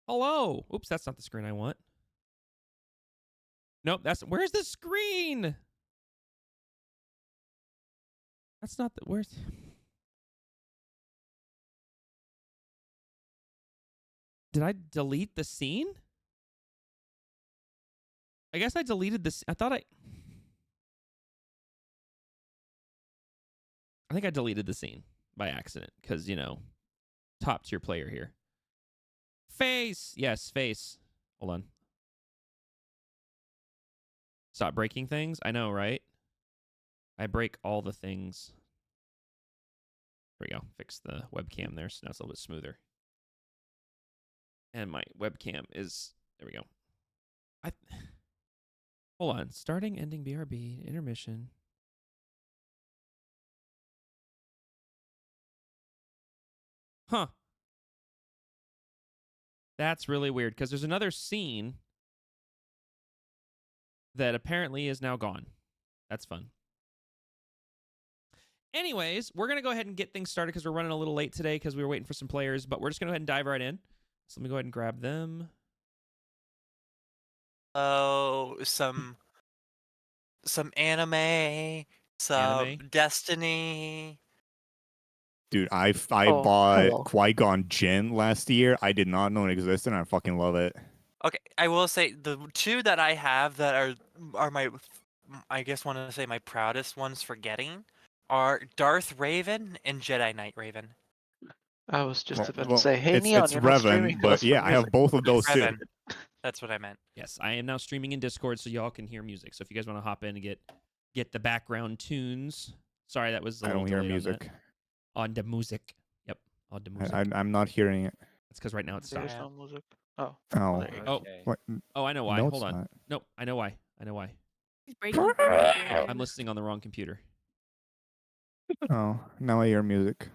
Hello. Oops, that's not the screen I want. Nope, where's the screen? That's not the where's Did I delete the scene? I guess I deleted this. I think I deleted the scene by accident because, top tier player here. Face. Yes, face. Hold on. Stop breaking things. I know, right? I break all the things. There we go. Fix the webcam there, so now it's a little bit smoother. And my webcam is... There we go. Hold on. Starting, ending, BRB, intermission. Huh. That's really weird, because there's another scene that apparently is now gone. That's fun. Anyways, we're going to go ahead and get things started because we're running a little late today because we were waiting for some players, but we're just going to go ahead and dive right in. So let me go ahead and grab them. Oh, some anime, some Destiny. Dude, I bought Qui-Gon Jinn last year. I did not know it existed, and I fucking love it. Okay, I will say the two that I have that are my, I guess want to say my proudest ones for getting are Darth Raven and Jedi Knight Raven. I was just about to say, hey, Neon, you're not streaming, but yeah, I have both of those too. That's what I meant. Yes, I am now streaming in Discord so y'all can hear music. So if you guys want to hop in and get the background tunes. Sorry, that was a little I don't hear music. On the music. Yep, on the music. I'm not hearing it. That's because right now it's stopped. There's no music. Oh. Oh. Okay. Oh, I know why. No, hold on. not. Nope, I know why. He's breaking. I'm listening on the wrong computer. Oh, now I hear music.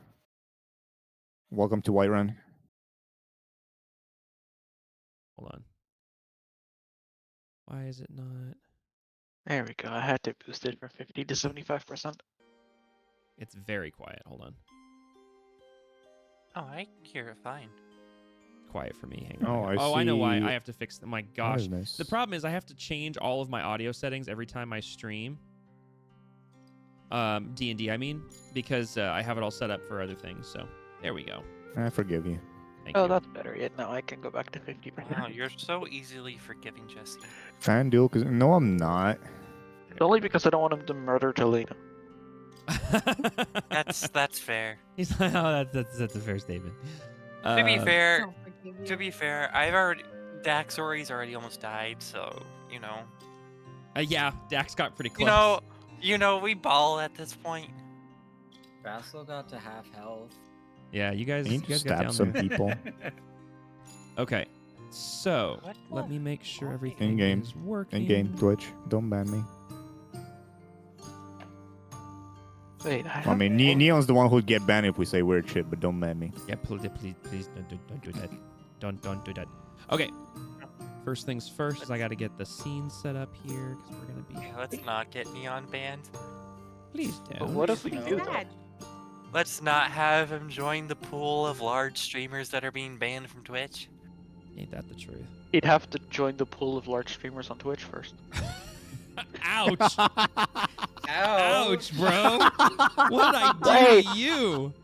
Welcome to Whiterun. Hold on. Why is it not? There we go. I had to boost it from 50 to 75%. It's very quiet. Hold on. Oh, I hear it fine. Quiet for me. Hang on. Oh, I know why. I have to fix them. My gosh. This? The problem is I have to change all of my audio settings every time I stream. D&D, I mean, because I have it all set up for other things. So there we go. I forgive you. Thank you. That's better. Yeah, now I can go back to 50%. Wow, you're so easily forgiving, Jesse. Fan duel? Cause no, I'm not. Only because I don't want him to murder Talina. That's fair. He's like, oh, that's a fair statement. To be fair, Daxori's already almost died, so yeah, Dax got pretty close. We ball at this point. Vassal got to half health. Yeah, you guys got stab down some there. people. Okay, so let me make sure everything In-game. is working. In-game, Twitch. Don't ban me. Wait, I mean, Neon's the one who'd get banned if we say weird shit, but don't ban me. Yeah, please don't do that. Don't do that. Okay. First things first is I got to get the scene set up here because we're gonna be. Yeah, let's not get Neon banned. Please don't. But what if we do that? Let's not have him join the pool of large streamers that are being banned from Twitch. Ain't that the truth? He'd have to join the pool of large streamers on Twitch first. Ouch! Ouch! Ouch, bro! What did I do to you?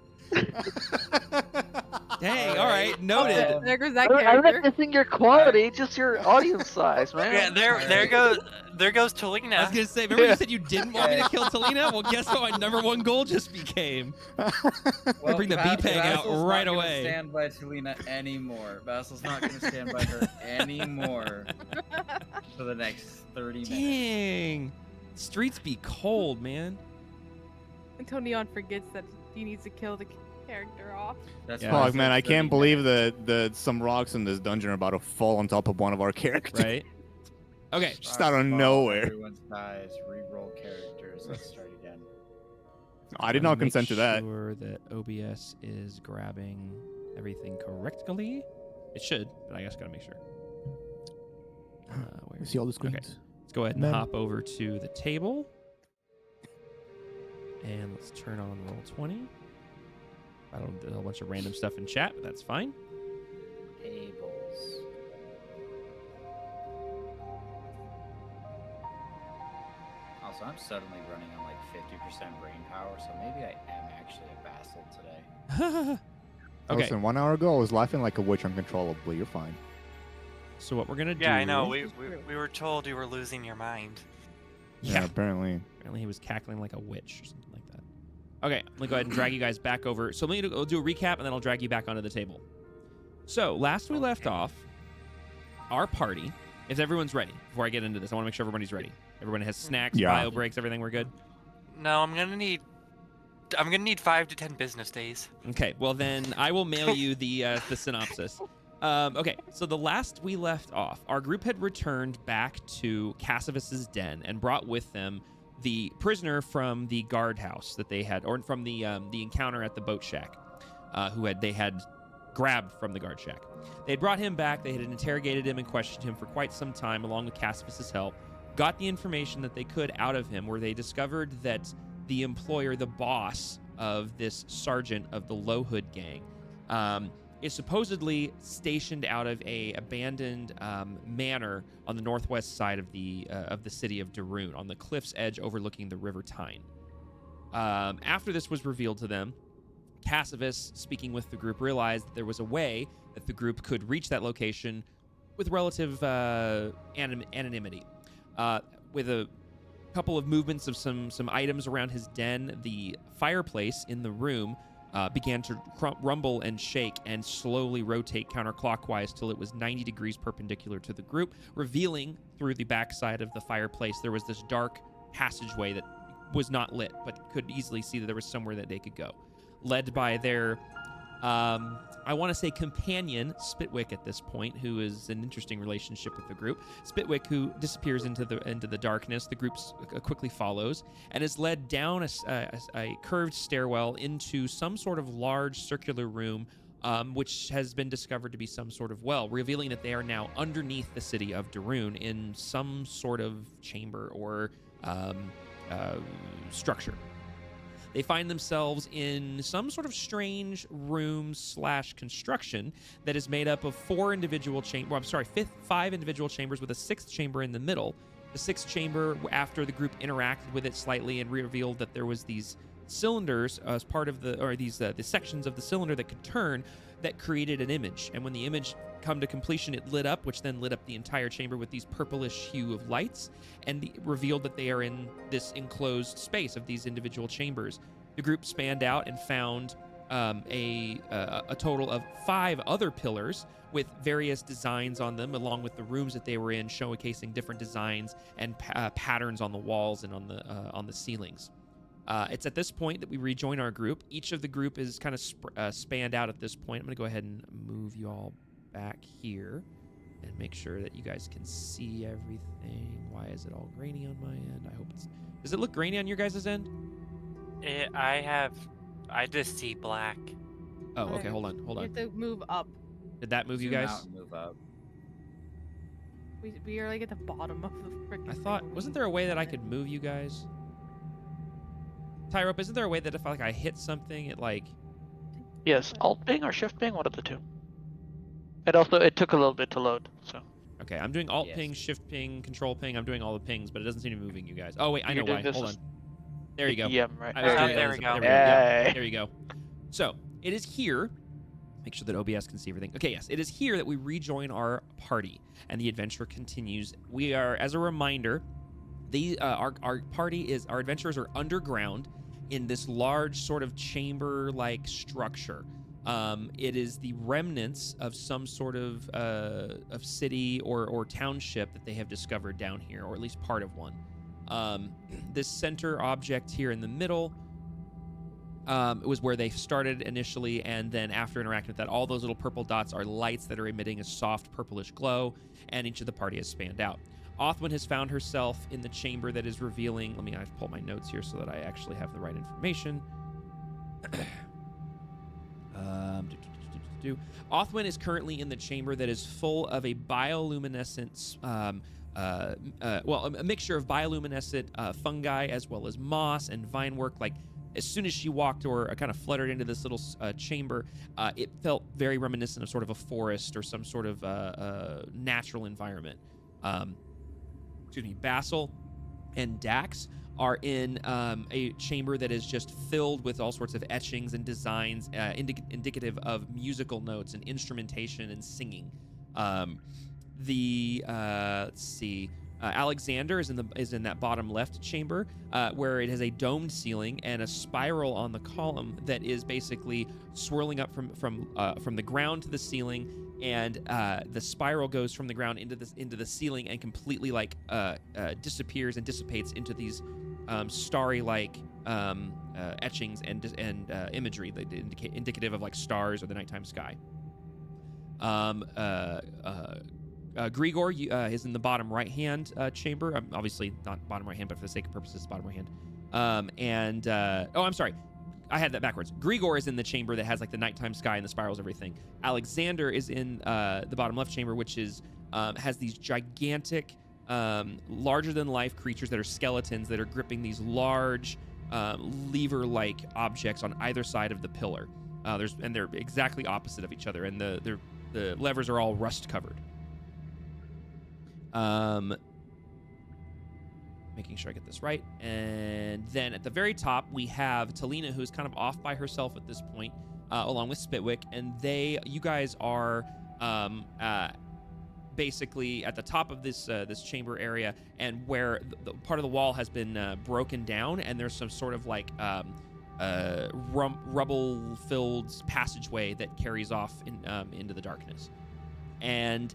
Dang! All right, noted. There goes that I'm character. not missing your quality, just your audience size, man. Yeah, there goes Talina. I was gonna say, remember you said you didn't want me to kill Talina? Well, guess what? My #1 goal just became. Well, Bring the B-Peg out Vassal's right not away. Gonna stand by Talina anymore. Vassal's not gonna stand by her anymore for the next 30 minutes. Dang! Streets be cold, man. Until Neon forgets that he needs to kill the character off. That's Yeah. why Fuck, man, I 30 can't believe minutes. that some rocks in this dungeon are about to fall on top of one of our characters. Right? Okay. Just out of Fall, nowhere. Everyone's dies. Reroll characters. Let's start again. I did not consent to that. Make sure that OBS is grabbing everything correctly. It should, but I just gotta make sure. Where See all the screens. Okay. Let's go ahead and hop over to the table. And let's turn on Roll20. I don't do a whole bunch of random stuff in chat, but that's fine. Tables. I'm suddenly running on like 50% brain power, so maybe I am actually a vassal today. Okay. Listen, 1 hour ago I was laughing like a witch uncontrollably. You're fine. So what we're gonna do? Yeah, I know. This is true. We were told you were losing your mind. Yeah, apparently. Apparently he was cackling like a witch or something like that. Okay, I'm gonna go ahead and drag you guys back over. So I'll do a recap and then I'll drag you back onto the table. So last we left off, our party. If everyone's ready, before I get into this, I want to make sure everybody's ready. Everyone has snacks, Yeah. bio breaks, everything. We're good. No, I'm gonna need 5 to 10 business days. Okay, well then I will mail you the synopsis. Okay, so the last we left off, our group had returned back to Cassivus's den and brought with them the prisoner from the guardhouse that they had, or from the encounter at the boat shack, they had grabbed from the guard shack. They had brought him back. They had interrogated him and questioned him for quite some time, along with Cassivus's help. Got the information that they could out of him, where they discovered that the employer, the boss of this sergeant of the Low Hood gang, is supposedly stationed out of a abandoned manor on the northwest side of the city of Duruun, on the cliff's edge overlooking the River Tyne. After this was revealed to them, Cassivus, speaking with the group, realized that there was a way that the group could reach that location with relative anonymity. With a couple of movements of some items around his den, the fireplace in the room began to rumble and shake and slowly rotate counterclockwise till it was 90 degrees perpendicular to the group, revealing through the backside of the fireplace there was this dark passageway that was not lit, but could easily see that there was somewhere that they could go. Led by their, I want to say companion, Spitwick at this point, who is an interesting relationship with the group. Spitwick, who disappears into the darkness. The group quickly follows and is led down a curved stairwell into some sort of large circular room, which has been discovered to be some sort of well, revealing that they are now underneath the city of Duruun in some sort of chamber or structure. They find themselves in some sort of strange room / construction that is made up of 5 individual chambers with a 6th chamber in the middle. The 6th chamber, after the group interacted with it slightly and revealed that there was these cylinders as part of the sections of the cylinder that could turn, that created an image. And when the image come to completion, it lit up, which then lit up the entire chamber with these purplish hue of lights, and revealed that they are in this enclosed space of these individual chambers. The group spanned out and found a total of 5 other pillars with various designs on them, along with the rooms that they were in, showcasing different designs and patterns on the walls and on the ceilings. It's at this point that we rejoin our group. Each of the group is kind of spanned out at this point. I'm going to go ahead and move you all back here and make sure that you guys can see everything. Why is it all grainy on my end? I hope it's... Does it look grainy on your guys' end? I just see black. Oh, okay. Hold on. You have to move up. Did that move you Zoom guys? out and move up. We are like at the bottom of the freaking I thought... thing. Wasn't there a way that I could move you guys? Tyrope, isn't there a way that if I hit something, it like... Yes, Alt ping or Shift ping, one of the two. It took a little bit to load, so. Okay, I'm doing Alt Yes. ping, Shift ping, Control ping. I'm doing all the pings, but it doesn't seem to be moving you guys. Oh, wait, I know You're why. doing Hold this on. There you go. EM, right? I was doing there this- we go. Yeah, Yay. there you go. So, it is here. Make sure that OBS can see everything. Okay, yes, it is here that we rejoin our party, and the adventure continues. We are, as a reminder, our adventurers are underground in this large sort of chamber-like structure. It is the remnants of some sort of city or township that they have discovered down here, or at least part of one. This center object here in the middle was where they started initially, and then after interacting with that, all those little purple dots are lights that are emitting a soft purplish glow, and each of the party has spanned out. Othwin has found herself in the chamber that is revealing... I've pulled my notes here so that I actually have the right information. Othwin is currently in the chamber that is full of a bioluminescent... a mixture of bioluminescent fungi as well as moss and vine work. Like, as soon as she walked or kind of fluttered into this little chamber, it felt very reminiscent of sort of a forest or some sort of natural environment. Basil and Dax are in a chamber that is just filled with all sorts of etchings and designs indicative of musical notes and instrumentation and singing. Let's see. Alexander is in that bottom left chamber, where it has a domed ceiling and a spiral on the column that is basically swirling up from the ground to the ceiling, and the spiral goes from the ground into the ceiling and completely disappears and dissipates into these starry-like etchings and imagery that indicative of like stars or the nighttime sky. Grigor is in the bottom right-hand chamber. Obviously not bottom right-hand, but for the sake of purposes, bottom right-hand. I'm sorry. I had that backwards. Grigor is in the chamber that has like the nighttime sky and the spirals, everything. Alexander is in the bottom left chamber, which is has these gigantic, larger-than-life creatures that are skeletons that are gripping these large lever-like objects on either side of the pillar. And they're exactly opposite of each other, and the levers are all rust-covered. Making sure I get this right. And then at the very top, we have Talina, who's kind of off by herself at this point, along with Spitwick. And you guys are basically at the top of this chamber area, and where the part of the wall has been broken down, and there's some sort of like rubble-filled passageway that carries off into the darkness. And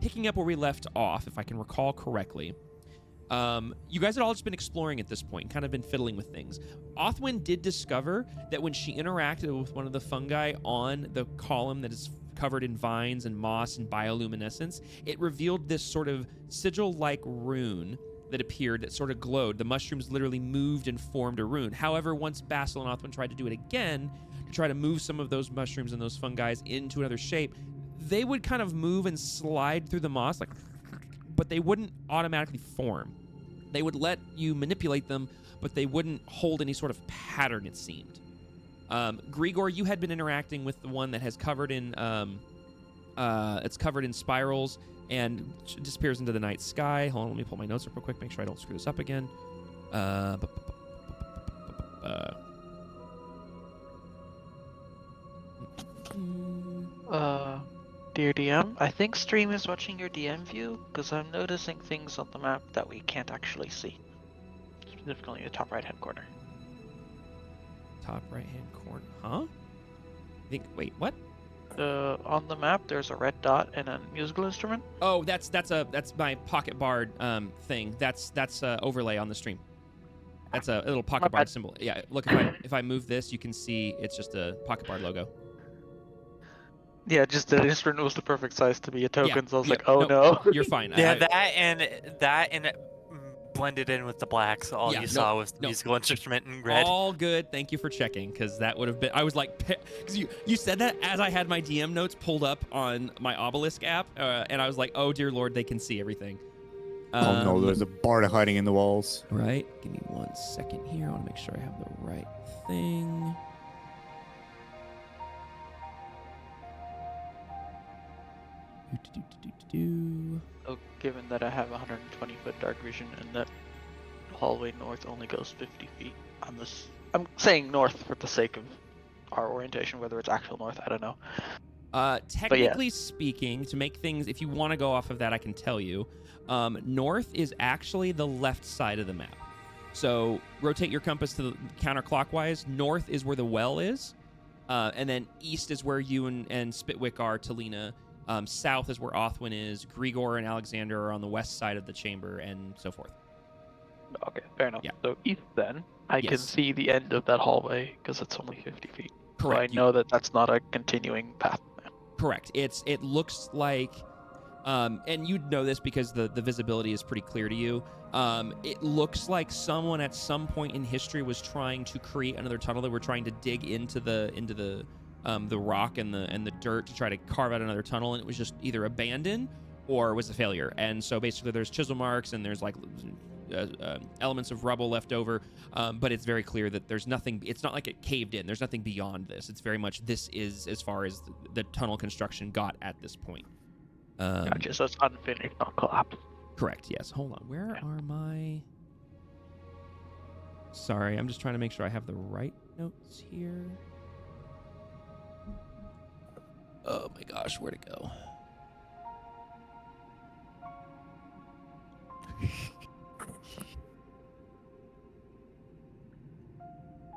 picking up where we left off, if I can recall correctly, you guys had all just been exploring at this point, kind of been fiddling with things. Othwin did discover that when she interacted with one of the fungi on the column that is covered in vines and moss and bioluminescence, it revealed this sort of sigil-like rune that appeared that sort of glowed. The mushrooms literally moved and formed a rune. However, once Basil and Othwin tried to do it again, to try to move some of those mushrooms and those fungi into another shape, they would kind of move and slide through the moss, but they wouldn't automatically form. They would let you manipulate them, but they wouldn't hold any sort of pattern, it seemed. Grigor, you had been interacting with the one that has covered in it's covered in spirals and disappears into the night sky. Hold on, let me pull my notes up real quick, make sure I don't screw this up again. Dear DM, I think stream is watching your DM view, because I'm noticing things on the map that we can't actually see. Specifically the top right-hand corner. Top right-hand corner, huh? Wait, what? On the map, there's a red dot and a musical instrument. Oh, that's my pocket bard thing. That's overlay on the stream. That's a little pocket bard symbol. Yeah, look, if I move this, you can see it's just a pocket bard logo. Yeah, just the instrument was the perfect size to be a token, Yeah, so I was yeah, like, oh no. You're fine. Yeah, that and it blended in with the black, so all you saw was the musical instrument in red. All good. Thank you for checking, because that would have been. I was like, because you said that as I had my DM notes pulled up on my Obelisk app, and I was like, oh dear Lord, they can see everything. Oh no, there's a bard hiding in the walls. Right. Give me 1 second here. I want to make sure I have the right thing. Oh, given that I have 120-foot dark vision and that hallway north only goes 50 feet, I'm saying north for the sake of our orientation, whether it's actual north, I don't know. Technically speaking, to make things, if you want to go off of that, I can tell you. North is actually the left side of the map. So rotate your compass to the counterclockwise. North is where the well is. And then east is where you and Spitwick are, Talina. South is where Othwin is. Grigor and Alexander are on the west side of the chamber, and so forth. Okay, fair enough. Yeah. So east then, I can see the end of that hallway because it's only 50 feet. Correct. So I know that that's not a continuing path. Correct. It looks like, and you'd know this because the visibility is pretty clear to you. It looks like someone at some point in history was trying to create another tunnel. They were trying to dig into the rock and the dirt to try to carve out another tunnel, and it was just either abandoned or was a failure. And so basically there's chisel marks and there's like elements of rubble left over, but it's very clear that there's nothing. It's not like it caved in. There's nothing beyond this. It's very much this is as far as the tunnel construction got at this point. Gotcha, so it's unfinished, not collapsed. Correct, yes. Hold on. Where are my... Sorry, I'm just trying to make sure I have the right notes here. Oh my gosh, where'd it go?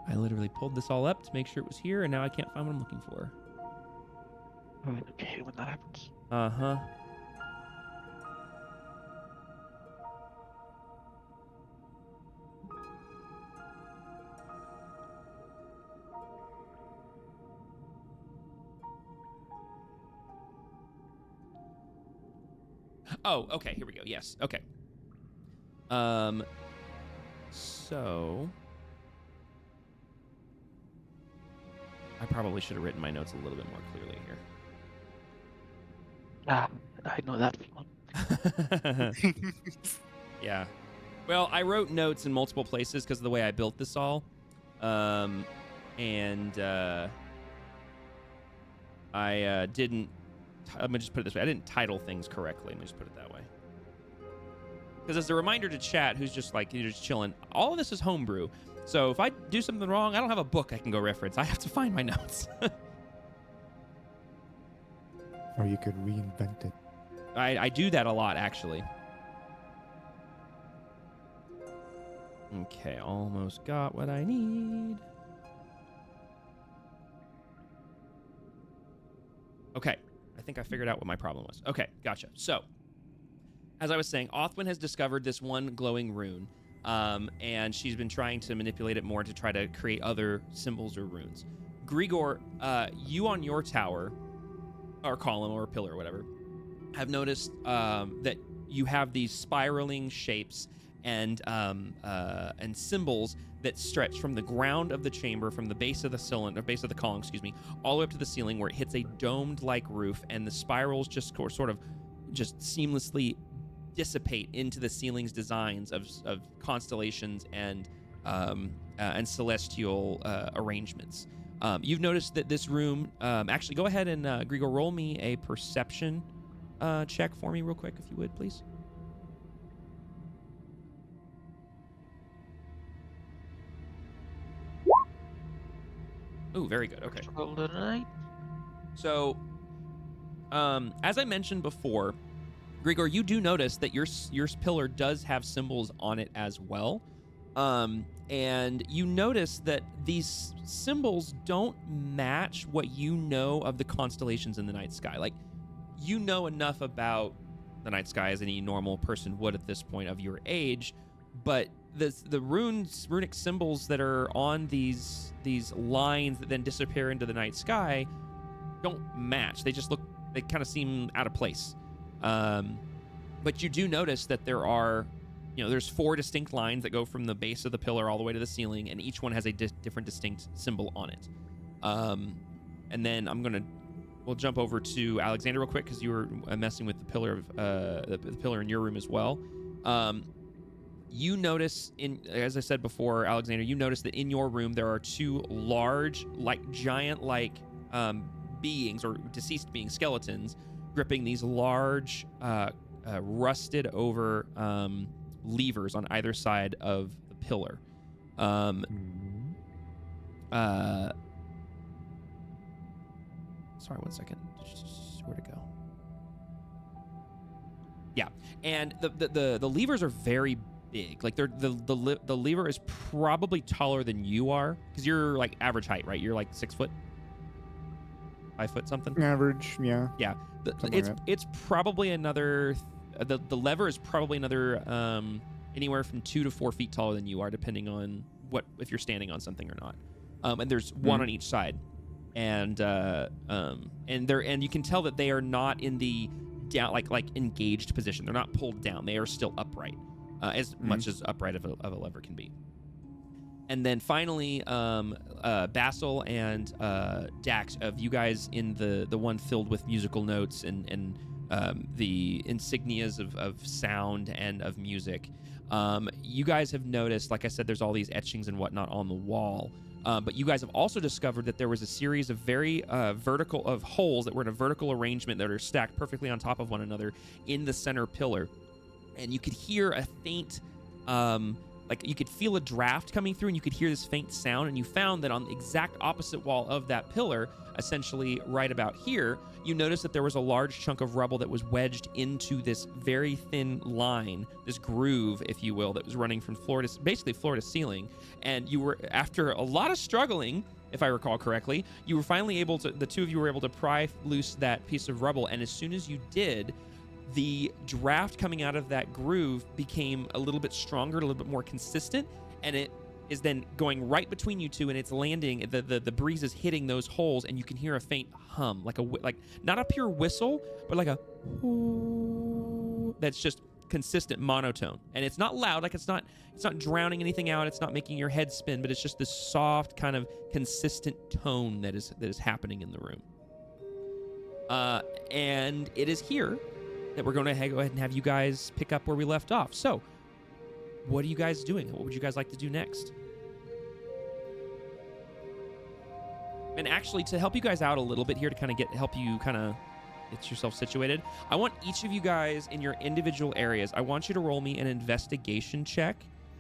I literally pulled this all up to make sure it was here, and now I can't find what I'm looking for. Okay, when that happens. Uh-huh. Oh, okay, here we go. Yes, okay. So I probably should have written my notes a little bit more clearly here. Ah, I know that feeling. Yeah. Well, I wrote notes in multiple places because of the way I built this all. I didn't... I'm going to just put it this way. I didn't title things correctly. Let me just put it that way. Because as a reminder to chat, who's just like, you're just chilling, all of this is homebrew. So if I do something wrong, I don't have a book I can go reference. I have to find my notes. Or you could reinvent it. I do that a lot, actually. Okay, almost got what I need. Okay, I think I figured out what my problem was. Okay, gotcha. So, as I was saying, Othwin has discovered this one glowing rune, and she's been trying to manipulate it more to try to create other symbols or runes. Grigor, you on your tower, or column, or pillar, or whatever, have noticed that you have these spiraling shapes and symbols that stretch from the ground of the chamber, from the base of the cylinder, base of the column, all the way up to the ceiling, where it hits a domed-like roof, and the spirals just sort of just seamlessly dissipate into the ceiling's designs of constellations and celestial arrangements. You've noticed that this room, actually, go ahead and Grigor, roll me a perception check for me real quick, if you would, please. Ooh, very good. Okay. So, as I mentioned before, Grigor, you do notice that your pillar does have symbols on it as well. And you notice that these symbols don't match what you know of the constellations in the night sky. Like, you know enough about the night sky as any normal person would at this point of your age, but the runic symbols that are on these lines that then disappear into the night sky don't match. They kind of seem out of place. But you do notice that there are, there's 4 distinct lines that go from the base of the pillar all the way to the ceiling, and each one has a different distinct symbol on it. And then we'll jump over to Alexander real quick because you were messing with the pillar of the pillar in your room as well. You notice, as I said before, Alexander, you notice that in your room there are 2 large, giant-like beings, or deceased beings, skeletons, gripping these large, rusted over levers on either side of the pillar. Sorry, one second. Where'd it go? Yeah, and the levers are very big. Like the lever is probably taller than you are, because you're like average height, right? You're like 6 foot, 5 foot something. Average, yeah. Yeah, it's probably another. The lever is probably another anywhere from 2 to 4 feet taller than you are, depending on if you're standing on something or not. And there's one on each side, and you can tell that they are not in the down like engaged position. They're not pulled down. They are still upright, as much as upright of a lever can be. And then finally, Basil and Dax, of you guys in the one filled with musical notes and the insignias of sound and of music. You guys have noticed, like I said, there's all these etchings and whatnot on the wall. But you guys have also discovered that there was a series of very vertical of holes that were in a vertical arrangement that are stacked perfectly on top of one another in the center pillar. And you could hear a faint like you could feel a draft coming through and you could hear this faint sound, and you found that on the exact opposite wall of that pillar, essentially right about here, you noticed that there was a large chunk of rubble that was wedged into this very thin line, this groove, if you will, that was running from floor to ceiling. And you were, after a lot of struggling, if I recall correctly, you were finally able to, the two of you were able to pry loose that piece of rubble, and as soon as you did, the draft coming out of that groove became a little bit stronger, a little bit more consistent, and it is then going right between you two, and it's landing, the breeze is hitting those holes, and you can hear a faint hum, like not a pure whistle, but like a that's just consistent monotone. And it's not loud, like it's not drowning anything out, it's not making your head spin, but it's just this soft kind of consistent tone that is happening in the room. And it is here that we're going to go ahead and have you guys pick up where we left off. So, what are you guys doing? What would you guys like to do next? And actually, to help you guys out a little bit here, to kind of help you kind of get yourself situated, I want each of you guys in your individual areas, I want you to roll me an investigation check.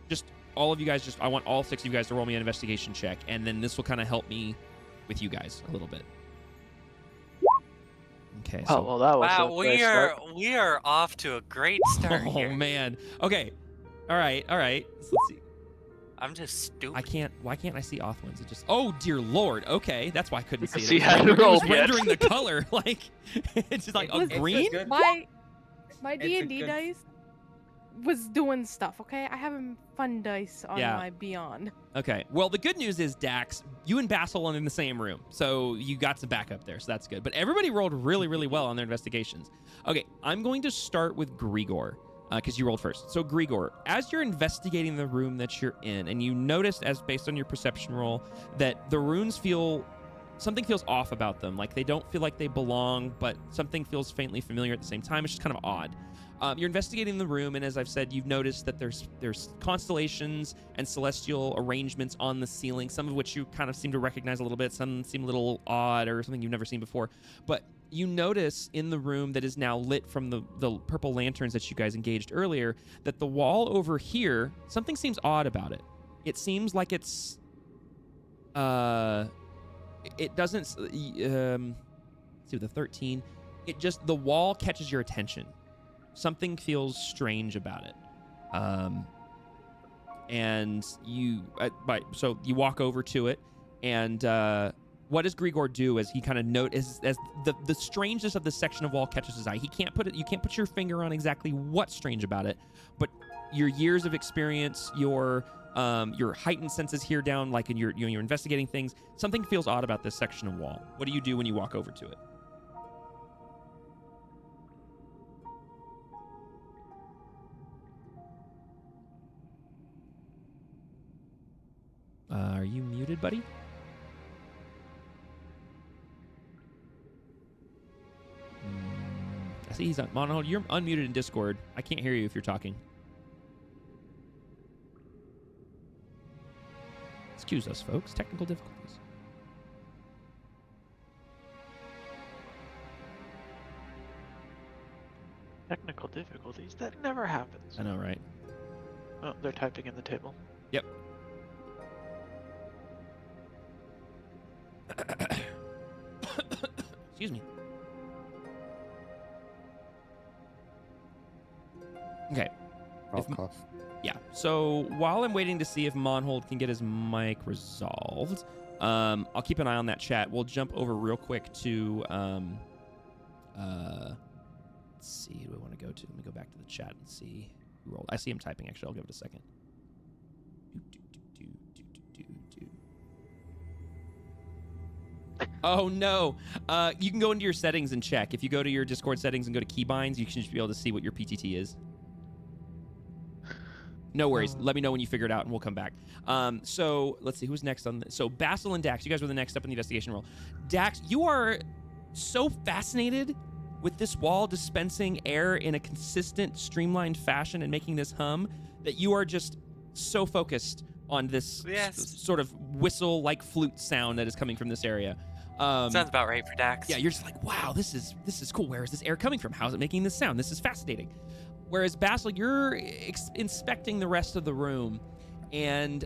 Just all of you guys, I want all 6 of you guys to roll me an investigation check, and then this will kind of help me with you guys a little bit. Okay. So, Oh, well, that was Wow, a great start. we are off to a great start oh here. man. Okay. All right. So let's see. I'm just stupid. Why can't I see off ones? It just. Oh dear Lord. Okay, that's why I couldn't see it. Because he It was hadn't rendering- it was rolled yet. rendering the color like it's just like a Listen, green. good. My It's a D&D good- dice was doing stuff, okay? I have a fun dice on Yeah. my Beyond. Okay. Well, the good news is, Dax, you and Basil are in the same room, so you got some backup there, so that's good. But everybody rolled really, really well on their investigations. Okay, I'm going to start with Grigor, because you rolled first. So, Grigor, as you're investigating the room that you're in, and you notice, as based on your perception roll, that the runes something feels off about them. Like, they don't feel like they belong, but something feels faintly familiar at the same time. It's just kind of odd. You're investigating the room, and as I've said, you've noticed that there's constellations and celestial arrangements on the ceiling, some of which you kind of seem to recognize a little bit. Some seem a little odd or something you've never seen before. But you notice in the room that is now lit from the purple lanterns that you guys engaged earlier, that the wall over here, something seems odd about it. It seems like it's... It doesn't... let's see, with the 13... the wall catches your attention. Something feels strange about it. And you... so you walk over to it, and what does Grigor do as he kind of as the strangeness of this section of wall catches his eye? You can't put your finger on exactly what's strange about it, but your years of experience, your heightened senses here down, like in you're investigating things, something feels odd about this section of wall. What do you do when you walk over to it? Are you muted, buddy? I see he's on mono. You're unmuted in Discord. I can't hear you if you're talking. Excuse us, folks. Technical difficulties. Technical difficulties? That never happens. I know, right? Oh, they're typing in the table. Yep. Excuse me. Okay. Cough, cough. Yeah. So while I'm waiting to see if Monhold can get his mic resolved, I'll keep an eye on that chat. We'll jump over real quick to let's see, who do I want to go to? Let me go back to the chat and see who rolled. I see him typing, actually. I'll give it a second. Oh no. You can go into your settings and check. If you go to your Discord settings and go to keybinds, you should just be able to see what your PTT is. No worries. Let me know when you figure it out, and we'll come back. So let's see who's next on this. So Basil and Dax, you guys were the next up in the investigation roll. Dax, you are so fascinated with this wall dispensing air in a consistent, streamlined fashion and making this hum that you are just so focused on this sort of whistle-like flute sound that is coming from this area. Sounds about right for Dax. Yeah, you're just like, wow, this is cool. Where is this air coming from? How is it making this sound? This is fascinating. Whereas Basil, you're inspecting the rest of the room, And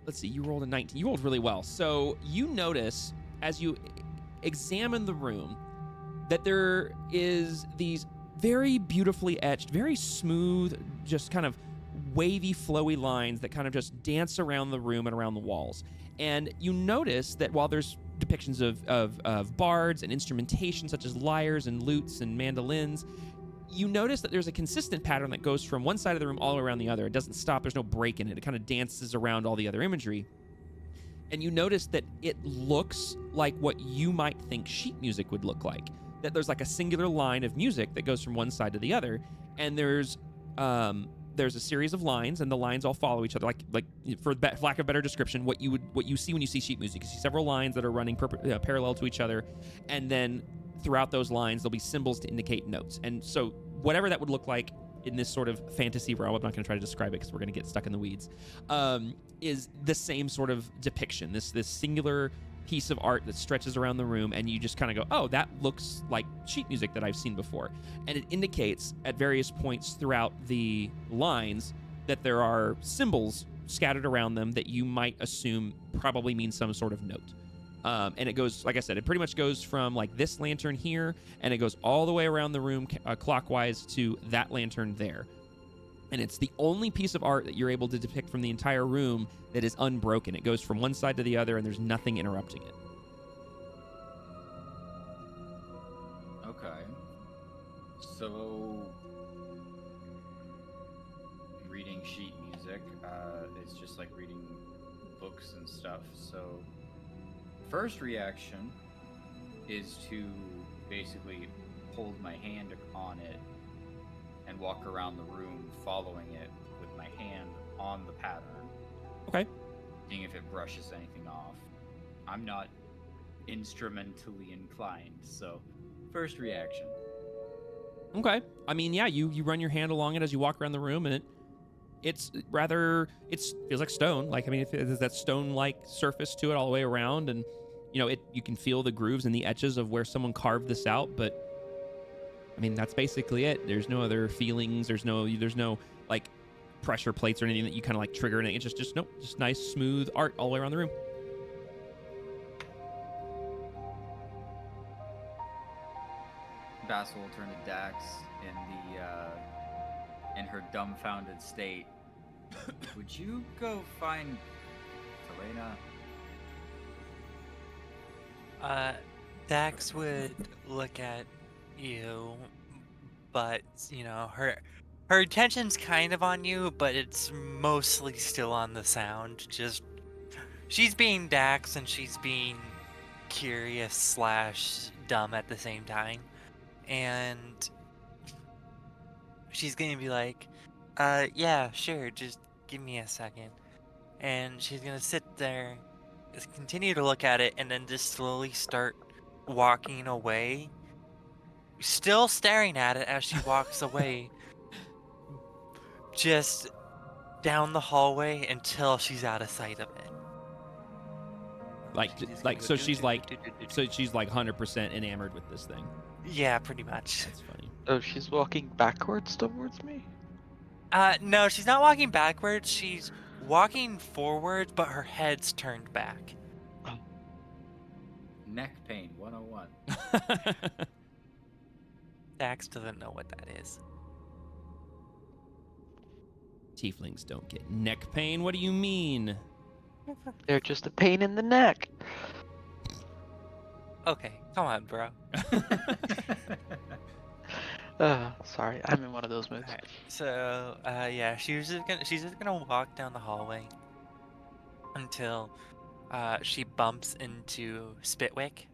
let's see, you rolled a 19. You rolled really well. So you notice as you examine the room that there is these very beautifully etched, very smooth, just kind of wavy, flowy lines that kind of just dance around the room and around the walls. And you notice that while there's depictions of bards and instrumentation such as lyres and lutes and mandolins, you notice that there's a consistent pattern that goes from one side of the room all the way around the other. It doesn't stop. There's no break in it. It kind of dances around all the other imagery. And you notice that it looks like what you might think sheet music would look like. That there's like a singular line of music that goes from one side to the other, and there's a series of lines, and the lines all follow each other. Like for lack of better description, what you see when you see sheet music, you see several lines that are running parallel to each other, and then throughout those lines there'll be symbols to indicate notes. And so whatever that would look like in this sort of fantasy realm, I'm not going to try to describe it because we're going to get stuck in the weeds, is the same sort of depiction, this singular piece of art that stretches around the room, and you just kind of go, oh, that looks like sheet music that I've seen before. And it indicates at various points throughout the lines that there are symbols scattered around them that you might assume probably mean some sort of note. And it goes, like I said, it pretty much goes from like this lantern here, and it goes all the way around the room clockwise to that lantern there. And it's the only piece of art that you're able to depict from the entire room that is unbroken. It goes from one side to the other, and there's nothing interrupting it. Okay. So, reading sheet music is just like reading books and stuff. So, first reaction is to basically hold my hand on it and walk around the room following it with my hand on the pattern. Okay. Seeing if it brushes anything off. I'm not instrumentally inclined, so first reaction. Okay. I mean, yeah, you run your hand along it as you walk around the room, and it feels like stone. Like, I mean, there's that stone-like surface to it all the way around, and you can feel the grooves and the etches of where someone carved this out, but I mean, that's basically it. There's no other feelings. There's no like pressure plates or anything that you kind of like trigger, and it's just nice, smooth art all the way around the room. Basil will turn to Dax in her dumbfounded state. Would you go find Talena? Dax would look at you, but her attention's kind of on you, but it's mostly still on the sound. Just she's being Dax, and she's being curious / dumb at the same time, and she's gonna be like, yeah, sure, just give me a second. And she's gonna sit there, just continue to look at it, and then just slowly start walking away, still staring at it as she walks away, just down the hallway until she's out of sight of it. So she's like 100% enamored with this thing. Yeah, pretty much. That's funny. Oh, she's walking backwards towards me? No, she's not walking backwards. She's walking forward, but her head's turned back. Neck pain 101. Dax doesn't know what that is. Tieflings don't get neck pain. What do you mean? They're just a pain in the neck. Okay, come on, bro. Sorry, I'm in one of those moods. Alright, so, yeah, she's just gonna walk down the hallway until she bumps into Spitwick.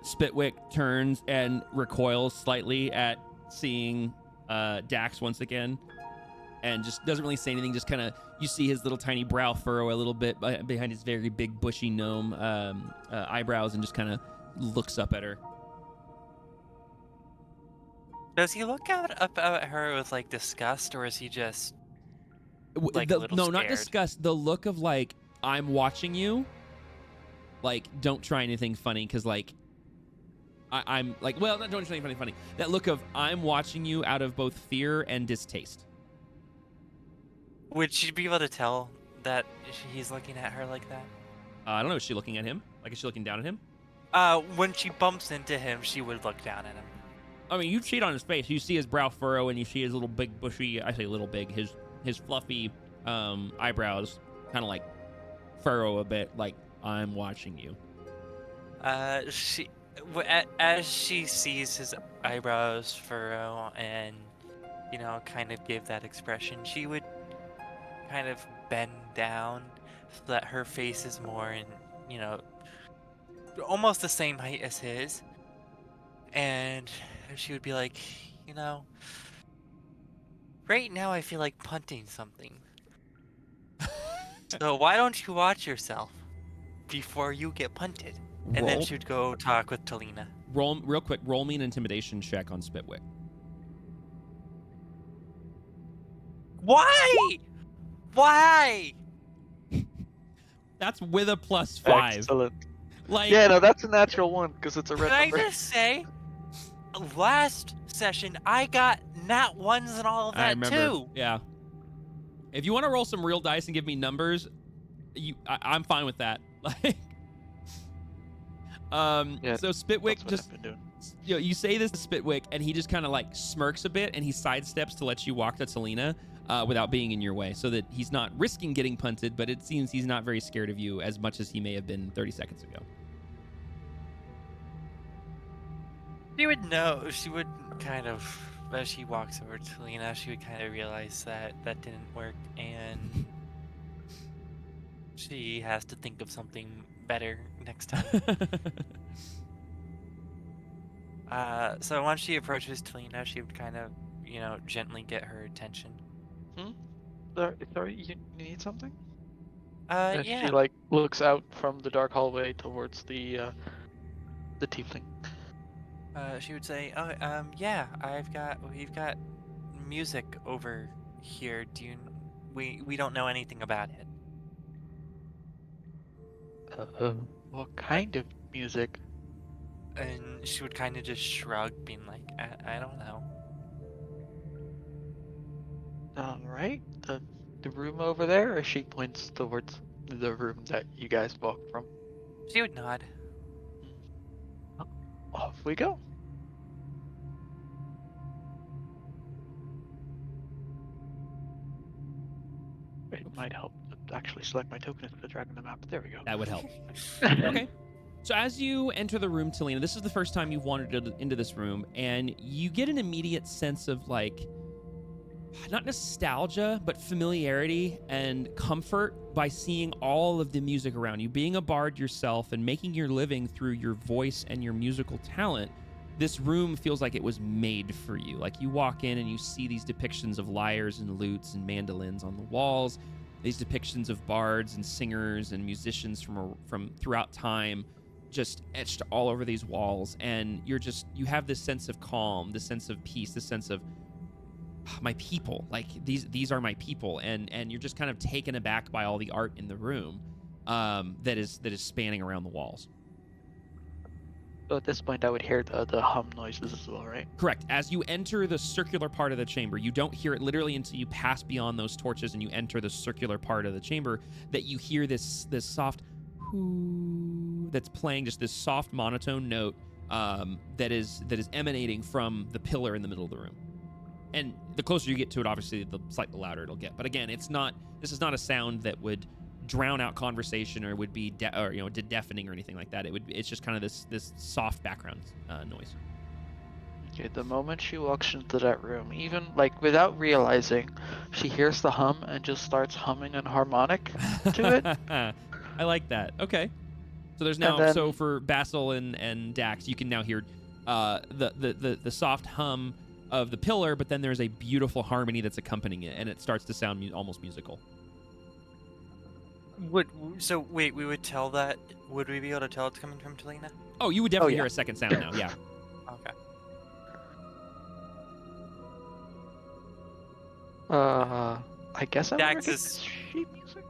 Spitwick turns and recoils slightly at seeing Dax once again, and just doesn't really say anything. Just kind of, you see his little tiny brow furrow a little bit behind his very big bushy gnome eyebrows, and just kind of looks up at her. Does he look up at her with like disgust, or is he just like a little No, scared? not disgust. The look of like, I'm watching you. Like, don't try anything funny, because like, I'm like, well, not doing anything funny. That look of I'm watching you out of both fear and distaste. Would she be able to tell that he's looking at her like that? I don't know. Is she looking at him? Like, is she looking down at him? When she bumps into him, she would look down at him. I mean, you cheat on his face. You see his brow furrow, and you see his little big bushy. I say little big. His fluffy eyebrows kind of like furrow a bit. Like I'm watching you. As she sees his eyebrows furrow and, kind of give that expression, she would kind of bend down so that her face is more in, almost the same height as his. And she would be like, right now I feel like punting something. So why don't you watch yourself before you get punted? And then she'd go talk with Talina. Real quick, roll me an intimidation check on Spitwick. Why? Why? That's with a +5. Excellent. Like, Yeah, no, that's a natural one because it's a red Can I number. just say, last session I got nat ones and all of I that remember. too. Yeah. If you want to roll some real dice and give me numbers, I'm fine with that. Like, Yeah, so Spitwick That's what just, I've been doing. you say this to Spitwick, and he just kind of like smirks a bit, and he sidesteps to let you walk to Talina without being in your way, so that he's not risking getting punted. But it seems he's not very scared of you as much as he may have been 30 seconds ago. She would know. She would kind of, as she walks over to Talina, she would kind of realize that that didn't work, and she has to think of something better next time. So once she approaches Talina, she would kind of, gently get her attention. Sorry, you need something? And Yeah. She like looks out from the dark hallway towards the tiefling. She would say, "Oh, yeah, we've got music over here. We don't know anything about it." What kind of music? And she would kind of just shrug, being like, I don't know. All right, the room over there. Or she points towards the room that you guys walked from. She would nod. Off we go. It might help to actually select my tokens to drag on the map. There we go. That would help. Okay. So as you enter the room, Talina, this is the first time you've wandered into this room, and you get an immediate sense of like, not nostalgia, but familiarity and comfort by seeing all of the music around you. Being a bard yourself and making your living through your voice and your musical talent, this room feels like it was made for you. Like you walk in and you see these depictions of lyres and lutes and mandolins on the walls, these depictions of bards and singers and musicians from throughout time, just etched all over these walls. And you have this sense of calm, this sense of peace, this sense of my people. Like these are my people, and you're just kind of taken aback by all the art in the room that is spanning around the walls. So at this point, I would hear the hum noises as well, right? Correct. As you enter the circular part of the chamber, you don't hear it literally until you pass beyond those torches and you enter the circular part of the chamber, that you hear this soft whoo that's playing, just this soft monotone note that is emanating from the pillar in the middle of the room. And the closer you get to it, obviously, the slightly louder it'll get. But again, this is not a sound that would drown out conversation or would be deafening or anything like that. It's just kind of this soft background noise. Okay, the moment she walks into that room, even like without realizing, she hears the hum and just starts humming an harmonic to it. I like that. Okay. So there's now, so for Basil and Dax, you can now hear the soft hum of the pillar, but then there's a beautiful harmony that's accompanying it, and it starts to sound almost musical. Wait, we would tell that? Would we be able to tell it's coming from Talina? Oh, you would definitely yeah. hear a second sound now, yeah. Okay. I guess I'm Dax is- sheet music.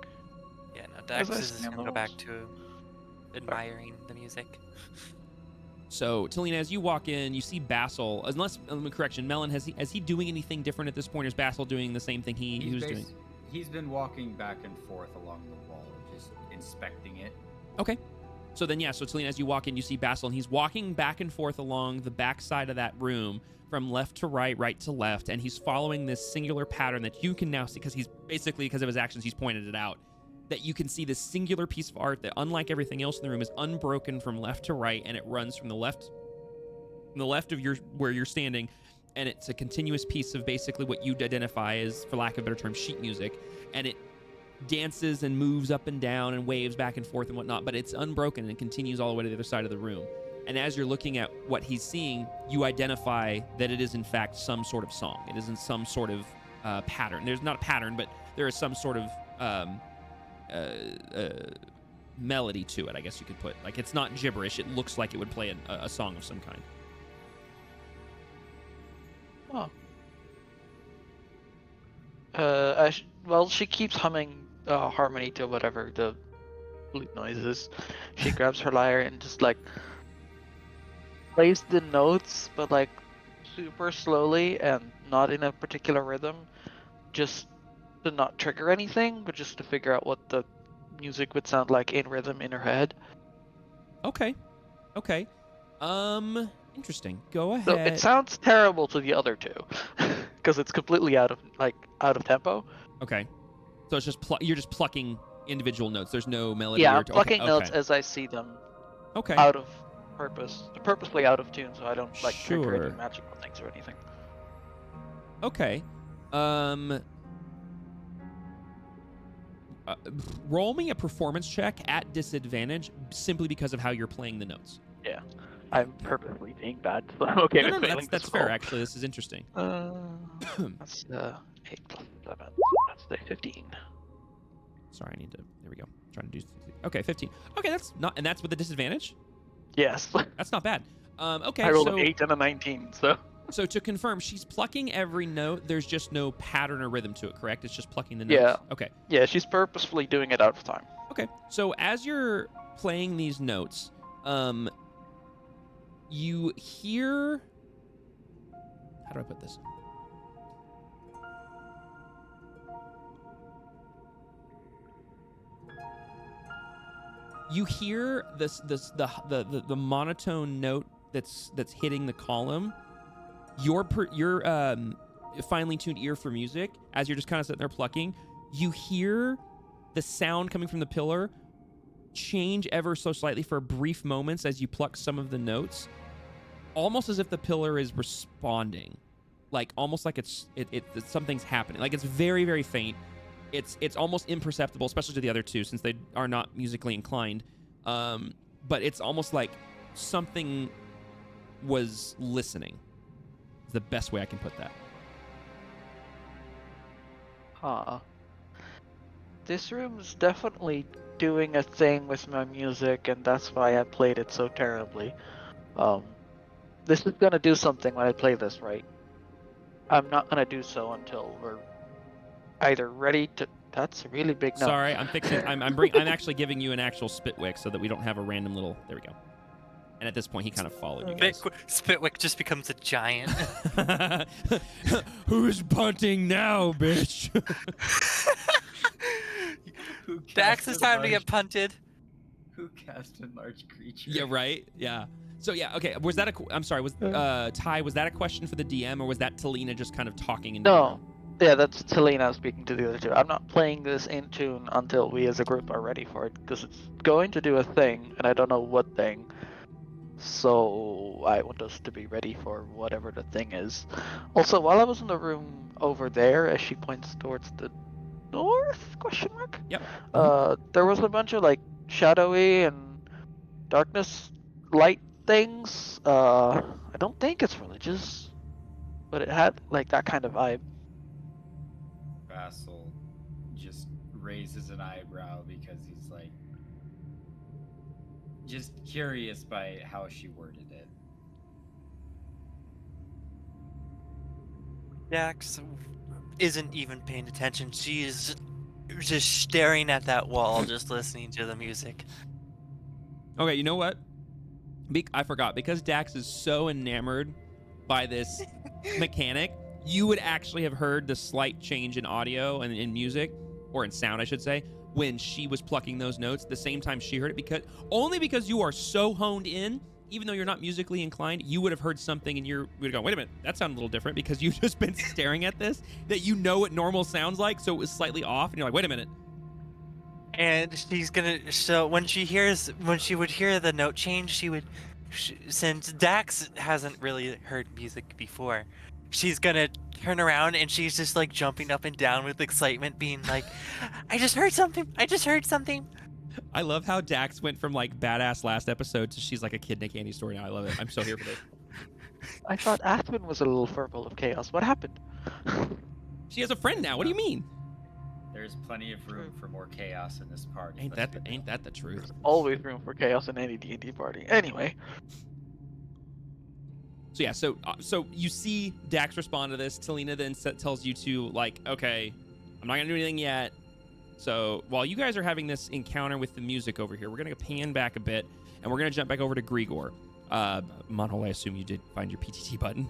Yeah, no, Dax I is stand gonna go those? back to admiring the music. So, Talina, as you walk in, you see Basil. Correction, Melon, is he doing anything different at this point? Or is Basil doing the same thing he was doing? He's been walking back and forth along the wall, just inspecting it. Okay. So then, so Talina, as you walk in, you see Basil, and he's walking back and forth along the back side of that room from left to right, right to left, and he's following this singular pattern that you can now see, because of his actions, he's pointed it out, that you can see this singular piece of art that, unlike everything else in the room, is unbroken from left to right, and it runs from the left of where you're standing, and it's a continuous piece of basically what you'd identify as, for lack of a better term, sheet music, and it dances and moves up and down and waves back and forth and whatnot, but it's unbroken and continues all the way to the other side of the room. And as you're looking at what he's seeing, you identify that it is in fact some sort of song. It is in some sort of pattern. There's not a pattern, but there is some sort of melody to it, I guess you could put. Like, it's not gibberish. It looks like it would play a song of some kind. Well, she keeps humming harmony to whatever the flute noise is. She grabs her lyre and just like plays the notes, but like super slowly and not in a particular rhythm, just to not trigger anything, but just to figure out what the music would sound like in rhythm in her head. Okay. Interesting. Go ahead. So it sounds terrible to the other two, because it's completely out of tempo. Okay. So it's just you're just plucking individual notes. There's no melody. Yeah, I'm plucking notes okay. as I see them. Okay. Out of purposely out of tune, so I don't trigger Sure. any magical things or anything. Okay. Roll me a performance check at disadvantage, simply because of how you're playing the notes. Yeah, I'm purposely being bad, so I'm okay with failing that's this fair. roll. Actually, this is interesting. That's 8 plus 7. That's 15. Sorry, I need to. There we go. Trying to do. Okay, 15. Okay, that's with a disadvantage. Yes. That's not bad. Okay. I rolled an 8 and a 19, so. So to confirm, she's plucking every note. There's just no pattern or rhythm to it, correct? It's just plucking the notes. Yeah. Okay. Yeah, she's purposefully doing it out of time. Okay. So as you're playing these notes, you hear. How do I put this? You hear the monotone note that's hitting the column. Your finely tuned ear for music, as you're just kind of sitting there plucking, you hear the sound coming from the pillar change ever so slightly for brief moments as you pluck some of the notes, almost as if the pillar is responding, like almost like it's something's happening. Like, it's very, very faint. It's almost imperceptible, especially to the other two, since they are not musically inclined. But it's almost like something was listening. Is the best way I can put that. Huh. This room's definitely doing a thing with my music, and that's why I played it so terribly. This is gonna do something when I play this, right? I'm not gonna do so until we're either ready to. That's a really big no. Sorry, I'm fixing. I'm actually giving you an actual Spitwick so that we don't have a random little. There we go. And at this point, he kind of followed you guys. Spitwick just becomes a giant. Who's punting now, bitch? Dax, it's time to get punted. Who cast a large creature? Yeah, right. Yeah. So yeah, okay. Was that I'm sorry. Was Ty? Was that a question for the DM, or was that Talina just kind of talking? No. Yeah, that's Talina speaking to the other two. I'm not playing this in tune until we as a group are ready for it, because it's going to do a thing, and I don't know what thing. So I want us to be ready for whatever the thing is. Also, while I was in the room over there, as she points towards the north? Question mark. Yep. There was a bunch of like shadowy and darkness light things. I don't think it's religious, but it had like that kind of vibe. Vassal just raises an eyebrow because he's like just curious by how she worded it. Dax isn't even paying attention. She's just staring at that wall, just listening to the music. Okay, you know what? I forgot, because Dax is so enamored by this mechanic, you would actually have heard the slight change in audio and in music, or in sound, I should say, when she was plucking those notes the same time she heard it, because you are so honed in, even though you're not musically inclined, you would have heard something and you would go, wait a minute, that sounded a little different, because you've just been staring at this, that you know what normal sounds like, so it was slightly off, and you're like, wait a minute. And she's gonna, so when she would hear the note change, since Dax hasn't really heard music before, she's gonna turn around and she's just like jumping up and down with excitement, being like, I just heard something. I love how Dax went from like badass last episode to she's like a kid in a candy store now. I love it. I'm so here for this. I thought Aspen was a little furball of chaos. What happened? She has a friend now. What do you mean? There's plenty of room for more chaos in this party. Ain't that the truth? Always room for chaos in any D&D party. Anyway. So yeah, so you see Dax respond to this. Talina then tells you to, like, okay, I'm not gonna do anything yet. So while you guys are having this encounter with the music over here, we're gonna pan back a bit, and we're gonna jump back over to Grigor. Monhole, I assume you did find your PTT button.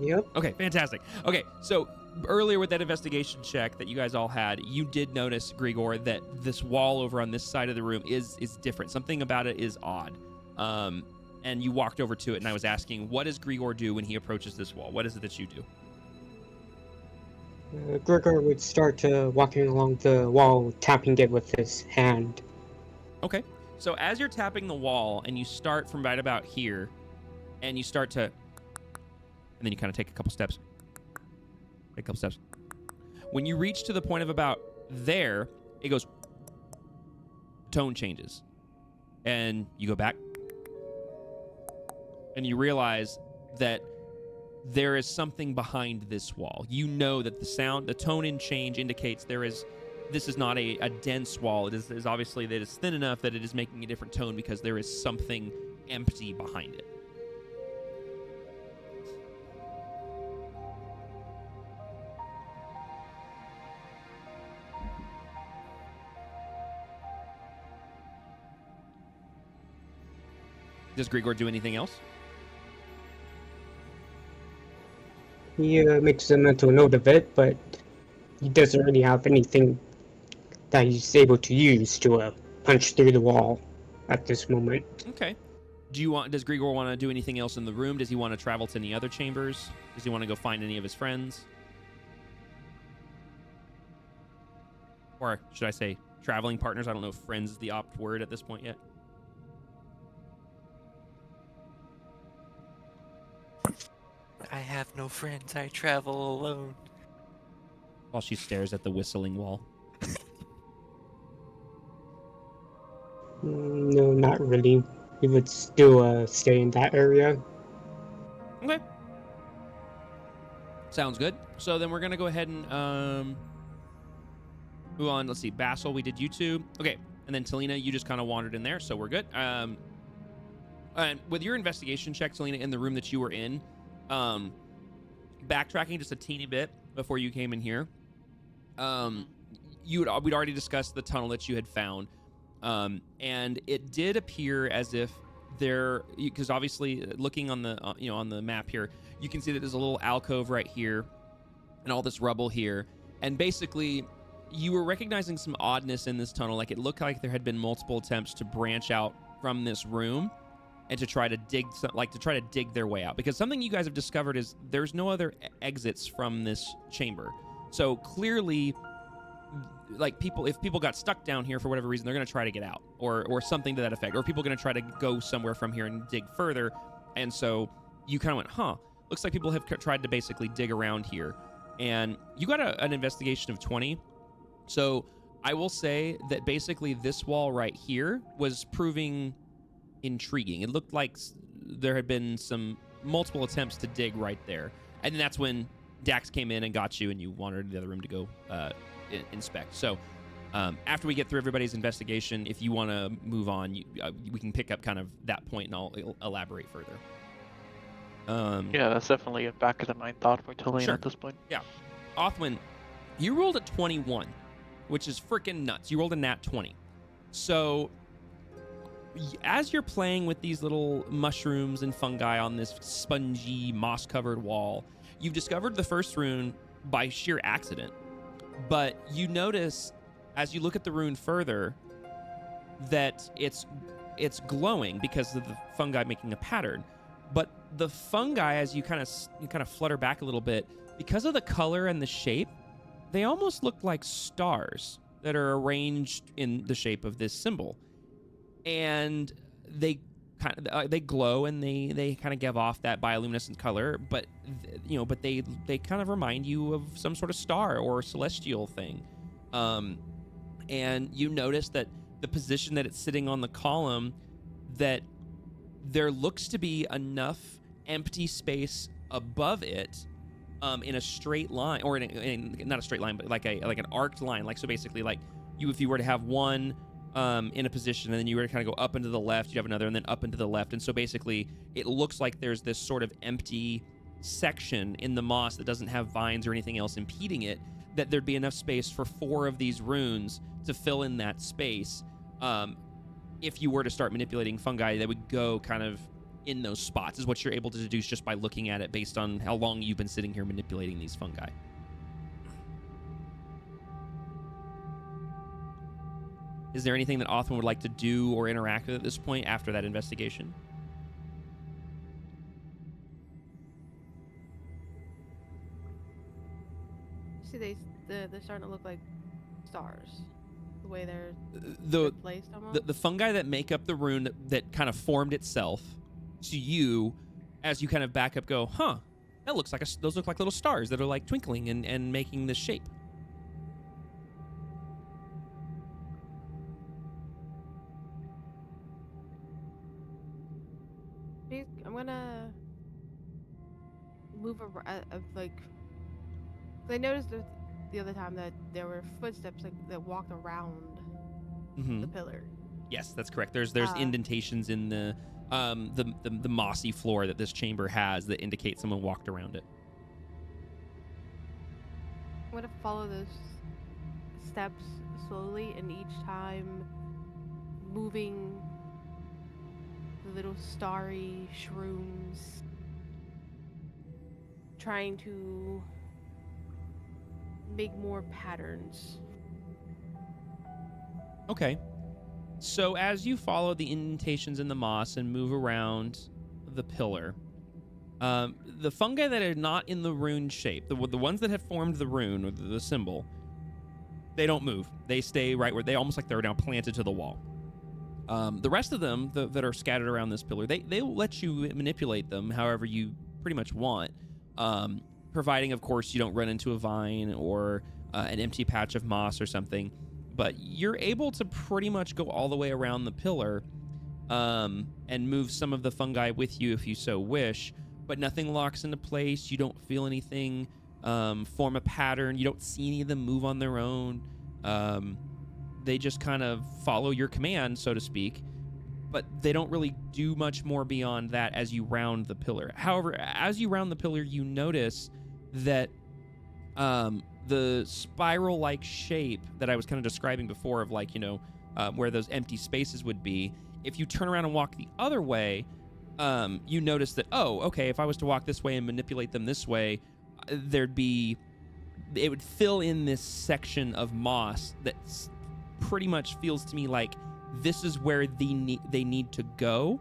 Yep. Okay, fantastic. Okay, so earlier with that investigation check that you guys all had, you did notice, Grigor, that this wall over on this side of the room is different. Something about it is odd. And you walked over to it, and I was asking, what does Grigor do when he approaches this wall? What is it that you do? Gregor would start walking along the wall, tapping it with his hand. Okay. So as you're tapping the wall, and you start from right about here, and you start to... And then you kind of take a couple steps. When you reach to the point of about there, it goes... Tone changes. And you go back. And you realize that there is something behind this wall. You know that the tone in change indicates this is not a dense wall. It is obviously that it's thin enough that it is making a different tone because there is something empty behind it. Does Grigor do anything else? He makes a mental note of it, but he doesn't really have anything that he's able to use to punch through the wall at this moment. Okay. Does Grigor want to do anything else in the room? Does he want to travel to any other chambers? Does he want to go find any of his friends? Or should I say traveling partners? I don't know if friends is the opt word at this point yet. I have no friends. I travel alone. While she stares at the whistling wall. No, not really. He would still stay in that area. Okay. Sounds good. So then we're going to go ahead and move on. Let's see. Basil, we did you two. Okay. And then Talina, you just kind of wandered in there, so we're good. And with your investigation check, Talina, in the room that you were in, backtracking just a teeny bit before you came in here, we'd already discussed the tunnel that you had found, and it did appear as if because obviously looking on the on the map here, you can see that there's a little alcove right here, and all this rubble here, and basically you were recognizing some oddness in this tunnel. Like, it looked like there had been multiple attempts to branch out from this room and to try to dig their way out, because something you guys have discovered is there's no other exits from this chamber. So clearly, like, if people got stuck down here for whatever reason, they're going to try to get out, or something to that effect, or people are going to try to go somewhere from here and dig further. And so you kind of went, looks like people have tried to basically dig around here, and you got an investigation of 20. So I will say that basically this wall right here was proving intriguing. It looked like there had been some multiple attempts to dig right there, and then that's when Dax came in and got you, and you wandered to the other room to go inspect. So after we get through everybody's investigation, if you want to move on, we can pick up kind of that point, and I'll elaborate further. Yeah, that's definitely a back of the mind thought for Talina Sure. at this point. Yeah. Othwin, you rolled a 21, which is freaking nuts. You rolled a nat 20. So as you're playing with these little mushrooms and fungi on this spongy, moss-covered wall, you've discovered the first rune by sheer accident. But you notice, as you look at the rune further, that it's glowing because of the fungi making a pattern. But the fungi, as you kind of flutter back a little bit, because of the color and the shape, they almost look like stars that are arranged in the shape of this symbol. And they they glow and they kind of give off that bioluminescent color, but they kind of remind you of some sort of star or celestial thing. And you notice that the position that it's sitting on the column, that there looks to be enough empty space above it, in a straight line, or in not a straight line, but like an arced line. Like, so basically, like if you were to have one in a position, and then you were to kind of go up and to the left, you'd have another, and then up and to the left. And so basically, it looks like there's this sort of empty section in the moss that doesn't have vines or anything else impeding it, that there'd be enough space for 4 of these runes to fill in that space. If you were to start manipulating fungi, that would go kind of in those spots, is what you're able to deduce just by looking at it based on how long you've been sitting here manipulating these fungi. Is there anything that Othman would like to do or interact with at this point after that investigation? See, they're starting to look like stars. The way they're placed almost. The fungi that make up the rune that kind of formed itself to you, as you kind of back up, go, huh, that looks like those look like little stars that are like twinkling and making this shape. I'm gonna move around, like, 'cause I noticed the other time that there were footsteps that walked around the pillar. Yes, that's correct. There's indentations in the mossy floor that this chamber has that indicate someone walked around it. I'm gonna follow those steps slowly, and each time moving the little starry shrooms, trying to make more patterns. Okay. So as you follow the indentations in the moss and move around the pillar, the fungi that are not in the rune shape, the ones that have formed the rune or the symbol, they don't move. They stay right where they, almost like they're now planted to the wall. The rest of them that are scattered around this pillar, they'll let you manipulate them however you pretty much want, providing, of course, you don't run into a vine or an empty patch of moss or something. But you're able to pretty much go all the way around the pillar and move some of the fungi with you if you so wish, but nothing locks into place. You don't feel anything form a pattern. You don't see any of them move on their own. They just kind of follow your command, so to speak, but they don't really do much more beyond that as you round the pillar. However, as you round the pillar, you notice that the spiral-like shape that I was kind of describing before of, like, where those empty spaces would be, if you turn around and walk the other way, you notice that, oh, okay, if I was to walk this way and manipulate them this way, it would fill in this section of moss that pretty much feels to me like this is where they need to go,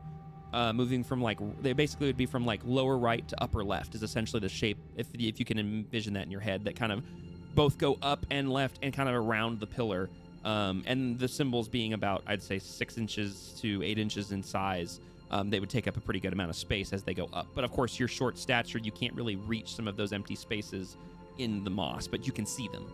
moving from, like, they basically would be from, like, lower right to upper left is essentially the shape, if you can envision that in your head, that kind of both go up and left and kind of around the pillar, and the symbols being about, I'd say, 6 inches to 8 inches in size. They would take up a pretty good amount of space as they go up, but of course your short stature, you can't really reach some of those empty spaces in the moss, but you can see them.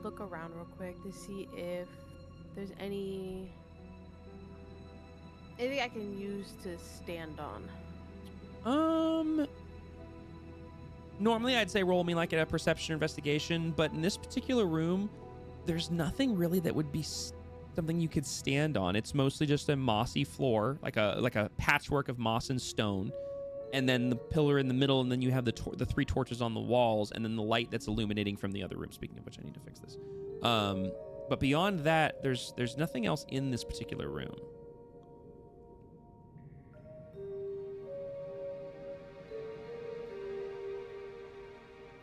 Look around real quick to see if there's anything I can use to stand on. Normally I'd say roll me like a perception investigation, but in this particular room, there's nothing really that would be something you could stand on. It's mostly just a mossy floor, like a patchwork of moss and stone. and then the pillar in the middle, and then you have the 3 torches on the walls, and then the light that's illuminating from the other room. Speaking of which, I need to fix this. But beyond that, there's nothing else in this particular room.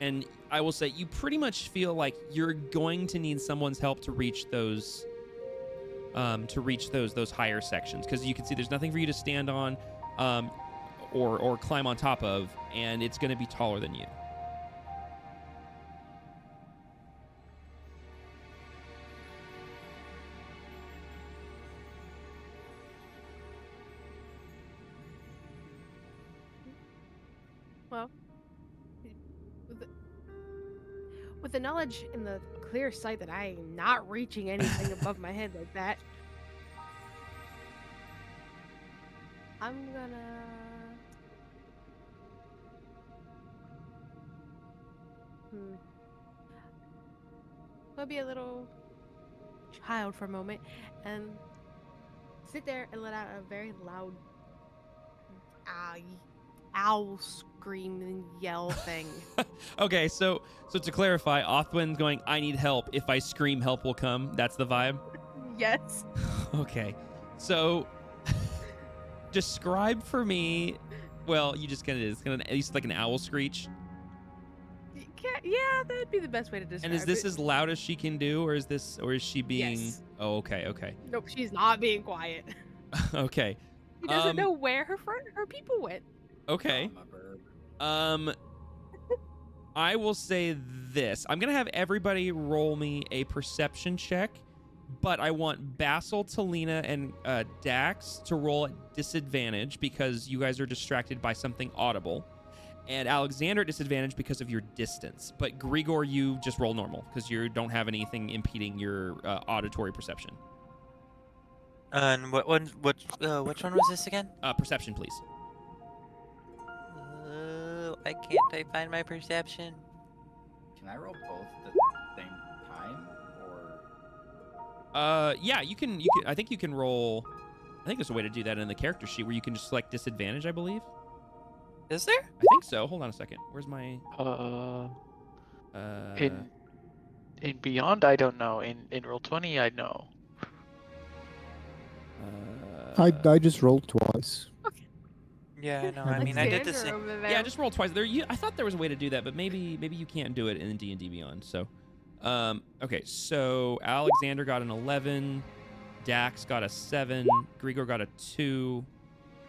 And I will say, you pretty much feel like you're going to need someone's help to reach those higher sections, because you can see there's nothing for you to stand on, or climb on top of, and it's going to be taller than you. Well, with the knowledge and the clear sight that I am not reaching anything above my head like that, I'm gonna... I'll be a little child for a moment and sit there and let out a very loud owl scream and yell thing. Okay, so to clarify, Othwin's going, I need help. If I scream, help will come. That's the vibe? Yes. Okay. So describe for me, well, you just it's gonna at least like an owl screech. Yeah, that'd be the best way to describe it. And is this as loud as she can do, or is she being... Yes. Oh, okay. Nope, she's not being quiet. Okay. She doesn't know where her people went. Okay. I will say this. I'm going to have everybody roll me a perception check, but I want Basil, Talina, and Dax to roll at disadvantage because you guys are distracted by something audible. And Alexander at disadvantage because of your distance. But Grigor, you just roll normal because you don't have anything impeding your auditory perception. And which one was this again? Perception, please. Why can't I find my perception? Can I roll both at the same time, or? Yeah, you can. I think you can roll. I think there's a way to do that in the character sheet where you can just select disadvantage, I believe. Is there? I think so. Hold on a second. Where's my... In Beyond, I don't know. In Roll20, I know. I just rolled twice. Yeah, no, I mean, I did the same. Yeah, just roll twice. I thought there was a way to do that, but maybe you can't do it in D&D Beyond. So, okay. So Alexander got an 11, Dax got a 7, Grigor got a 2.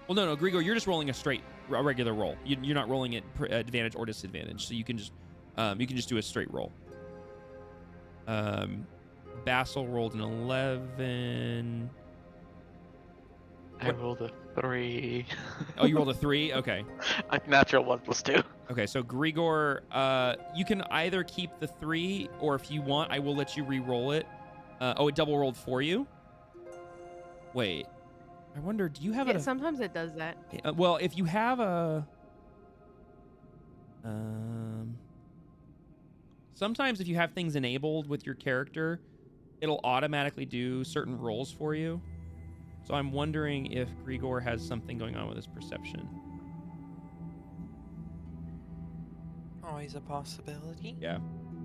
Well, no, Grigor, you're just rolling a regular roll. You're not rolling it advantage or disadvantage, so you can just do a straight roll. Basil rolled an 11. I rolled a 3. Oh, you rolled a 3? Okay. A natural 1 + 2. Okay, so Grigor, you can either keep the 3, or if you want, I will let you re-roll it. It double rolled for you? Wait. I wonder, do you have a... Sometimes it does that. Well, if you have a... Sometimes if you have things enabled with your character, it'll automatically do certain rolls for you. So I'm wondering if Grigor has something going on with his perception. Always a possibility. Yeah,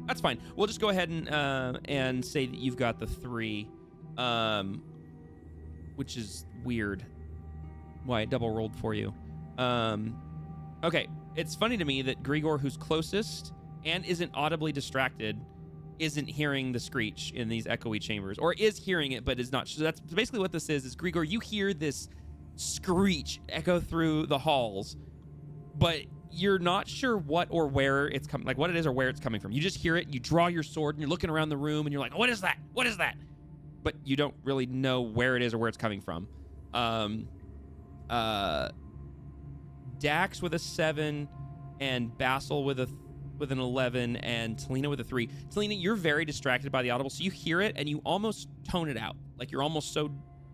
that's fine. We'll just go ahead and say that you've got the 3, which is weird. Why it double rolled for you. Okay, it's funny to me that Grigor, who's closest and isn't audibly distracted, isn't hearing the screech in these echoey chambers, or is hearing it but is not. So that's basically what this is Grigor, you hear this screech echo through the halls, but you're not sure what or where it's coming, like what it is or where it's coming from. You just hear it, you draw your sword, and you're looking around the room, and you're like, what is that? What is that? But you don't really know where it is or where it's coming from. Dax with a 7, and Basil with an 11, and Talina with a 3. Talina, you're very distracted by the audible, so you hear it and you almost tone it out. Like you're almost so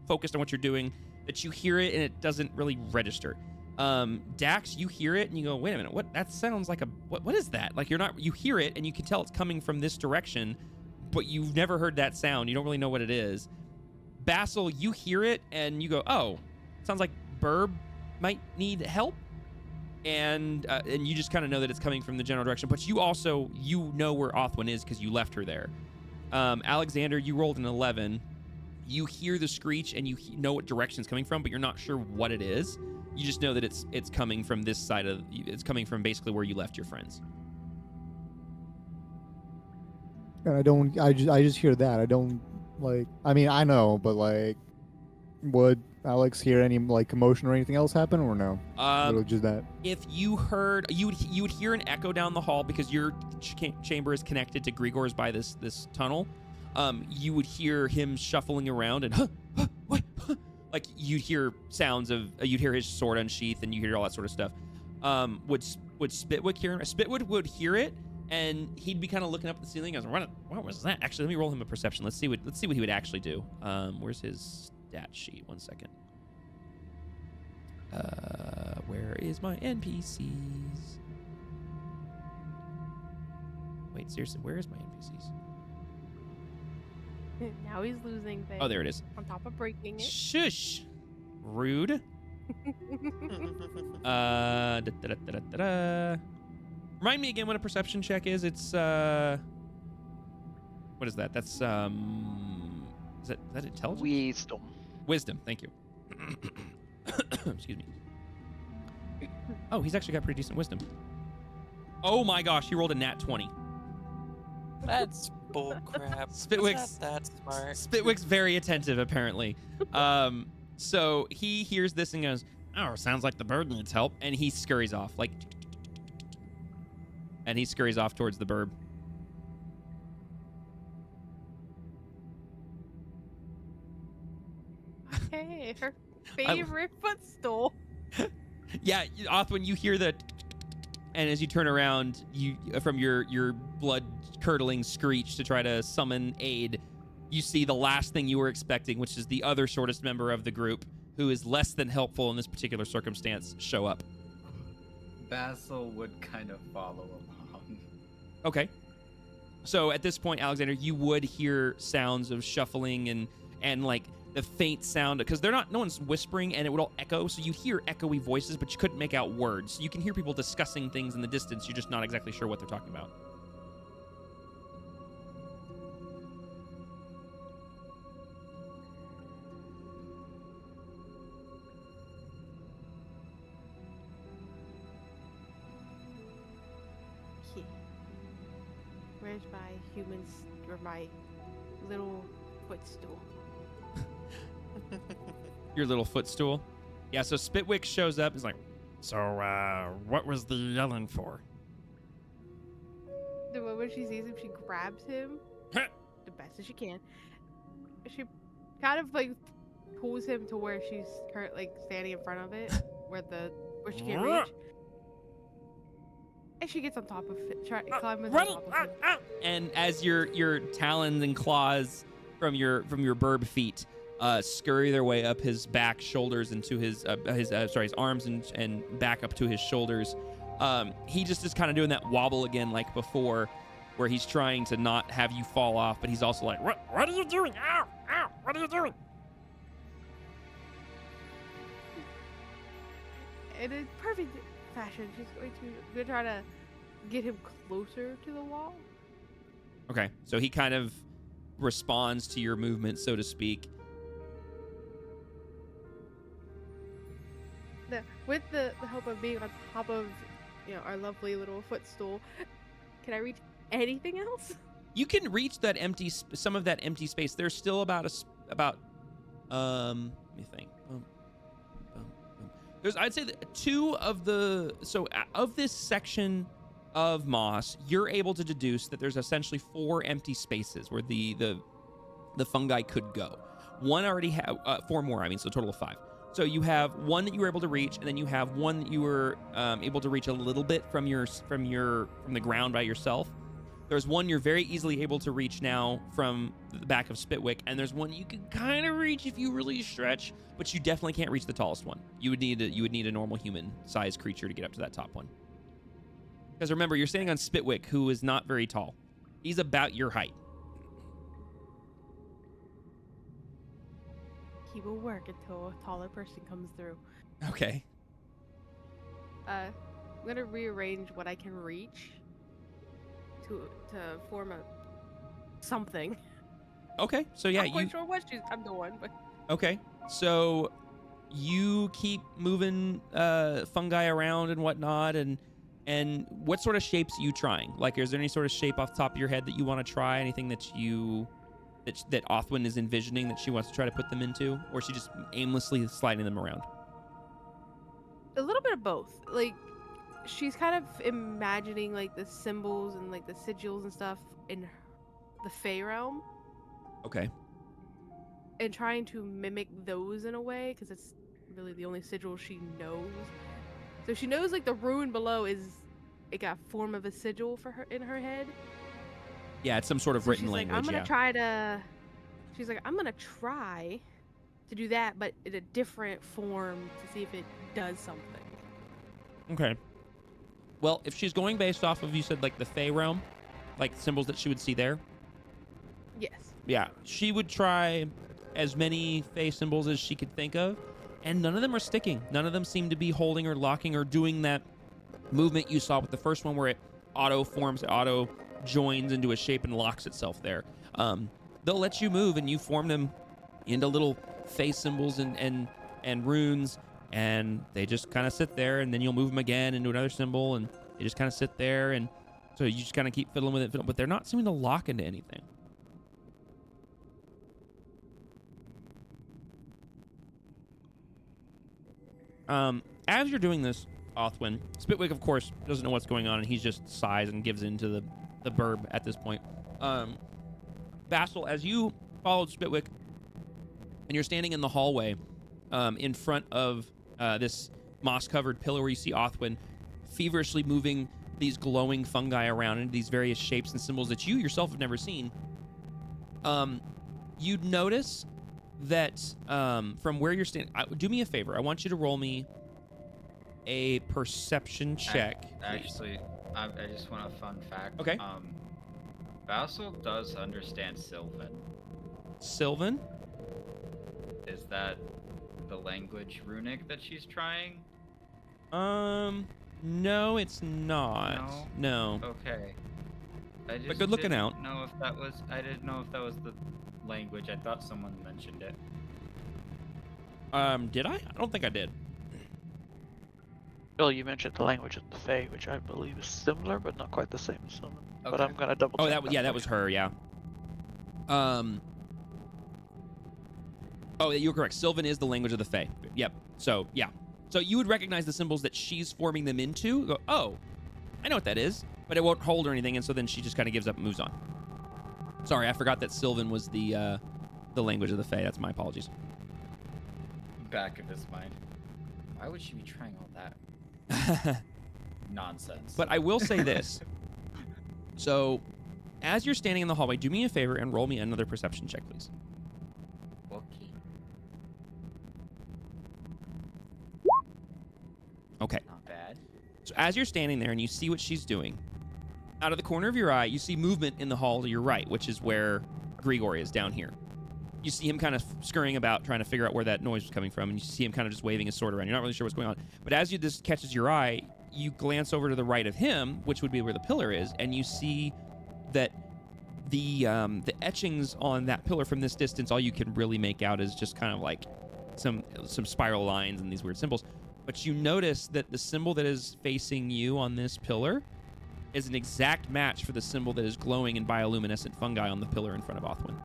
focused on what you're doing that you hear it and it doesn't really register. Dax, you hear it and you go, wait a minute, what? That sounds like what is that? Like you hear it and you can tell it's coming from this direction, but you've never heard that sound. You don't really know what it is. Basil, you hear it and you go, oh, sounds like Burb might need help. and you just kind of know that it's coming from the general direction. But you also know where Othwin is because you left her there. Alexander, you rolled an 11. You hear the screech and you know what direction it's coming from, but you're not sure what it is. You just know that it's coming from this side of. It's coming from basically where you left your friends. And I just hear that. I don't like. I mean, I know, but like, would Alex hear any like commotion or anything else happen, or no? Literally just that. If you heard, you would hear an echo down the hall because your chamber is connected to Grigor's by this tunnel. You would hear him shuffling around and like you'd hear sounds of you'd hear his sword unsheath and you hear all that sort of stuff. Would Spitwick hear him? Spitwick would hear it and he'd be kind of looking up at the ceiling. I was like, what was that? Actually, let me roll him a perception. Let's see what he would actually do. Where's his stat sheet? 1 second. Where is my NPCs? Wait, seriously, where is my NPCs? Now he's losing things. Oh, there it is. On top of breaking it. Shush. Rude. Remind me again what a perception check is. It's what is that? That's is that intelligence? Wisdom. Thank you. Excuse me. Oh, he's actually got pretty decent wisdom. Oh my gosh, he rolled a nat 20. That's bullcrap. Spitwick's not that smart. Spitwick's very attentive, apparently. So he hears this and goes, "Oh, sounds like the bird needs help," and he scurries off, and he scurries off towards the burb. Hey, her favorite footstool. Yeah, Othwin, you hear the, and as you turn around, you from your blood-curdling screech to try to summon aid, you see the last thing you were expecting, which is the other shortest member of the group, who is less than helpful in this particular circumstance, show up. Basil would kind of follow along. Okay. So at this point, Alexander, you would hear sounds of shuffling and like the faint sound, because no one's whispering and it would all echo, so you hear echoey voices, but you couldn't make out words. So you can hear people discussing things in the distance, you're just not exactly sure what they're talking about. Where's my little footstool? Your little footstool? Yeah, so Spitwick shows up. He's like, "So, what was the yelling for?" The moment she sees him, she grabs him the best as she can. She kind of like pulls him to where she's currently standing in front of it, where she can't reach. And she gets on top of it, climbing on top of it. And as your talons and claws from your burb feet scurry their way up his back, shoulders, into his arms and back up to his shoulders, he just is kind of doing that wobble again like before, where he's trying to not have you fall off, but he's also like, what are you doing? Ow, ow, what are you doing? In a perfect fashion, she's going to try to get him closer to the wall. Okay, so he kind of responds to your movement, so to speak. With the help of being on top of, our lovely little footstool, can I reach anything else? You can reach that some of that empty space. There's still about let me think. There's, I'd say that of this section of moss, you're able to deduce that there's essentially 4 empty spaces where the fungi could go. One already have 4 more. I mean, so a total of 5. So you have one that you were able to reach, and then you have one that you were able to reach a little bit from the ground by yourself. There's one you're very easily able to reach now from the back of Spitwick, and there's one you can kind of reach if you really stretch, but you definitely can't reach the tallest one. You would need a normal human-sized creature to get up to that top one. Because remember, you're standing on Spitwick, who is not very tall. He's about your height. He will work until a taller person comes through. Okay. gonna rearrange what I can reach to form a something. Okay, so yeah, I'm quite sure what I'm doing, but Okay, so you keep moving fungi around and whatnot, and what sort of shapes are you trying? Like, is there any sort of shape off the top of your head that you want to try? Anything that that Othwin is envisioning that she wants to try to put them into, or is she just aimlessly sliding them around? a little bit of both. Like, she's kind of imagining like the symbols and like the sigils and stuff in the Fey realm, Okay. and trying to mimic those in a way, because it's really the only sigil she knows. So she knows like the rune below is it got form of a sigil for her in her head. Yeah, it's some sort of So written she's language. like, I'm gonna Yeah. try to. She's like, I'm gonna try to do that, but in a different form to see if it does something. Okay. Well, if she's going based off of, you said, like the Fey realm, like symbols that she would see there. Yes. Yeah, she would try as many Fey symbols as she could think of, and none of them are sticking. None of them seem to be holding or locking or doing that movement you saw with the first one where it auto joins into a shape and locks itself there. They'll let you move, and you form them into little Fey symbols and runes, and they just kind of sit there, and then you'll move them again into another symbol, and they just kind of sit there, and so you just kind of keep fiddling with it, but they're not seeming to lock into anything. As you're doing this, Othwin, Spitwick, of course, doesn't know what's going on, and he just sighs and gives in to the burb at this point. Basil, as you followed Spitwick, and you're standing in the hallway in front of this moss-covered pillar where you see Othwin feverishly moving these glowing fungi around into these various shapes and symbols that you yourself have never seen, you'd notice that from where you're standing, do me a favor. I want you to roll me a perception check. I just want a fun fact. Okay. Basil does understand Sylvan. Sylvan? Is that the language runic that she's trying? No, it's not. No. Okay. I just But good looking out. I didn't know if that was the language. I thought someone mentioned it. Did I? I don't think I did. Bill, you mentioned the language of the Fae, which I believe is similar, but not quite the same as Sylvan. But Okay. I'm gonna double check. That was her, yeah. Oh, you were correct. Sylvan is the language of the Fae. Yep. So, yeah. So you would recognize the symbols that she's forming them into. Go, oh, I know what that is, but it won't hold or anything, and so then she just kind of gives up and moves on. Sorry, I forgot that Sylvan was the language of the Fae. That's my apologies. Back of his mind. Why would she be trying all that nonsense? But I will say this. So, as you're standing in the hallway, do me a favor and roll me another perception check, please. Okay. Not bad. So as you're standing there and you see what she's doing, out of the corner of your eye, you see movement in the hall to your right, which is where Grigor is down here. You see him kind of scurrying about, trying to figure out where that noise was coming from, and you see him kind of just waving his sword around. You're not really sure what's going on. But as this catches your eye, you glance over to the right of him, which would be where the pillar is, and you see that the etchings on that pillar from this distance, all you can really make out is just kind of like some spiral lines and these weird symbols. But you notice that the symbol that is facing you on this pillar is an exact match for the symbol that is glowing in bioluminescent fungi on the pillar in front of Othwin.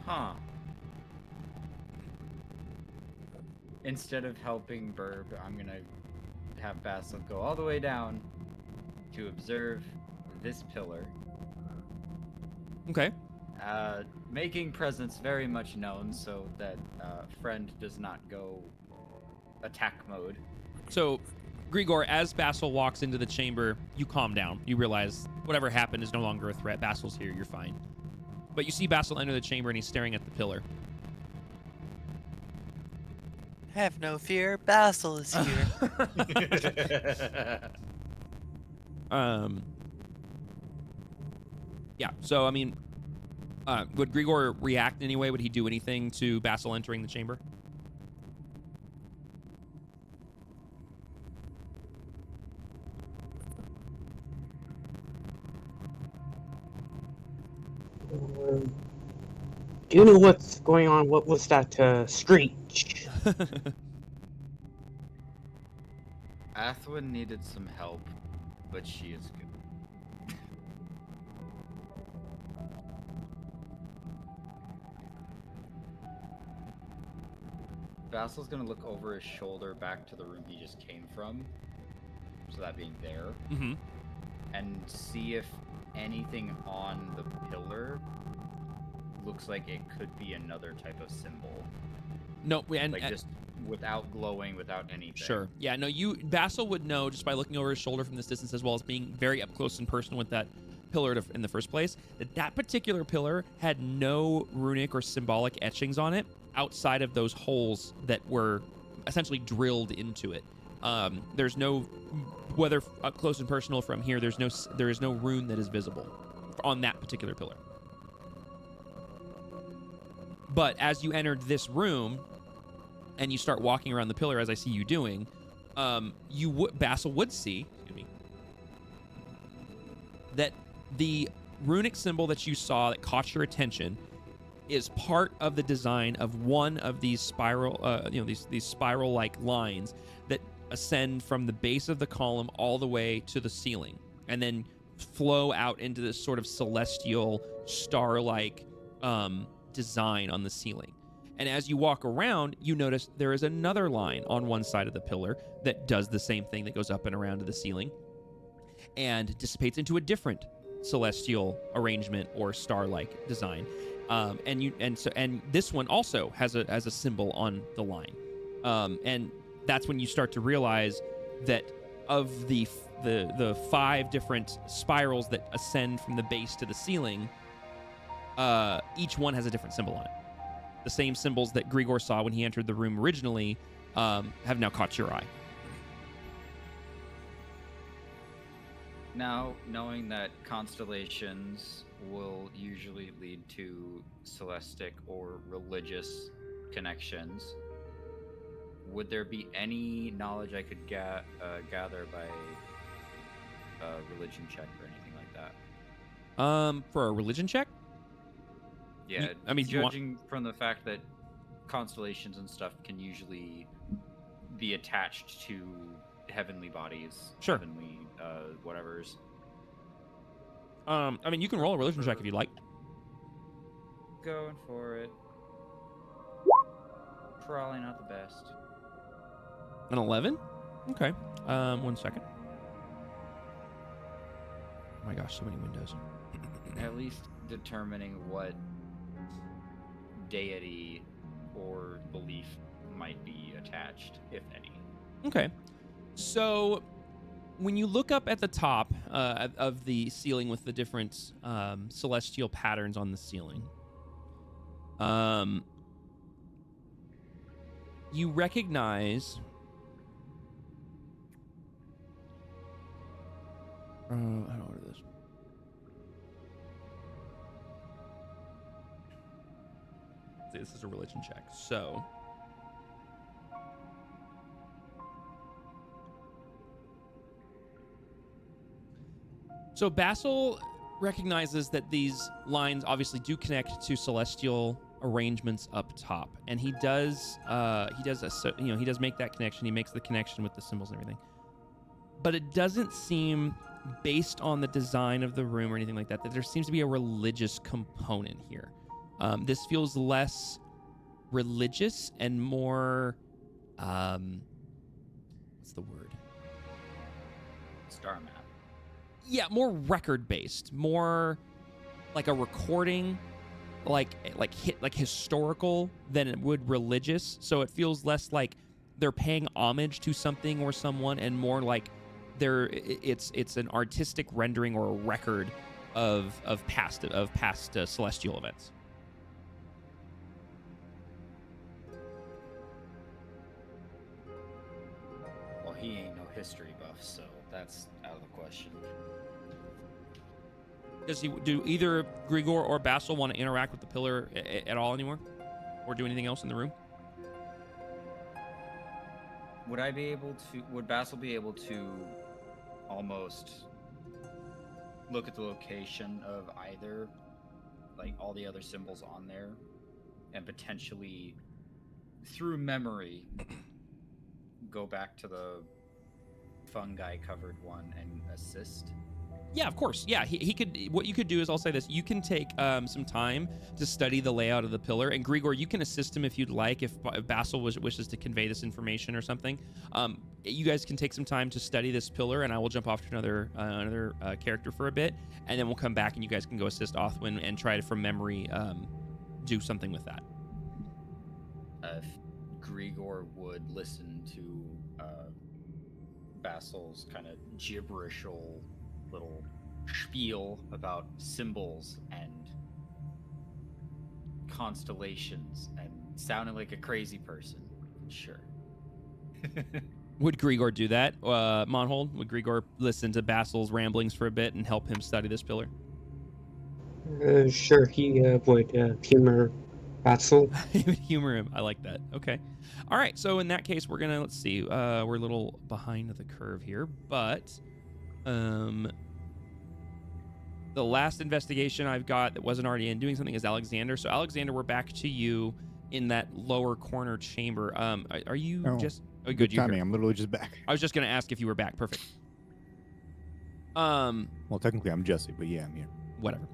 Huh. Instead of helping Burb, I'm gonna have Basil go all the way down to observe this pillar. Okay. Making presence very much known so that friend does not go attack mode. So, Grigor, as Basil walks into the chamber, you calm down. You realize whatever happened is no longer a threat. Basil's here. You're fine. But you see Basil enter the chamber, and he's staring at the pillar. Have no fear, Basil is here. Yeah, so, I mean, would Grigor react in any way? Would he do anything to Basil entering the chamber? Do you know what's going on? What was that screech? Athwin needed some help, but she is good. Vassal's gonna look over his shoulder back to the room he just came from, so that being there, Mm-hmm. and see if anything on the pillar looks like it could be another type of symbol. No, and Just without glowing, without anything. Sure. Yeah, no, Vassal would know just by looking over his shoulder from this distance, as well as being very up close and personal with that pillar in the first place, that particular pillar had no runic or symbolic etchings on it outside of those holes that were essentially drilled into it. There's no, whether up close and personal from here, there is no rune that is visible on that particular pillar. But as you entered this room and you start walking around the pillar, as I see you doing, Basil would see, that the runic symbol that you saw that caught your attention is part of the design of one of these spiral, these spiral-like lines that ascend from the base of the column all the way to the ceiling, and then flow out into this sort of celestial star-like design on the ceiling. And as you walk around, you notice there is another line on one side of the pillar that does the same thing, that goes up and around to the ceiling and dissipates into a different celestial arrangement or star-like design. And this one also has a symbol on the line. And that's when you start to realize that of the 5 different spirals that ascend from the base to the ceiling, each one has a different symbol on it. The same symbols that Grigor saw when he entered the room originally have now caught your eye. Now, knowing that constellations will usually lead to celestic or religious connections, would there be any knowledge I could gather by a religion check or anything like that? For a religion check? Yeah, I mean, judging from the fact that constellations and stuff can usually be attached to heavenly bodies, sure, heavenly whatevers. I mean, you can roll a religion check if you'd like. Going for it. Probably not the best. An 11? Okay. 1 second. Oh my gosh, so many windows. At least determining what deity or belief might be attached, if any. Okay. So when you look up at the top of the ceiling with the different celestial patterns on the ceiling, you recognize I don't know what it is. This is a religion check. So Basil recognizes that these lines obviously do connect to celestial arrangements up top, and he does make that connection. He makes the connection with the symbols and everything, but it doesn't seem, based on the design of the room or anything like that, that there seems to be a religious component here. This feels less religious and more, what's the word? Star map. Yeah, more record-based, more like a recording, like historical than it would religious. So it feels less like they're paying homage to something or someone, and more like it's an artistic rendering or a record of past celestial events. Well, he ain't no history buff, so that's out of the question. Do either Grigor or Basil want to interact with the pillar at all anymore, or do anything else in the room? Would Basil be able to almost look at the location of either like all the other symbols on there, and potentially through memory go back to the fungi covered one and assist? Yeah, of course. Yeah, he could. What you could do is, I'll say this: you can take some time to study the layout of the pillar, and Grigor, you can assist him if you'd like. If Basil wishes to convey this information or something, you guys can take some time to study this pillar, and I will jump off to another character for a bit, and then we'll come back, and you guys can go assist Othwin and try to, from memory, do something with that. If Grigor would listen to Basil's kind of gibberishal little spiel about symbols and constellations and sounding like a crazy person, sure. Would Grigor do that, Monhold? Would Grigor listen to Basil's ramblings for a bit and help him study this pillar? Sure, he would humor Basil. He would humor him. I like that. Okay. All right. So in that case, we're gonna, let's see. We're a little behind the curve here, but the last investigation I've got that wasn't already in doing something is Alexander. So Alexander, we're back to you in that lower corner chamber. Are you just? Oh, good. You're here. I'm literally just back. I was just gonna ask if you were back. Perfect. Well, technically I'm Jesse, but yeah, I'm here. Whatever.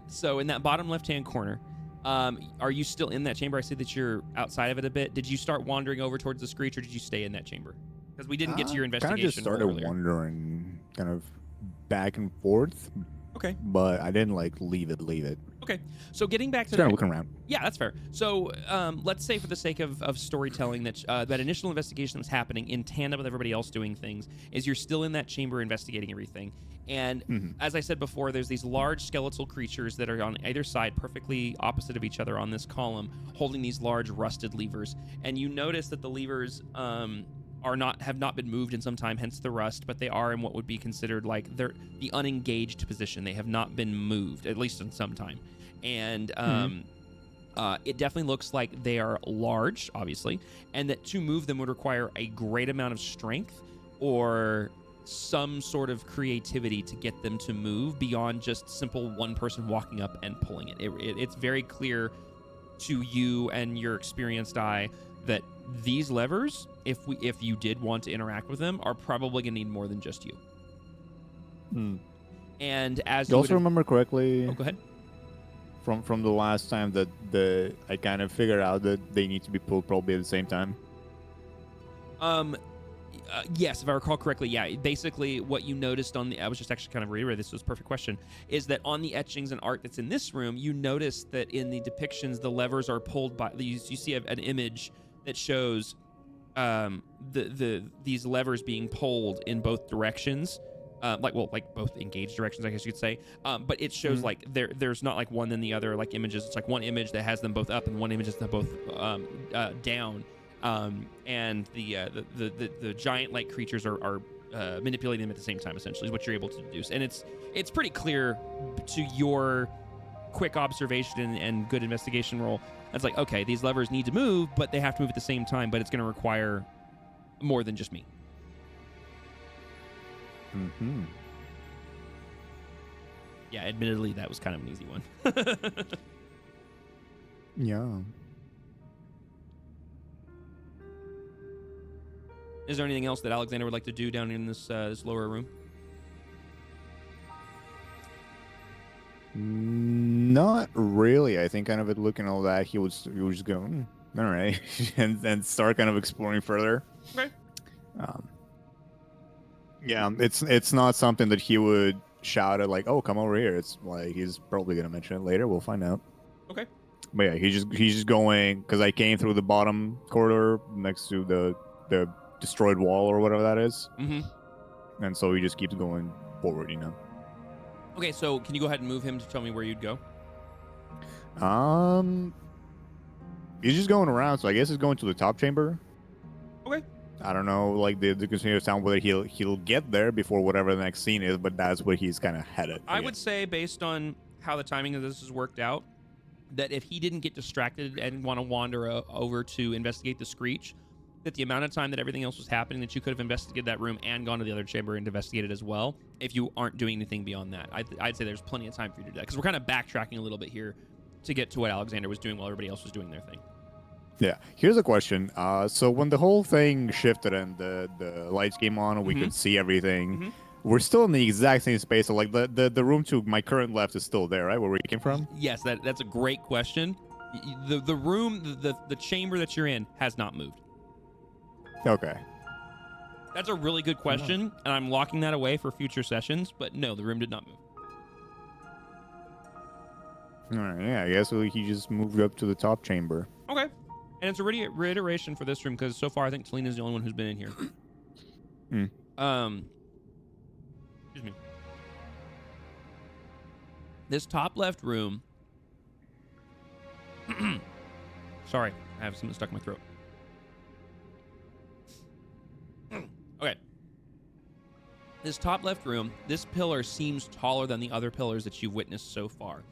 So in that bottom left-hand corner, are you still in that chamber? I see that you're outside of it a bit. Did you start wandering over towards the screech, or did you stay in that chamber? Because we didn't get to your investigation. Kind of just started earlier. wandering, kind of back and forth. Okay. But I didn't like leave it. Okay. So getting back to kind of looking around. Yeah, that's fair. So let's say, for the sake of storytelling, that that initial investigation that was happening in tandem with everybody else doing things is you're still in that chamber investigating everything. And as I said before, there's these large skeletal creatures that are on either side, perfectly opposite of each other on this column, holding these large rusted levers. And you notice that the levers have not been moved in some time, hence the rust, but they are in what would be considered like the unengaged position. They have not been moved, at least in some time. And it definitely looks like they are large, obviously, and that to move them would require a great amount of strength or some sort of creativity to get them to move beyond just simple one person walking up and pulling it. It's very clear to you and your experienced eye that these levers, if you did want to interact with them, are probably going to need more than just you. And as you also remember correctly, go ahead. From the last time that I kind of figured out that they need to be pulled probably at the same time. Yes, if I recall correctly, yeah. Basically, what you noticed I was just actually kind of reiterating, this was a perfect question, is that on the etchings and art that's in this room, you notice that in the depictions, the levers are pulled by, you see an image that shows these levers being pulled in both directions, like both engaged directions, I guess you could say. But it shows like there's not like one then the other like images. It's like one image that has them both up and one image that's both down. And the giant like creatures are manipulating them at the same time, essentially, is what you're able to deduce. And it's pretty clear to your quick observation and good investigation roll. It's like, okay, these levers need to move, but they have to move at the same time, but it's going to require more than just me. Yeah, admittedly, that was kind of an easy one. Yeah. Is there anything else that Alexander would like to do down in this lower room? Not really. I think kind of looking at all that, he was just going, all right, and start kind of exploring further. Okay. Yeah, it's not something that he would shout at like, oh, come over here. It's like he's probably gonna mention it later. We'll find out. Okay. But yeah, he's just going because I came through the bottom corridor next to the destroyed wall or whatever that is. And so he just keeps going forward, you know. Okay, so can you go ahead and move him to tell me where you'd go? He's just going around, so I guess he's going to the top chamber. Okay. I don't know, like the continuous sound, whether he'll get there before whatever the next scene is, but that's where he's kind of headed. I would say, based on how the timing of this has worked out, that if he didn't get distracted and want to wander over to investigate the screech, that the amount of time that everything else was happening, that you could have investigated that room and gone to the other chamber and investigated as well, if you aren't doing anything beyond that. I'd say there's plenty of time for you to do that, because we're kind of backtracking a little bit here to get to what Alexander was doing while everybody else was doing their thing. Yeah. Here's a question. So when the whole thing shifted and the lights came on and we could see everything, we're still in the exact same space. So like the room to my current left is still there, right? Where we came from? Yes, that's a great question. The room, the chamber that you're in has not moved. Okay. That's a really good question, and I'm locking that away for future sessions, but no, the room did not move. All right, yeah, I guess he just moved up to the top chamber. Okay. And it's a reiteration for this room, because so far I think Talina's the only one who's been in here. Excuse me. This top left room... Sorry, I have something stuck in my throat. Okay. This top left room, this pillar seems taller than the other pillars that you've witnessed so far.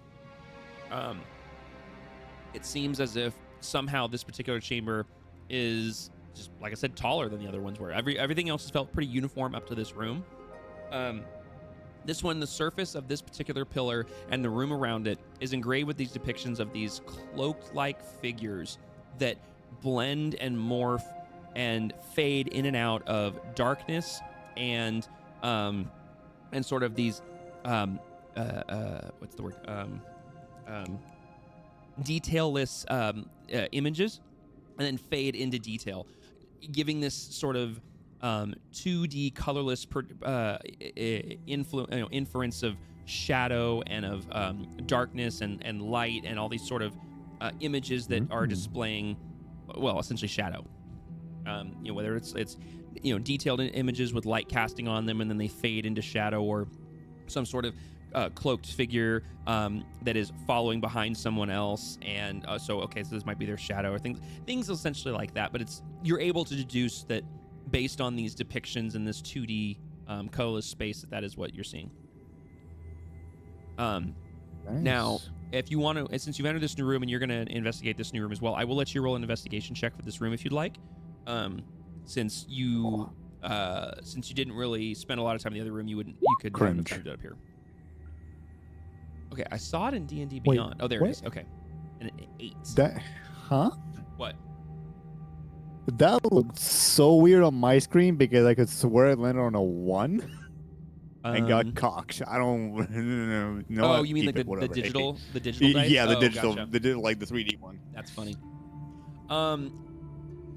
It seems as if somehow this particular chamber is just, like I said, taller than the other ones were. Everything else has felt pretty uniform up to this room. This one, the surface of this particular pillar and the room around it is engraved with these depictions of these cloaked-like figures that blend and morph and fade in and out of darkness and sort of these what's the word? Detailless images, and then fade into detail, giving this sort of 2D colorless inference of shadow and of darkness and light and all these sort of images that are displaying, well, essentially shadow. Whether it's detailed images with light casting on them and then they fade into shadow, or some sort of cloaked figure that is following behind someone else, and so this might be their shadow, or things essentially like that. But you're able to deduce that based on these depictions in this 2D colorless space that is what you're seeing. Nice. Now, if you want to, since you've entered this new room and you're going to investigate this new room as well, I will let you roll an investigation check for this room if you'd like. Since you didn't really spend a lot of time in the other room, you could do it up here. Okay, I saw it in D&D Beyond. Oh, there it is. Okay, an 8. What? That looked so weird on my screen because I could swear it landed on a 1 and got cocked. I don't know. Oh, you mean like the digital dice? Yeah, the digital, gotcha. Like the 3D one. That's funny.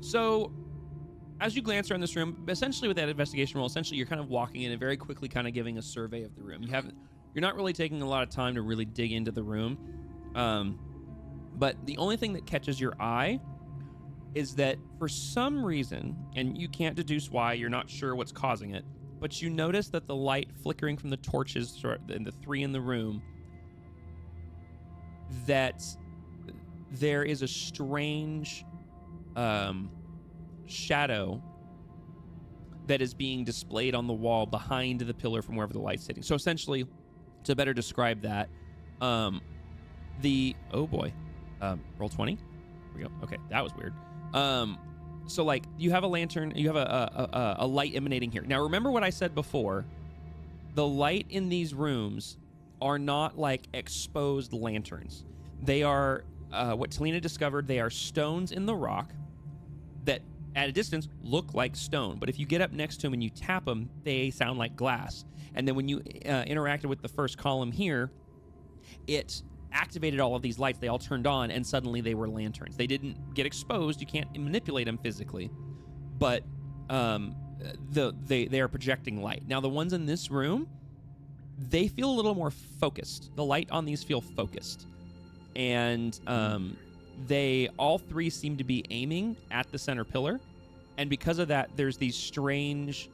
So as you glance around this room, essentially with that investigation roll, essentially you're kind of walking in and very quickly kind of giving a survey of the room. You're not really taking a lot of time to really dig into the room. But the only thing that catches your eye is that for some reason, and you can't deduce why, you're not sure what's causing it, but you notice that the light flickering from the torches and the 3 in the room, that there is a strange shadow that is being displayed on the wall behind the pillar from wherever the light's hitting. So essentially, to better describe that, roll 20. Here we go. Okay, that was weird. So like you have a lantern, you have a light emanating here. Now remember what I said before. The light in these rooms are not like exposed lanterns. They are what Talina discovered. They are stones in the rock that at a distance look like stone, but if you get up next to them and you tap them, they sound like glass. And then when you interacted with the first column here, it activated all of these lights. They all turned on, and suddenly they were lanterns. They didn't get exposed. You can't manipulate them physically, but they are projecting light. Now the ones in this room, they feel a little more focused. The light on these feel focused, and they all 3 seem to be aiming at the center pillar, and because of that, there's these strange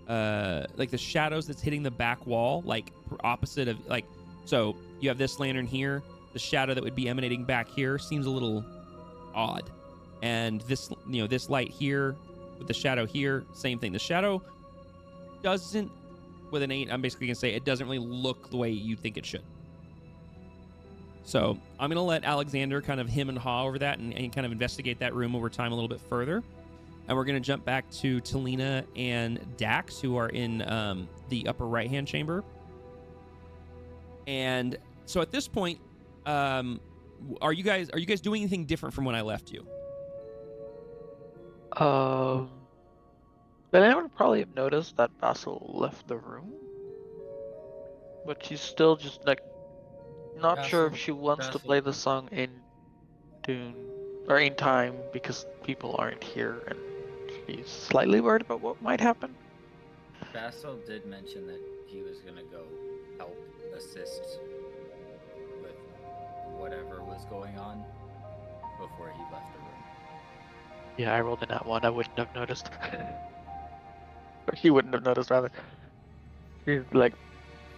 like the shadows that's hitting the back wall, like opposite of like. So you have this lantern here. The shadow that would be emanating back here seems a little odd, and this this light here with the shadow here, same thing. The shadow doesn't, with an 8, I'm basically gonna say it doesn't really look the way you think it should. So I'm going to let Alexander kind of him and haw over that and kind of investigate that room over time a little bit further. And we're going to jump back to Talina and Dax, who are in the upper right-hand chamber. And so at this point, are you guys doing anything different from when I left you? But anyone would probably have noticed that Basil left the room, but she's still just like not sure if she wants to play the song in tune or in time because people aren't here, and she's slightly worried about what might happen. Basil did mention that he was gonna go help assist with whatever was going on before he left the room. Yeah, I rolled in that one. I wouldn't have noticed. Or he wouldn't have noticed, rather. He's like,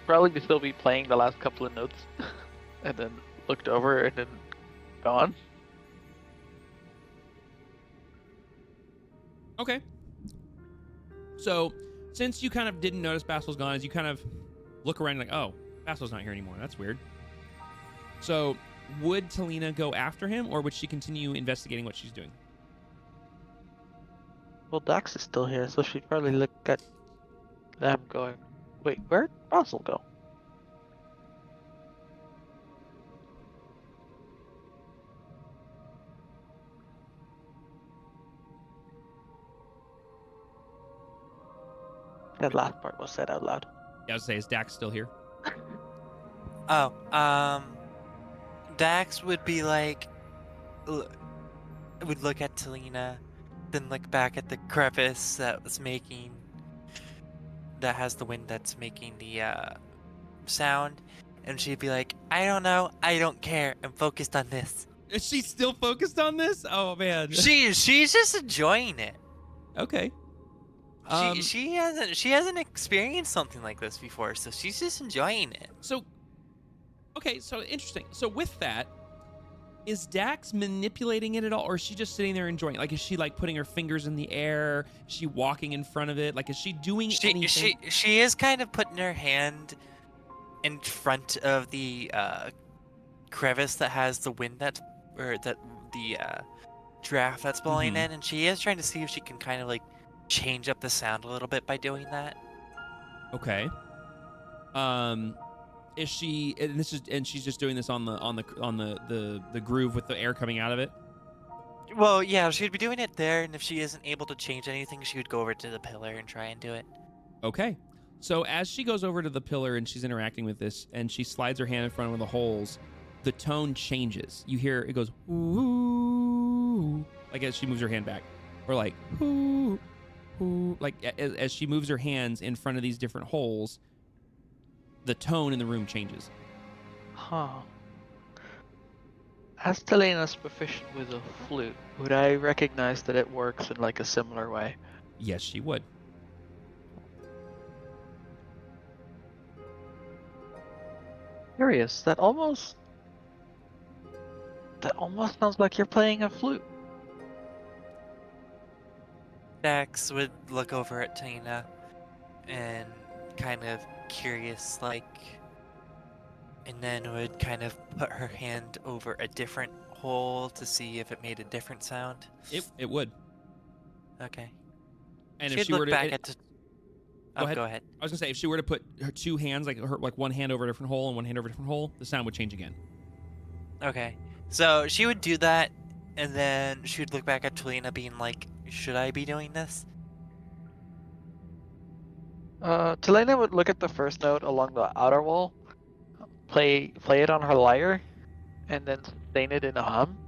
probably still be playing the last couple of notes, and then looked over and then gone. Okay. So, since you kind of didn't notice Basil's gone, as you kind of look around like, oh, Basil's not here anymore. That's weird. So, would Talina go after him, or would she continue investigating what she's doing? Well, Dax is still here, so she'd probably look at them going, wait, where'd Basil go? That last part was said out loud. Yeah, I was say, is Dax still here? Oh, Dax would be like, would look at Talina, then look back at the crevice that has the wind that's making the sound, and she'd be like, I don't know, I don't care, I'm focused on this. Is she still focused on this? Oh man. She's just enjoying it. Okay. She hasn't experienced something like this before, so she's just enjoying it. So, okay, so interesting. So with that, is Dax manipulating it at all, or is she just sitting there enjoying it? Like, is she like putting her fingers in the air? Is she walking in front of it? Like, is she doing anything? She is kind of putting her hand in front of the crevice that has the wind the draft that's blowing in, and she is trying to see if she can kind of like change up the sound a little bit by doing that. Okay. Is she? And she's just doing this on the groove with the air coming out of it. Well, yeah, she'd be doing it there, and if she isn't able to change anything, she would go over to the pillar and try and do it. Okay. So as she goes over to the pillar and she's interacting with this, and she slides her hand in front of one of the holes, the tone changes. You hear it goes ooh, like as she moves her hand back, or like ooh, ooh, like as she moves her hands in front of these different holes. The tone in the room changes. Huh. As Talina's proficient with a flute, would I recognize that it works in like a similar way? Yes, she would. Curious. That almost sounds like you're playing a flute. Dax would look over at Tina and kind of curious like, and then would kind of put her hand over a different hole to see if it made a different sound. It would. Okay. And She'd if she look were to back at go ahead. I was gonna say, if she were to put her two hands, like one hand over a different hole and one hand over a different hole, the sound would change again. Okay. So she would do that, and then she would look back at Talina being like, should I be doing this? Talina would look at the first note along the outer wall, play it on her lyre, and then sustain it in a hum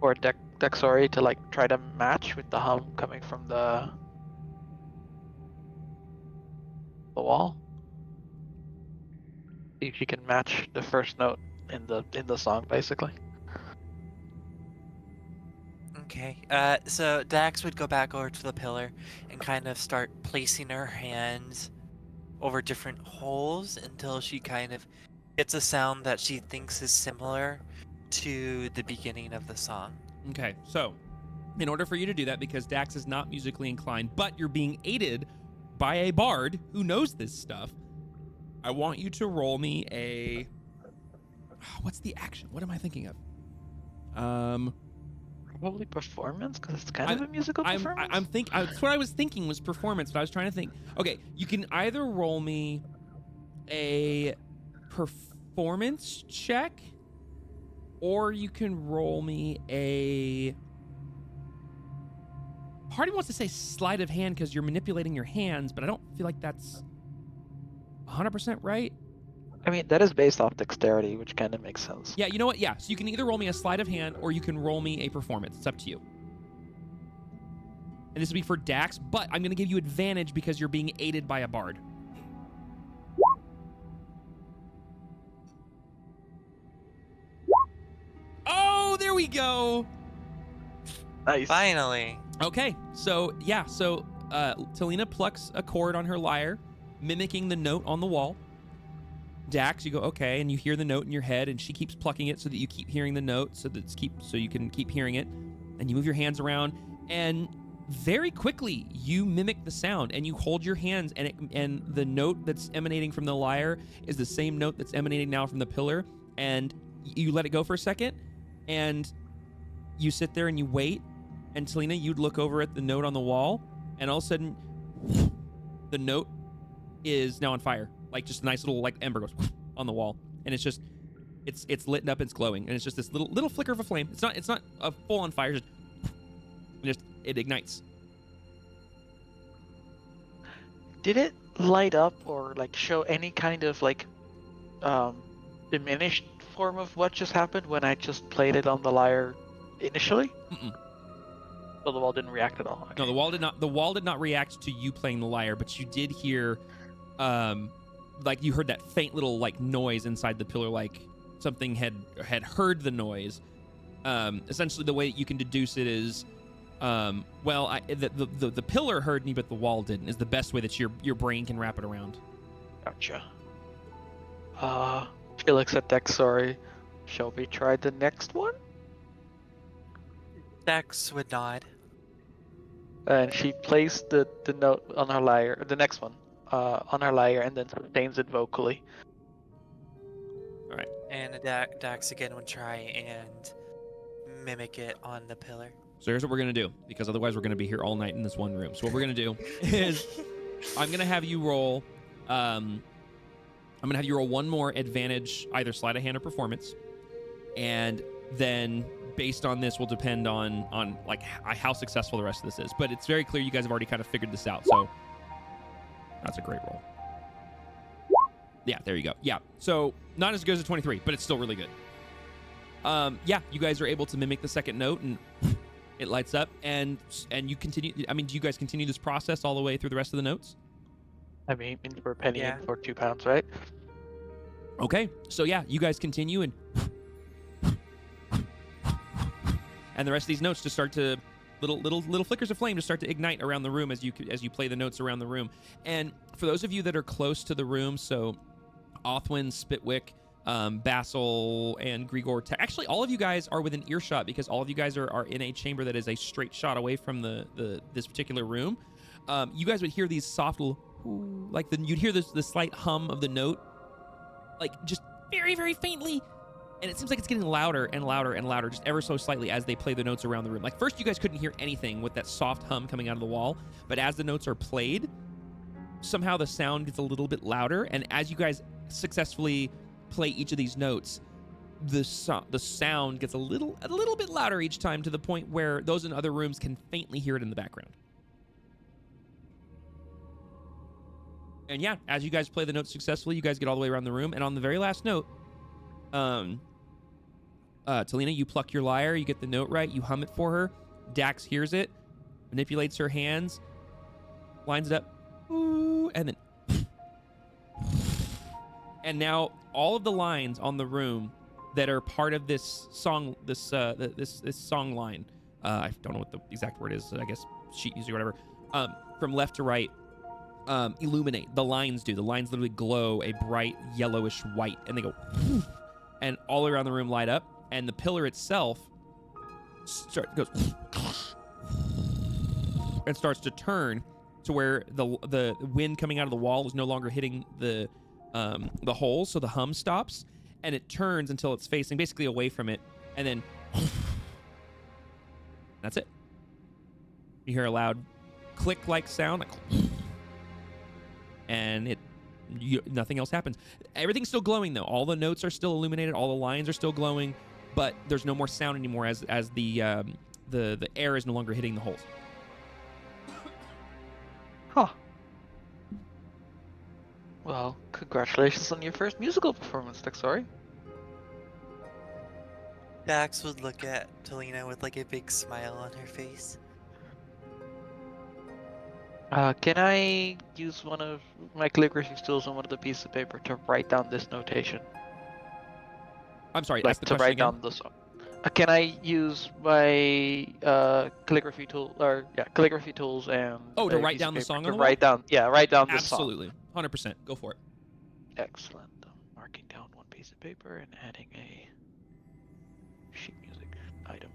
for Dexori to like try to match with the hum coming from the wall. See if she can match the first note in the song, basically. Okay. So Dax would go back over to the pillar and kind of start placing her hands over different holes until she kind of gets a sound that she thinks is similar to the beginning of the song. Okay, so in order for you to do that, because Dax is not musically inclined, but you're being aided by a bard who knows this stuff, I want you to roll me a What's the action? What am I thinking of? Probably performance, because it's kind of a musical performance. That's what I was thinking was performance, but I was trying to think. Okay, you can either roll me a performance check, or you can roll me a. Part of me wants to say sleight of hand because you're manipulating your hands, but I don't feel like that's 100% right. I mean, that is based off dexterity, which kind of makes sense. Yeah, you know what? Yeah, so you can either roll me a sleight of hand or you can roll me a performance. It's up to you. And this will be for Dax, but I'm going to give you advantage because you're being aided by a bard. Oh, there we go. Nice. Finally. Okay, so yeah, Talina plucks a chord on her lyre, mimicking the note on the wall. Dax, you go, okay, and you hear the note in your head, and she keeps plucking it so that you keep hearing the note, so you can keep hearing it, and you move your hands around, and very quickly you mimic the sound, and you hold your hands, and the note that's emanating from the lyre is the same note that's emanating now from the pillar, and you let it go for a second, and you sit there and you wait, and Talina, you'd look over at the note on the wall, and all of a sudden, the note is now on fire. Like just a nice little like ember goes on the wall, and it's lit up, it's glowing, and it's just this little flicker of a flame. It's not a full on fire, just it ignites. Did it light up or like show any kind of like diminished form of what just happened when I just played it on the lyre initially? Mm-mm. So the wall didn't react at all. Okay. No, the wall did not react to you playing the lyre, but you did hear like you heard that faint little like noise inside the pillar, like something had heard the noise. Essentially, the way that you can deduce it is, the pillar heard me, but the wall didn't. Is the best way that your brain can wrap it around. Gotcha. Felix at Dex, sorry. Shall we try the next one? Dex would nod. And she plays the note on her lyre, the next one, on her lyre, and then sustains it vocally. All right. And Dax again would try and mimic it on the pillar. So here's what we're gonna do, because otherwise we're gonna be here all night in this one room. So what we're gonna do is I'm gonna have you roll. I'm gonna have you roll one more advantage, either sleight of hand or performance, and then based on this will depend on like how successful the rest of this is. But it's very clear you guys have already kind of figured this out. So that's a great roll. Yeah, there you go. Yeah, so not as good as a 23, but it's still really good. Yeah, you guys are able to mimic the second note, and it lights up, and you continue. I mean, do you guys continue this process all the way through the rest of the notes? I mean, for a penny Yeah. and for £2, right? Okay, so yeah, you guys continue, and the rest of these notes just start to little flickers of flame just start to ignite around the room as you play the notes around the room. And for those of you that are close to the room, so Othwin, Spitwick, Basil, and Grigor, actually all of you guys are within earshot because all of you guys are in a chamber that is a straight shot away from this particular room. You guys would hear these soft little, like you'd hear the slight hum of the note, like just very, very faintly. And it seems like it's getting louder and louder and louder, just ever so slightly as they play the notes around the room. Like first you guys couldn't hear anything with that soft hum coming out of the wall, but as the notes are played, somehow the sound gets a little bit louder. And as you guys successfully play each of these notes, the sound gets a little bit louder each time, to the point where those in other rooms can faintly hear it in the background. And yeah, as you guys play the notes successfully, you guys get all the way around the room, and on the very last note, Talina, you pluck your lyre, you get the note right, you hum it for her. Dax hears it, manipulates her hands, lines it up, and then and now all of the lines on the room that are part of this song, this song line, I don't know what the exact word is, I guess sheet music or whatever, from left to right, illuminate. The lines literally glow a bright yellowish white, and they go and all around the room light up, and the pillar itself goes and starts to turn to where the wind coming out of the wall is no longer hitting the holes, so the hum stops, and it turns until it's facing basically away from it, and then that's it. You hear a loud click-like sound, like, and nothing else happens. Everything's still glowing though. All the notes are still illuminated. All the lines are still glowing, but there's no more sound anymore as the air is no longer hitting the holes. Huh. Well, congratulations on your first musical performance, Dexori. Dax would look at Talina with like a big smile on her face. Can I use one of my calligraphy tools on one of the pieces of paper to write down this notation? I'm sorry, Like ask the to question write again. down the song. Can I use my calligraphy tool calligraphy tools and Oh, to a write piece of down the paper song to on the wall? write down the song. Absolutely. 100%. Go for it. Excellent. Marking down one piece of paper and adding a sheet music item.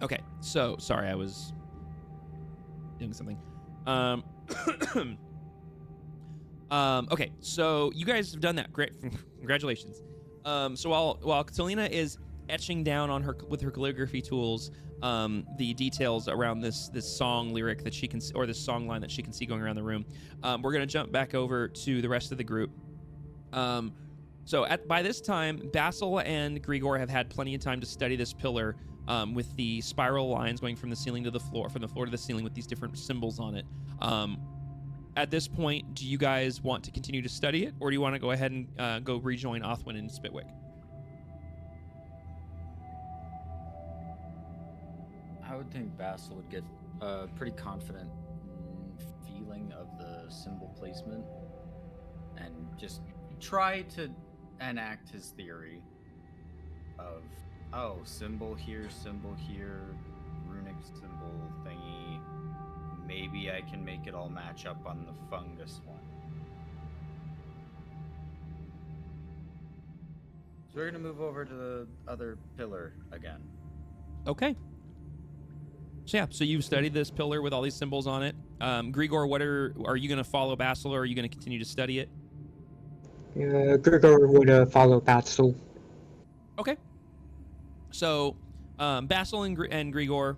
Okay, so sorry, I was doing something. Okay, so you guys have done that. Great, congratulations. So while Catalina is etching down on her with her calligraphy tools, the details around this song lyric that she can, or this song line that she can see going around the room, we're gonna jump back over to the rest of the group. So by this time, Basil and Grigor have had plenty of time to study this pillar, with the spiral lines going from the ceiling to the floor, from the floor to the ceiling with these different symbols on it. At this point, do you guys want to continue to study it, or do you want to go ahead and go rejoin Othwin and Spitwick? I would think Basil would get a pretty confident feeling of the symbol placement and just try to enact his theory of, oh, symbol here, runic symbol thingy. Maybe I can make it all match up on the fungus one. So we're going to move over to the other pillar again. Okay. So yeah, so you've studied this pillar with all these symbols on it. Grigor, are you going to follow Basil, or are you going to continue to study it? Grigor would follow Basil. Okay. So Basil and Grigor,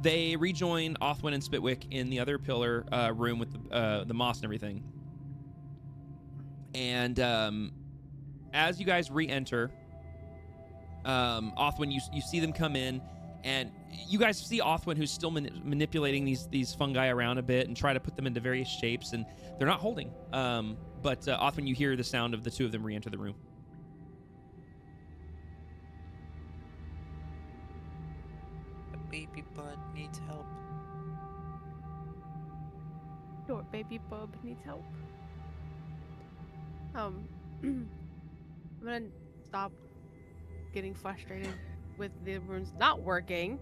they rejoin Othwin and Spitwick in the other pillar room with the moss and everything. And as you guys re-enter, Othwin, you see them come in, and you guys see Othwin, who's still manipulating these fungi around a bit and try to put them into various shapes, and they're not holding. But Othwin, you hear the sound of the two of them re-enter the room. Baby bud needs help. Your baby bub needs help. I'm gonna stop getting frustrated with the runes not working,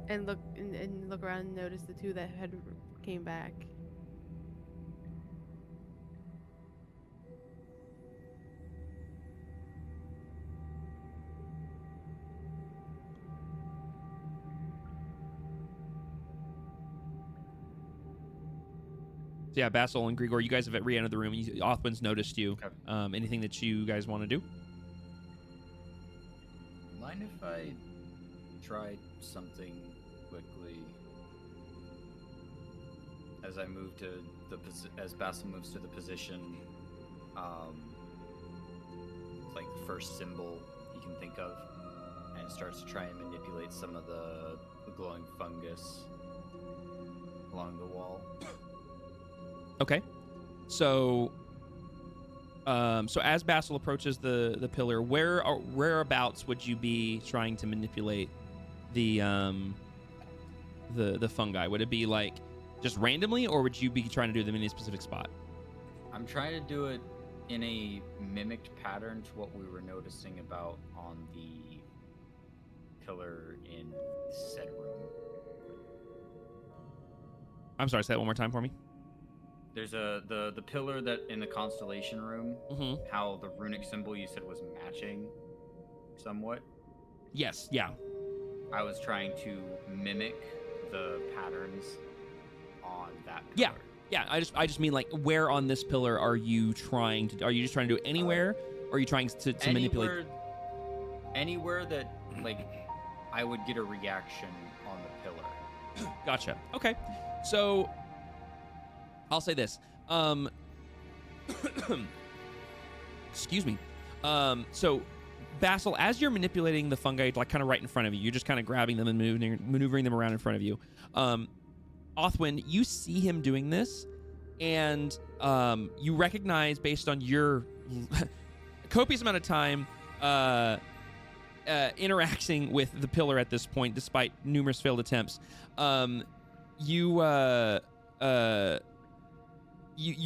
and look around and notice the two that had came back. So yeah, Basil and Grigor, you guys have re-entered the room. Othwin's noticed you. Okay. Anything that you guys want to do? Mind if I try something quickly as I move to as Basil moves to the position, like the first symbol you can think of, and starts to try and manipulate some of the glowing fungus along the wall. Okay. So as Basil approaches the pillar, whereabouts would you be trying to manipulate the fungi? Would it be like just randomly, or would you be trying to do them in a specific spot? I'm trying to do it in a mimicked pattern to what we were noticing about on the pillar in said room. I'm sorry, say that one more time for me. There's the pillar that in the constellation room. Mm-hmm. How the runic symbol you said was matching, somewhat. Yes. Yeah. I was trying to mimic the patterns on that Yeah. pillar. Yeah. I just mean like where on this pillar are you trying to? Are you just trying to do it anywhere, or are you trying to manipulate? Anywhere that like I would get a reaction on the pillar. Gotcha. Okay. So I'll say this. Excuse me. So Basil, as you're manipulating the fungi, like kind of right in front of you, you're just kind of grabbing them and maneuvering them around in front of you. Othwin, you see him doing this, and you recognize based on your copious amount of time interacting with the pillar at this point, despite numerous failed attempts, you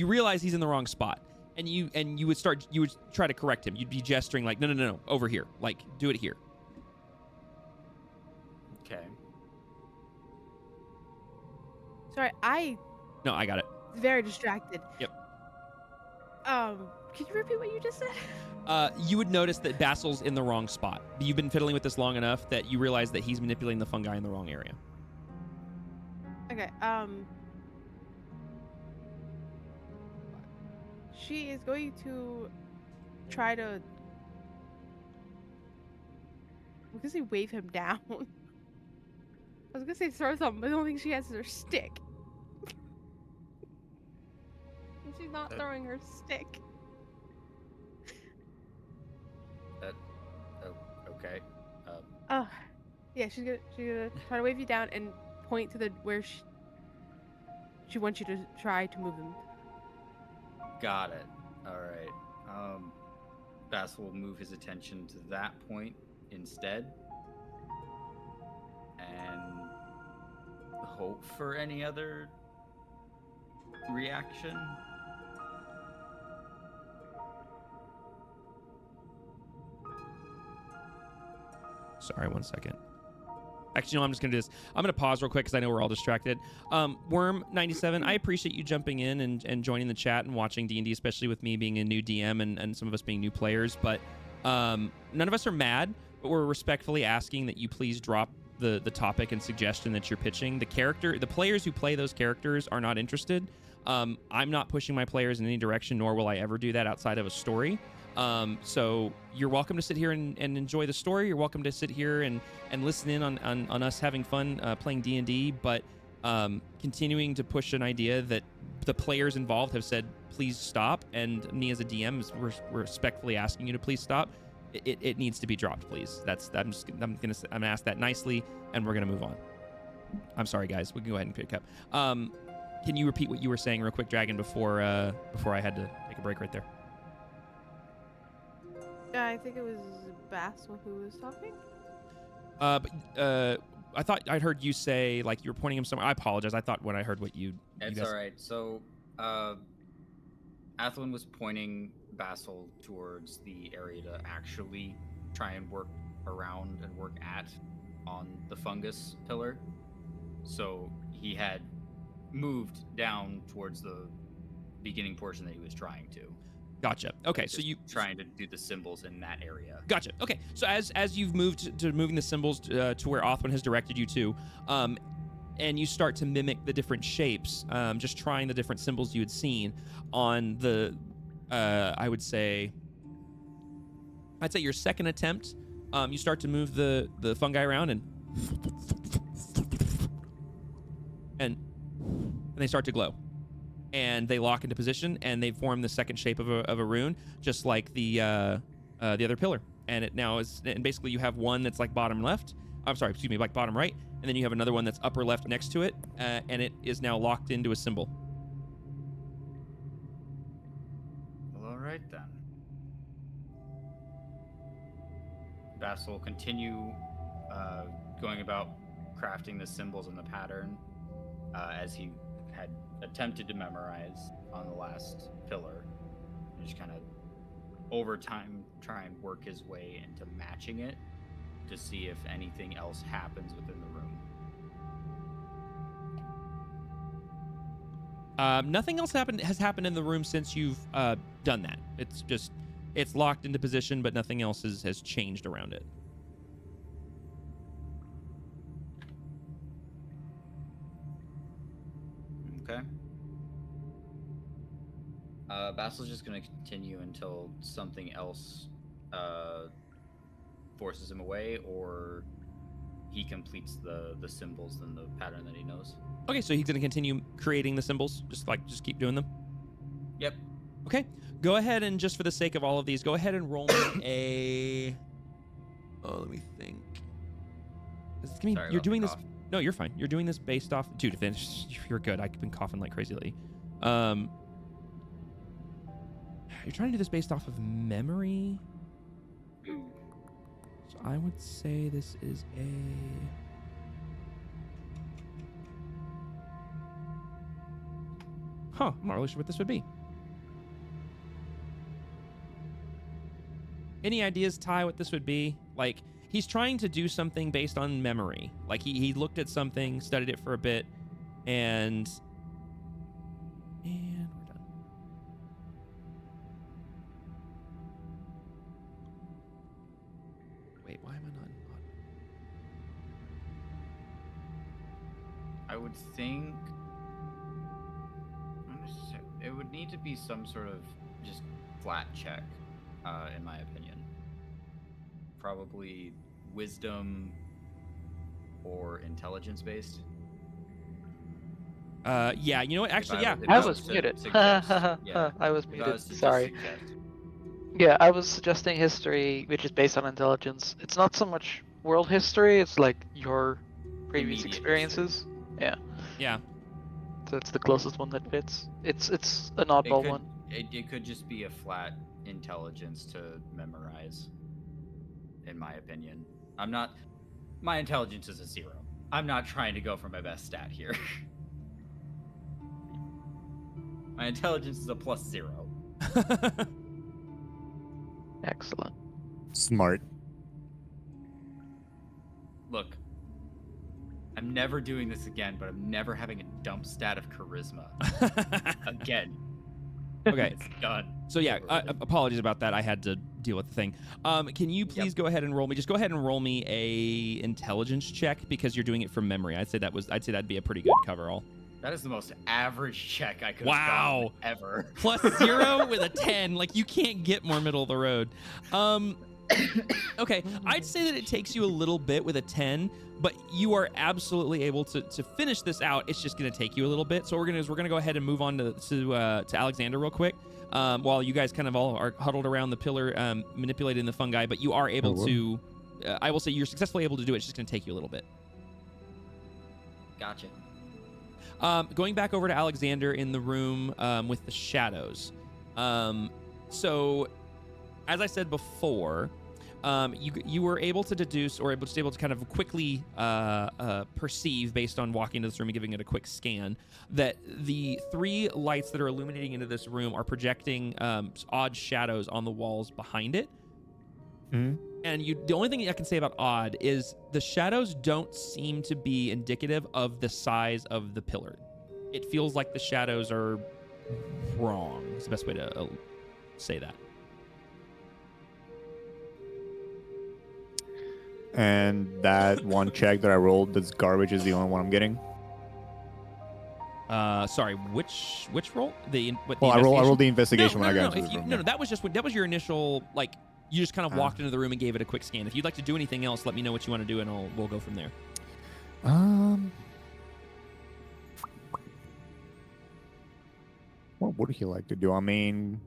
realize he's in the wrong spot, and you would try to correct him. You'd be gesturing like, no, over here, like do it here. Okay. Sorry, I got it. very distracted. Yep. Can you repeat what you just said? You would notice that Basil's in the wrong spot. You've been fiddling with this long enough that you realize that he's manipulating the fungi in the wrong area. Okay, she is going to try to... I'm gonna say wave him down. I was gonna say throw something, but I don't think she has her stick. And she's not throwing her stick. Okay. Yeah, she's gonna try to wave you down and point to the where she wants you to try to move them. Got it. All right. Basil will move his attention to that point instead, and hope for any other reaction. Sorry, 1 second. Actually, no, I'm just going to do this. I'm going to pause real quick because I know we're all distracted. Worm97, I appreciate you jumping in and joining the chat and watching D&D, especially with me being a new DM and some of us being new players. But none of us are mad, but we're respectfully asking that you please drop the topic and suggestion that you're pitching. The players who play those characters are not interested. I'm not pushing my players in any direction, nor will I ever do that outside of a story. So you're welcome to sit here and enjoy the story. You're welcome to sit here and listen in on us having fun playing D&D, but continuing to push an idea that the players involved have said, please stop, and me as a DM is respectfully asking you to please stop. It needs to be dropped, please. I'm gonna ask that nicely, and we're gonna move on. I'm sorry, guys. We can go ahead and pick up. Can you repeat what you were saying real quick, Dragon, before I had to take a break right there? I think it was Basil who was talking. I thought I'd heard you say like you were pointing him somewhere. I apologize. I thought when I heard what you. It's all right. So, Athlin was pointing Basil towards the area to actually try and work around and work at on the fungus pillar. So he had moved down towards the beginning portion that he was trying to. Gotcha. Okay, so you trying to do the symbols in that area. Gotcha. Okay, so as you've moved to moving the symbols to where Othwin has directed you to, and you start to mimic the different shapes, just trying the different symbols you had seen on the, I'd say your second attempt, you start to move the fungi around and they start to glow. And they lock into position, and they form the second shape of a rune, just like the other pillar. And it now is, and basically you have one that's like bottom left. I'm sorry, excuse me, like bottom right, and then you have another one that's upper left next to it, and it is now locked into a symbol. Well, all right then. Basil will continue going about crafting the symbols and the pattern as he had attempted to memorize on the last pillar, and just kind of over time try and work his way into matching it to see if anything else happens within the room. Nothing else has happened in the room since you've done that. It's locked into position, but nothing else has changed around it. Okay. Bassel's just gonna continue until something else forces him away, or he completes the symbols and the pattern that he knows. Okay, so he's gonna continue creating the symbols, just keep doing them. Yep. Okay, go ahead and just for the sake of all of these, go ahead and roll me a. Oh, let me think. Sorry You're about doing the this. cough. No, you're fine. You're doing this based off. Dude, if you're good. I've been coughing like crazy lately. You're trying to do this based off of memory. So I would say this is a. Huh, I'm not really sure what this would be. Any ideas, Ty, what this would be? Like, he's trying to do something based on memory. Like, he looked at something, studied it for a bit, and we're done. Wait, why am I not? I would think it would need to be some sort of just flat check, in my opinion. Probably wisdom or intelligence based. Yeah, you know what? Actually, yeah. I was muted. Yeah. I was If I muted. was to just Sorry. suggest. Yeah, I was suggesting history, which is based on intelligence. It's not so much world history; it's like your previous Immediate experiences. Yeah, Yeah. so it's the closest one that fits. It's an It oddball could, one. it could just be a flat intelligence to memorize, in my opinion. My intelligence is a 0. I'm not trying to go for my best stat here. My intelligence is a +0. Excellent. Smart. Look, I'm never doing this again, but I'm never having a dump stat of charisma again. Okay. It's done. So yeah, Over with. apologies about that. I had to deal with the thing. Can you please go ahead and roll me? Just go ahead and roll me a intelligence check because you're doing it from memory. I'd say that'd be a pretty good coverall. That is the most average check I could have Wow. gotten ever. +0 with a 10. Like, you can't get more middle of the road. Okay, I'd say that it takes you a little bit with a 10, but you are absolutely able to finish this out. It's just going to take you a little bit. So what we're going to go ahead and move on to Alexander real quick. While you guys kind of all are huddled around the pillar, manipulating the fungi, but you are able to. I will say you're successfully able to do it. It's just going to take you a little bit. Gotcha. Going back over to Alexander in the room with the shadows. So, as I said before, you were able to deduce or able to kind of quickly perceive based on walking into this room and giving it a quick scan that the 3 lights that are illuminating into this room are projecting odd shadows on the walls behind it. Mm-hmm. And the only thing I can say about odd is the shadows don't seem to be indicative of the size of the pillar. It feels like the shadows are wrong. It's the best way to say that. And that one check that I rolled that's garbage is the only one I'm getting. Sorry, which roll? I rolled the investigation when I got into this room. No, that was your initial, like, you just kind of walked into the room and gave it a quick scan. If you'd like to do anything else, let me know what you want to do, and we'll go from there. What would he like to do? I mean,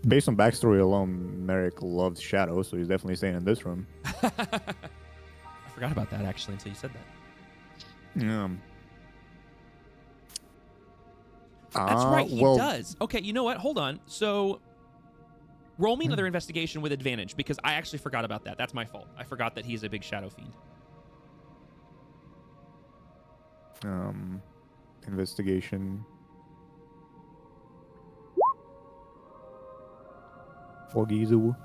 based on backstory alone, Merrick loves shadows, so he's definitely staying in this room. I forgot about that, actually, until you said that. That's right, he does. Okay, you know what? Hold on. So, roll me another investigation with advantage, because I actually forgot about that. That's my fault. I forgot that he's a big shadow fiend. Investigation. Fogizu.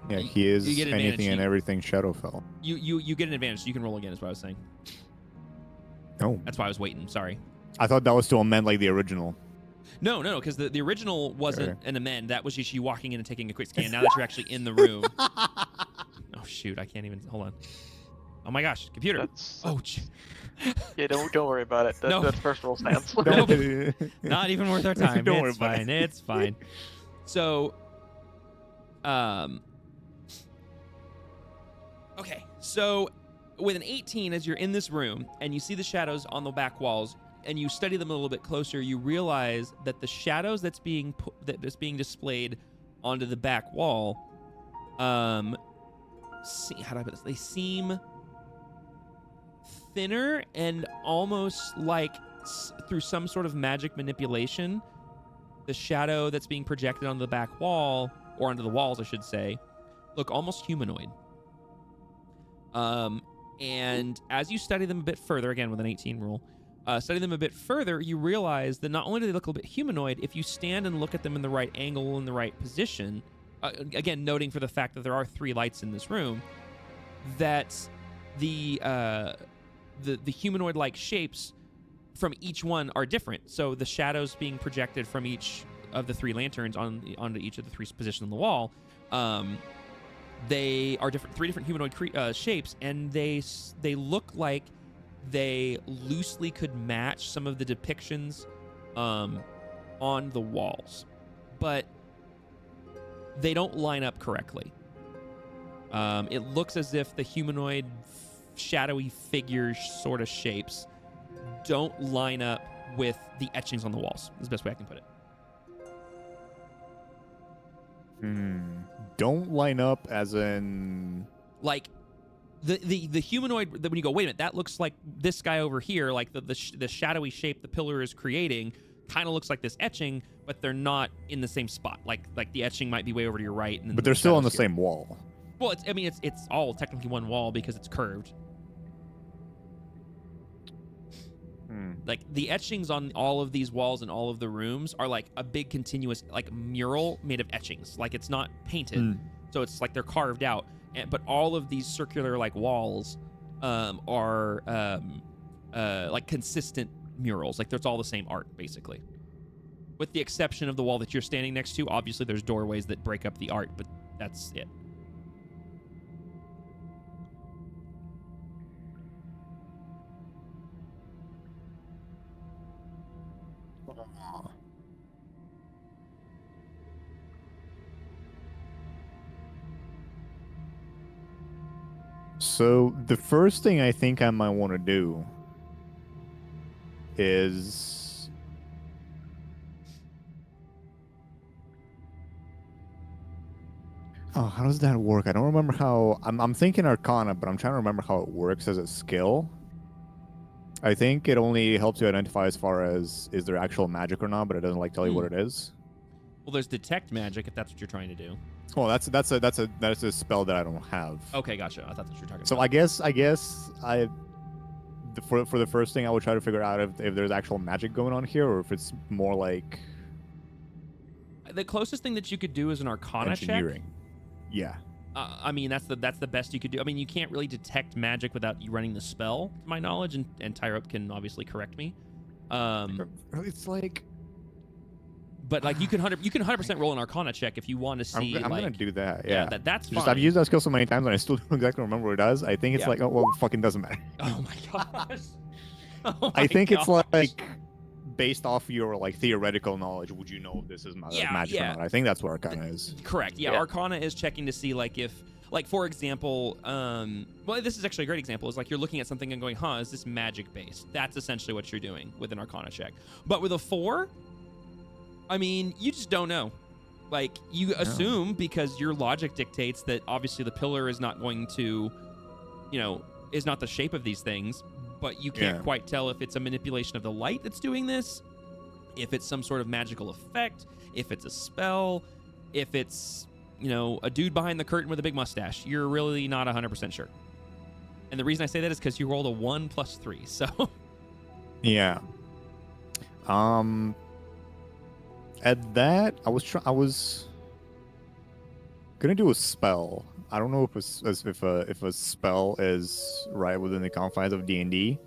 Yeah, he is you get an advantage. anything and everything Shadowfell. You get an advantage. So you can roll again. Is what I was saying. Oh, That's why I was waiting. Sorry. I thought that was to amend like the original. No, because the original wasn't an amend. That was just you walking in and taking a quick scan. Now that you're actually in the room. Oh shoot! I can't even. Hold on. Oh my gosh, computer. Oh. Yeah, don't worry about it. No. That's first roll stance. Nope. Not even worth our time. Don't worry It's about fine. it. It's fine. So, okay. So, with an 18, as you're in this room and you see the shadows on the back walls, and you study them a little bit closer, you realize that the shadows that's being displayed onto the back wall, how do I put this? They seem thinner and almost like through some sort of magic manipulation, the shadow that's being projected onto the back wall, or onto the walls, I should say, look almost humanoid. And as you study them a bit further, again with an 18 rule, study them a bit further, you realize that not only do they look a little bit humanoid, if you stand and look at them in the right angle, in the right position, again, noting for the fact that there are 3 lights in this room, that the humanoid-like shapes from each one are different. So the shadows being projected from each of the 3 lanterns onto each of the 3 positions on the wall, they are 3 different humanoid shapes, and they look like they loosely could match some of the depictions on the walls, but they don't line up correctly. It looks as if the humanoid shadowy figures sort of shapes don't line up with the etchings on the walls. Is the best way I can put it. Don't line up as in like the humanoid, that when you go, wait a minute, that looks like this guy over here, like the shadowy shape the pillar is creating kind of looks like this etching, but they're not in the same spot. Like the etching might be way over to your right, and but they're still on the here. same wall. Well, it's all technically one wall because it's curved. Like the etchings on all of these walls and all of the rooms are like a big continuous like mural made of etchings. Like it's not painted, so it's like they're carved out. But all of these circular like walls are like consistent murals. Like it's all the same art basically, with the exception of the wall that you're standing next to. Obviously, there's doorways that break up the art, but that's it. So the first thing I think I might want to do is how does that work? I don't remember how. I'm thinking Arcana, but I'm trying to remember how it works as a skill. I think it only helps you identify as far as is there actual magic or not, but it doesn't like tell you what it is. Well, there's detect magic if that's what you're trying to do. Well, that's a spell that I don't have. Okay, gotcha. I thought that's what you're talking So about. I guess for the first thing I would try to figure out if there's actual magic going on here, or if it's more like The closest thing that you could do is an Arcana engineering. check. Yeah. I mean, that's the best you could do. I mean, you can't really detect magic without you running the spell, to my knowledge, and Tyrop can obviously correct me. It's like, but like you can 100% roll an Arcana check if you want to see. I'm gonna do that. Yeah, that's just fine. I've used that skill so many times and I still don't exactly remember what it does. I think it's like, oh well, it fucking doesn't matter. Oh my gosh. Oh I my think gosh. it's like based off your like theoretical knowledge, would you know if this is magic or not? I think that's what Arcana is. Correct. Yeah, Arcana is checking to see like if, like for example, well, this is actually a great example. Is like you're looking at something and going, is this magic based? That's essentially what you're doing with an Arcana check. But with a 4, I mean, you just don't know. Like you assume because your logic dictates that obviously the pillar is not going to, is not the shape of these things. But you can't quite tell if it's a manipulation of the light that's doing this, if it's some sort of magical effect, if it's a spell, if it's, a dude behind the curtain with a big mustache. You're really not 100% sure. And the reason I say that is because you rolled a 1 + 3, so. Yeah. At that, Gonna do a spell. I don't know if a spell is right within the confines of D&D.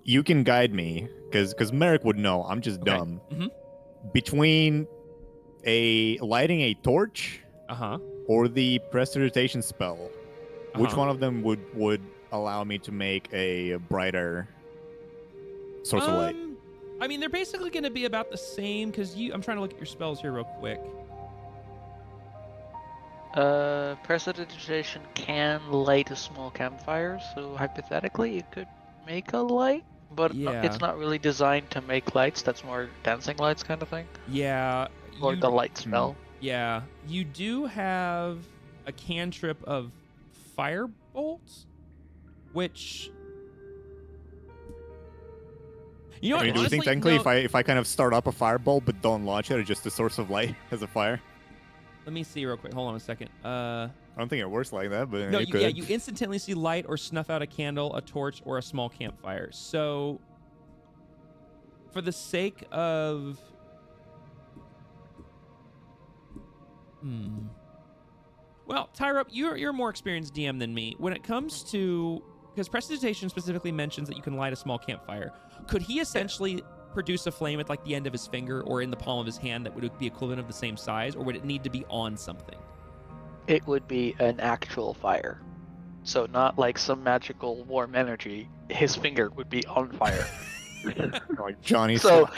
You can guide me, because Merrick would know. I'm just Okay. dumb. Mm-hmm. Between lighting a torch Uh-huh. or the prestidigitation spell, which Uh-huh. one of them would allow me to make a brighter source of light? I mean, they're basically going to be about the same because I'm trying to look at your spells here real quick. Prestidigitation can light a small campfire, so hypothetically it could make a light, but Yeah. it's not really designed to make lights. That's more dancing lights kind of thing. Yeah. Or the light spell. Yeah. You do have a cantrip of firebolt, which... You know I what? mean, do you think Honestly, technically no. if I kind of start up a fireball but don't launch it, it's just a source of light as a fire? Let me see real quick. Hold on a second. I don't think it works like that, but No, it yeah, could. you instantly see light or snuff out a candle, a torch, or a small campfire. So, for the sake of... Well, Tyrup, you're a more experienced DM than me. When it comes to... Because prestidigitation specifically mentions that you can light a small campfire. Could he essentially produce a flame at like the end of his finger or in the palm of his hand that would be equivalent of the same size, or would it need to be on something? It would be an actual fire. So not like some magical warm energy. His finger would be on fire. Like Johnny. So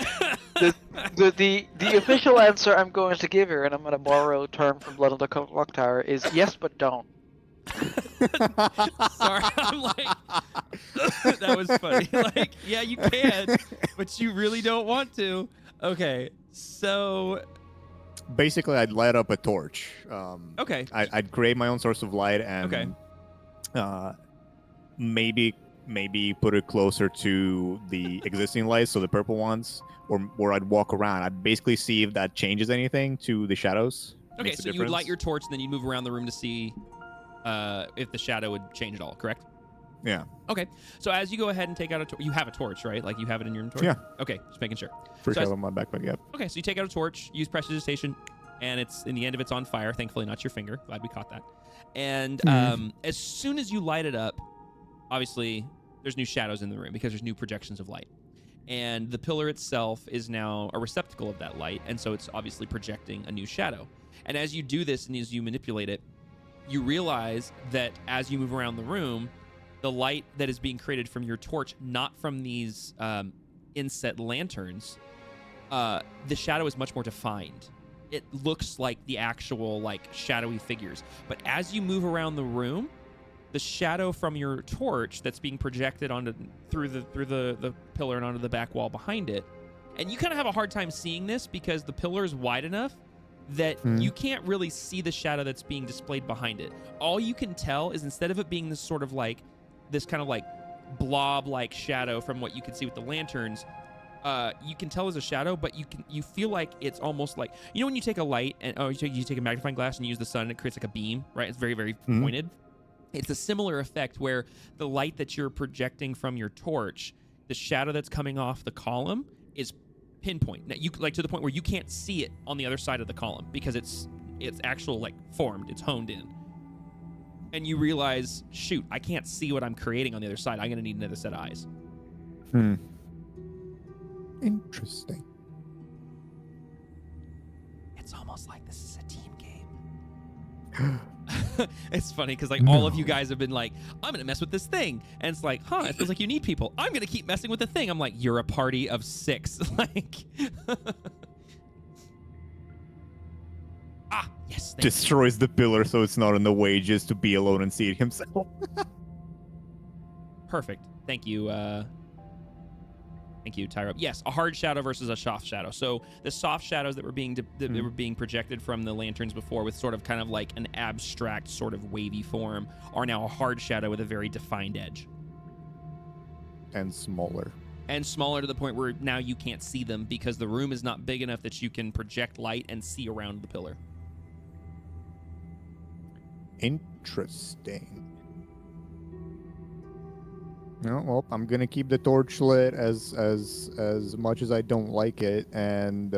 the official answer I'm going to give here, and I'm going to borrow a term from Blood of the Clock Tower, is yes, but don't. Sorry, I'm like, that was funny. Like, yeah, you can, but you really don't want to. Okay, so Basically, I'd light up a torch. Okay. I'd create my own source of light and Okay. maybe put it closer to the existing lights, so the purple ones, or I'd walk around. I'd basically see if that changes anything to the shadows. Okay, Makes a so you would light difference. your torch, and then you move around the room to see if the shadow would change at all, correct? Yeah. Okay, so as you go ahead and take out a torch, you have a torch, right? Like you have it in your inventory? Yeah. Okay, just making sure. For So sure, on my backpack, yeah. Okay, so you take out a torch, use prestidigitation, and it's in the end of it's on fire. Thankfully, not your finger. Glad we caught that. And as soon as you light it up, obviously there's new shadows in the room because there's new projections of light. And the pillar itself is now a receptacle of that light, and so it's obviously projecting a new shadow. And as you do this and as you manipulate it, you realize that as you move around the room, the light that is being created from your torch, not from these inset lanterns, the shadow is much more defined. It looks like the actual like shadowy figures. But as you move around the room, the shadow from your torch that's being projected onto through the pillar and onto the back wall behind it, and you kind of have a hard time seeing this because the pillar is wide enough that you can't really see the shadow that's being displayed behind it. All you can tell is instead of it being this sort of like this kind of like blob-like shadow from what you can see with the lanterns, you can tell as a shadow, but you feel like it's almost like, you know, when you take a light and you take a magnifying glass and you use the sun and it creates like a beam, right? It's very, very pointed. It's a similar effect where the light that you're projecting from your torch, the shadow that's coming off the column is pinpoint. Now, you like to the point where you can't see it on the other side of the column because it's actual like formed, it's honed in. And you realize, shoot, I can't see what I'm creating on the other side. I'm gonna need another set of eyes. Interesting. It's almost like this is a team game. It's funny because like all of you guys have been like, I'm gonna mess with this thing, and it's like, it feels like you need people. I'm gonna keep messing with the thing. I'm like, you're a party of 6. Like, yes. Destroys the pillar so it's not in the way, just to be alone and see it himself. Perfect. Thank you. Thank you, Tyrup. Yes, a hard shadow versus a soft shadow. So the soft shadows that were being projected from the lanterns before, with sort of kind of like an abstract sort of wavy form, are now a hard shadow with a very defined edge. And smaller. And smaller to the point where now you can't see them because the room is not big enough that you can project light and see around the pillar. Interesting. No, well, I'm gonna keep the torch lit as much as I don't like it, and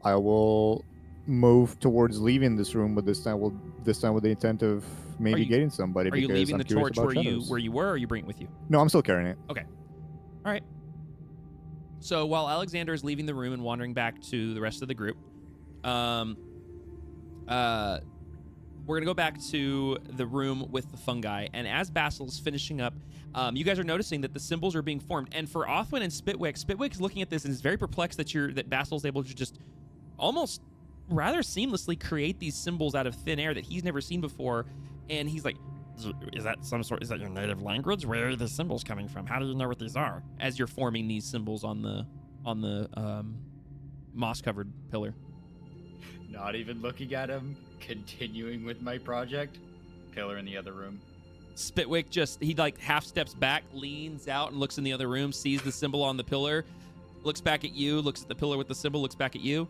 I will move towards leaving this room, but this time with the intent of maybe getting somebody. Are you because leaving I'm the curious torch about where shadows. you were, or are you bringing it with you? No, I'm still carrying it. Okay. All right. So while Alexander is leaving the room and wandering back to the rest of the group, we're gonna go back to the room with the fungi. And as Basil's finishing up, you guys are noticing that the symbols are being formed. And for Othwin and Spitwick's looking at this and is very perplexed that Basil's able to just almost rather seamlessly create these symbols out of thin air that he's never seen before. And he's like, is that your native language? Where are the symbols coming from? How do you know what these are? As you're forming these symbols on the moss-covered pillar. Not even looking at him, continuing with my project. Pillar in the other room. Spitwick he like half steps back, leans out and looks in the other room, sees the symbol on the pillar, looks back at you, looks at the pillar with the symbol, looks back at you.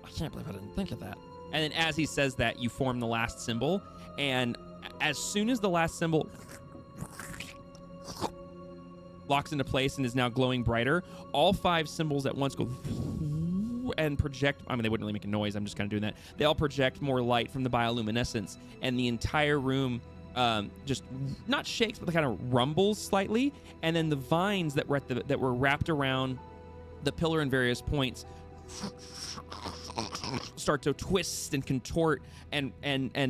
I can't believe I didn't think of that. And then as he says that, you form the last symbol, and as soon as the last symbol locks into place and is now glowing brighter, all 5 symbols at once go and project. I mean, they wouldn't really make a noise. I'm just kind of doing that. They all project more light from the bioluminescence, and the entire room just not shakes, but kind of rumbles slightly. And then the vines that were wrapped around the pillar in various points start to twist and contort, and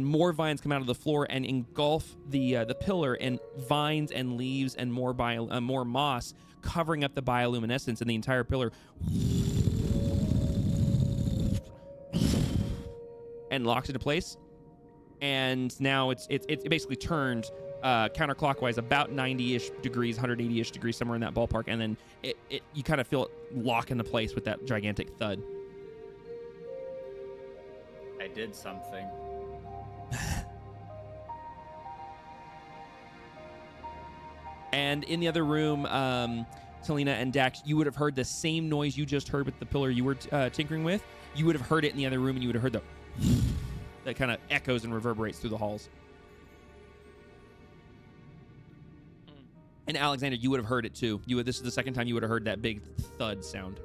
more vines come out of the floor and engulf the pillar, and vines and leaves and more moss covering up the bioluminescence, and the entire pillar and locks into place. And now it's basically turned counterclockwise about 90-ish degrees, 180-ish degrees, somewhere in that ballpark, and then you kind of feel it lock into place with that gigantic thud. I did something. And in the other room, Talina and Dax, you would have heard the same noise you just heard with the pillar you were tinkering with. You would have heard it in the other room, and you would have heard that kind of echoes and reverberates through the halls. And Alexander, you would have heard it too. This is the second time you would have heard that big thud sound.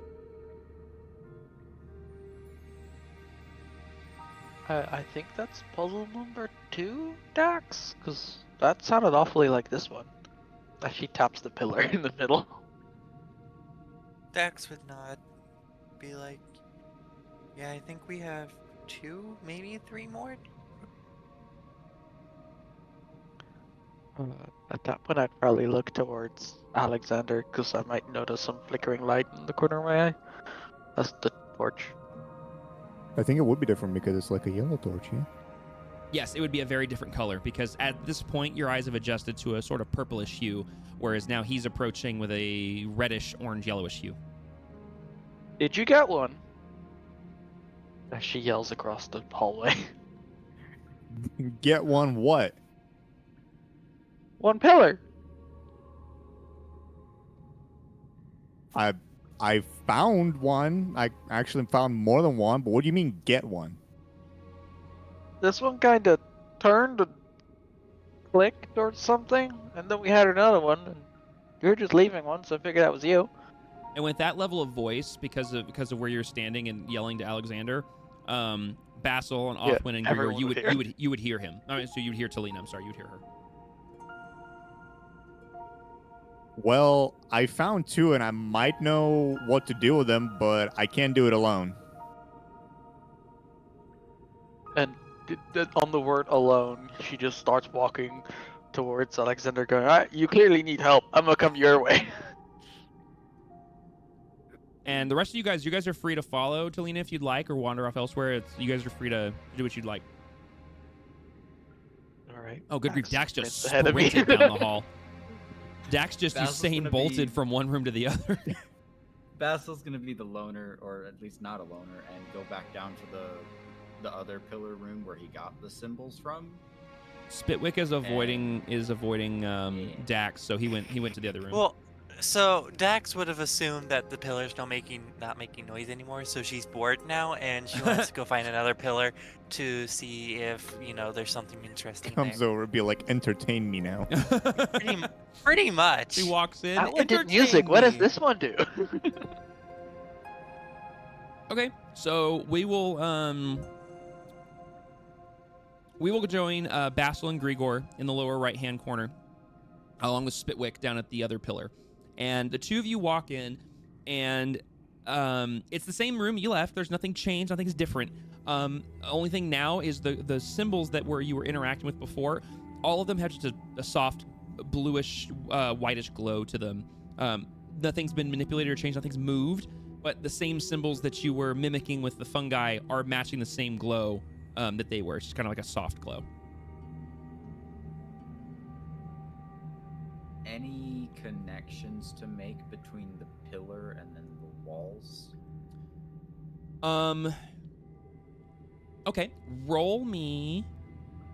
I think that's puzzle number 2, Dax? Because that sounded awfully like this one. As she taps the pillar in the middle. Dax would nod. Be like, yeah, I think we have 2, maybe 3 more. At that point, I'd probably look towards Alexander, because I might notice some flickering light in the corner of my eye. That's the torch. I think it would be different because it's like a yellow torch, yeah? Yes, it would be a very different color, because at this point, your eyes have adjusted to a sort of purplish hue, whereas now he's approaching with a reddish, orange, yellowish hue. Did you get one? As she yells across the hallway. Get one what? One pillar! I found one. I actually found more than one, but what do you mean get one? This one kinda turned and clicked or something, and then we had another one, and you were just leaving one, so I figured that was you. And with that level of voice, because of where you're standing and yelling to Alexander, Basil and Othwin and Gregor, you would hear him. So you'd hear Talina. I'm sorry, you'd hear her. Well, I found 2 and I might know what to do with them, but I can't do it alone. And on the word alone, she just starts walking towards Alexander going, alright, you clearly need help. I'm gonna come your way. And the rest of you guys are free to follow Talina if you'd like, or wander off elsewhere. You guys are free to do what you'd like. Alright. Oh, good grief. Dax just ahead of me. sprinted down the hall. Dax just Basil's Usain gonna bolted be- from one room to the other. Basil's gonna be the loner, or at least not a loner, and go back down to the other pillar room where he got the symbols from. Spitwick is avoiding Dax, so he went to the other room. Well, so Dax would have assumed that the pillar's not making noise anymore, so she's bored now, and she wants to go find another pillar to see if there's something interesting Comes there. over and be like, entertain me now. Pretty much. He walks in. That one did Entertain music. What does me. this one do? Okay, So we will join Basil and Grigor in the lower right-hand corner, along with Spitwick down at the other pillar. And the two of you walk in, and it's the same room you left. There's nothing changed. Nothing's different. Only thing now is the symbols that you were interacting with before. All of them have just a soft bluish, whitish glow to them. Nothing's been manipulated or changed. Nothing's moved. But the same symbols that you were mimicking with the fungi are matching the same glow that they were. It's just kind of like a soft glow. Any connections to make between the pillar and then the walls? Okay. Roll me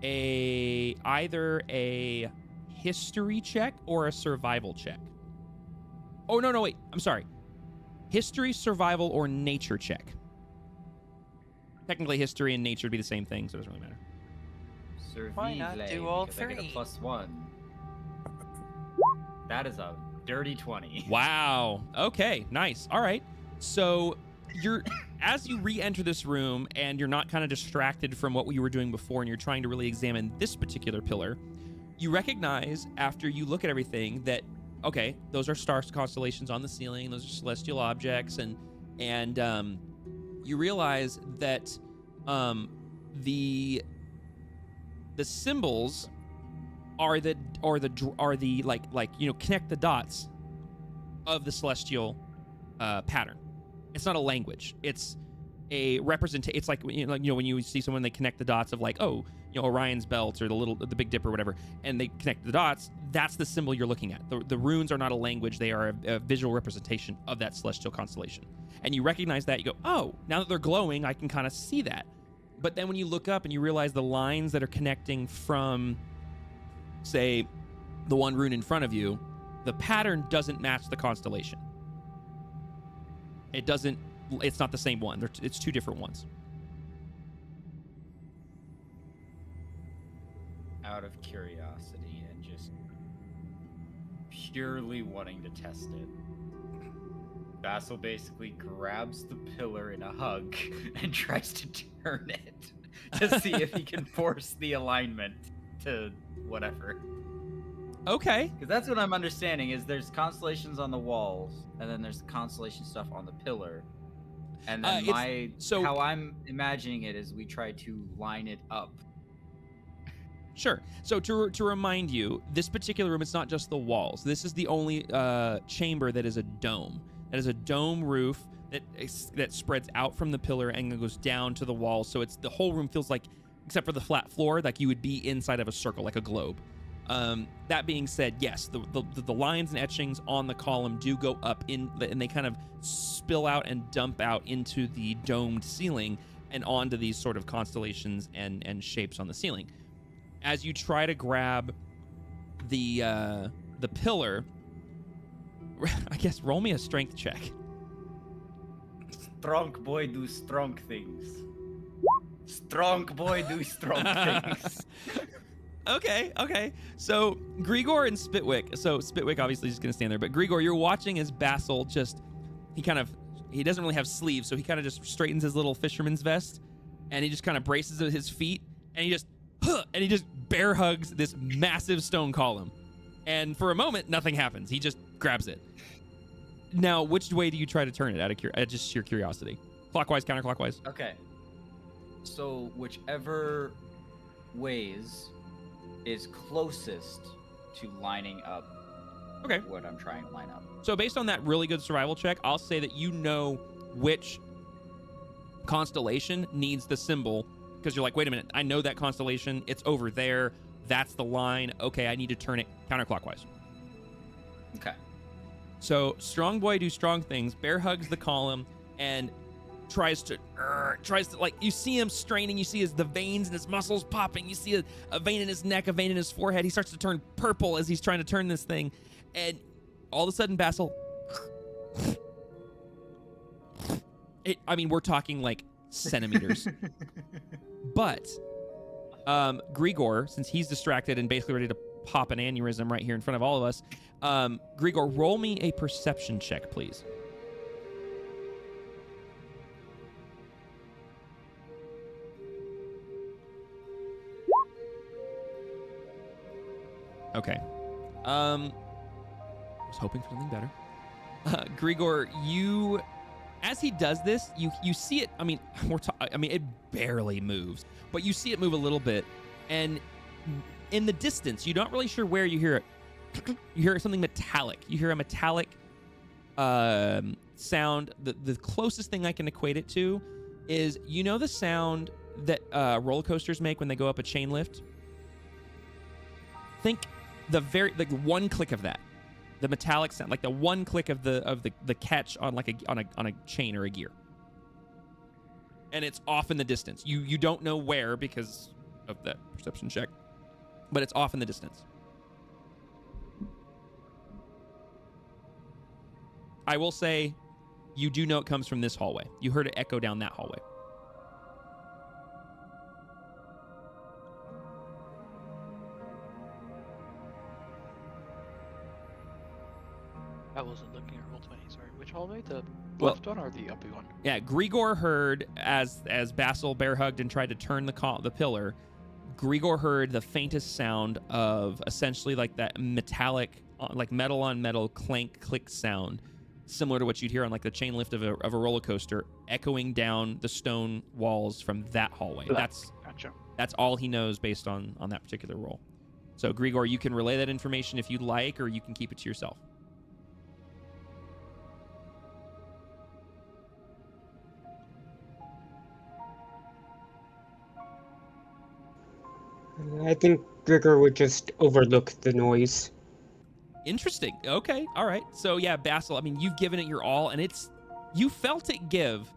either a history check or a survival check. Oh, no, wait. I'm sorry. History, survival, or nature check. Technically, history and nature would be the same thing, so it doesn't really matter. Why not do all because I get a three? +1. That is a dirty 20. Wow. Okay, nice. All right. So as you re-enter this room and you're not kind of distracted from what you were doing before and you're trying to really examine this particular pillar, you recognize after you look at everything that, okay, those are star constellations on the ceiling, those are celestial objects, and you realize that the symbols are the connect the dots of the celestial pattern. It's not a language. It's a representation. It's like when you see someone, they connect the dots of Orion's belt or the Big Dipper or whatever, and they connect the dots. That's the symbol you're looking at. The runes are not a language. They are a visual representation of that celestial constellation. And you recognize that. You go, oh, now that they're glowing, I can kind of see that. But then when you look up and you realize the lines that are connecting from, say, the one rune in front of you, the pattern doesn't match the constellation. It's not the same one. It's two different ones. Out of curiosity and just purely wanting to test it, Basil basically grabs the pillar in a hug and tries to turn it to see if he can force the alignment to whatever. Okay. Because that's what I'm understanding is there's constellations on the walls, and then there's constellation stuff on the pillar. And then how I'm imagining it is we try to line it up. Sure. So to remind you, this particular room, it's not just the walls. This is the only chamber that is a dome. That is a dome roof that spreads out from the pillar and goes down to the wall. So the whole room feels like, except for the flat floor, like you would be inside of a circle, like a globe. That being said, yes, the lines and etchings on the column do go up and they kind of spill out and dump out into the domed ceiling and onto these sort of constellations and shapes on the ceiling. As you try to grab the pillar, I guess roll me a strength check. Strong boy do strong things. Strong boy do strong things. Okay. So Grigor and Spitwick. So Spitwick obviously is just gonna stand there, but Grigor, you're watching as Basil he doesn't really have sleeves, so he kind of just straightens his little fisherman's vest, and he just kind of braces his feet, and he just bear hugs this massive stone column. And for a moment, nothing happens. He just grabs it. Now, which way do you try to turn it out of just sheer curiosity? Clockwise, counterclockwise? Okay. So whichever ways is closest to lining up what I'm trying to line up. So based on that really good survival check, I'll say that you know which constellation needs the symbol, because you're like, wait a minute, I know that constellation. It's over there. That's the line. Okay, I need to turn it counterclockwise. Okay. So strong boy do strong things. Bear hugs the column and tries to like, you see him straining. You see the veins in his muscles popping. You see a vein in his neck, a vein in his forehead. He starts to turn purple as he's trying to turn this thing. And all of a sudden, Basil, we're talking like centimeters. But Grigor, since he's distracted and basically ready to pop an aneurysm right here in front of all of us, Grigor, roll me a perception check, please. Okay. I was hoping for something better. Grigor, you, as he does this, you see it. I mean, it barely moves, but you see it move a little bit, and in the distance, you're not really sure where you hear it. You hear something metallic. You hear a metallic sound. The closest thing I can equate it to is, you know, the sound that roller coasters make when they go up a chain lift. Think like one click of that, the metallic sound, like the one click of the catch on like on a chain or a gear, and it's off in the distance. You don't know where because of that perception check, but it's off in the distance. I will say, you do know it comes from this hallway. You heard it echo down that hallway. I wasn't looking at Roll20. Sorry, which hallway? The Well- left one or the uppy one? Yeah, Grigor heard as Basil bear hugged and tried to turn the pillar. Grigor heard the faintest sound of essentially like that metallic, like metal on metal clank click sound, similar to what you'd hear on like the chain lift of a roller coaster, echoing down the stone walls from that hallway. That's Gotcha. That's all he knows based on that particular roll. So Grigor, you can relay that information if you'd like, or you can keep it to yourself. I think Grigor would just overlook the noise. Interesting. Okay. All right. So yeah, Basil, I mean, you've given it your all, and you felt it give,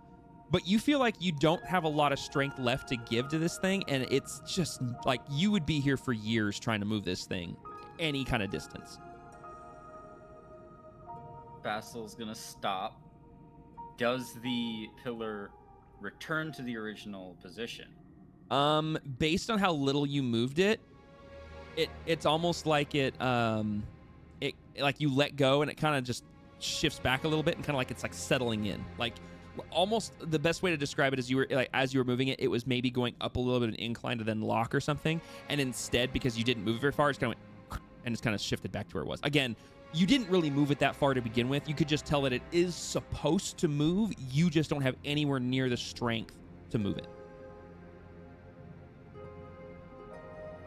but you feel like you don't have a lot of strength left to give to this thing, and it's just like you would be here for years trying to move this thing any kind of distance. Basil's gonna stop. Does the pillar return to the original position? Based on how little you moved it's almost like it like you let go and it kind of just shifts back a little bit and kind of like it's like settling in. Like almost the best way to describe it is as you were moving it, it was maybe going up a little bit of an incline to then lock or something, and instead, because you didn't move very far, it's kind of went and it's kind of shifted back to where it was. Again, you didn't really move it that far to begin with. You could just tell that it is supposed to move. You just don't have anywhere near the strength to move it.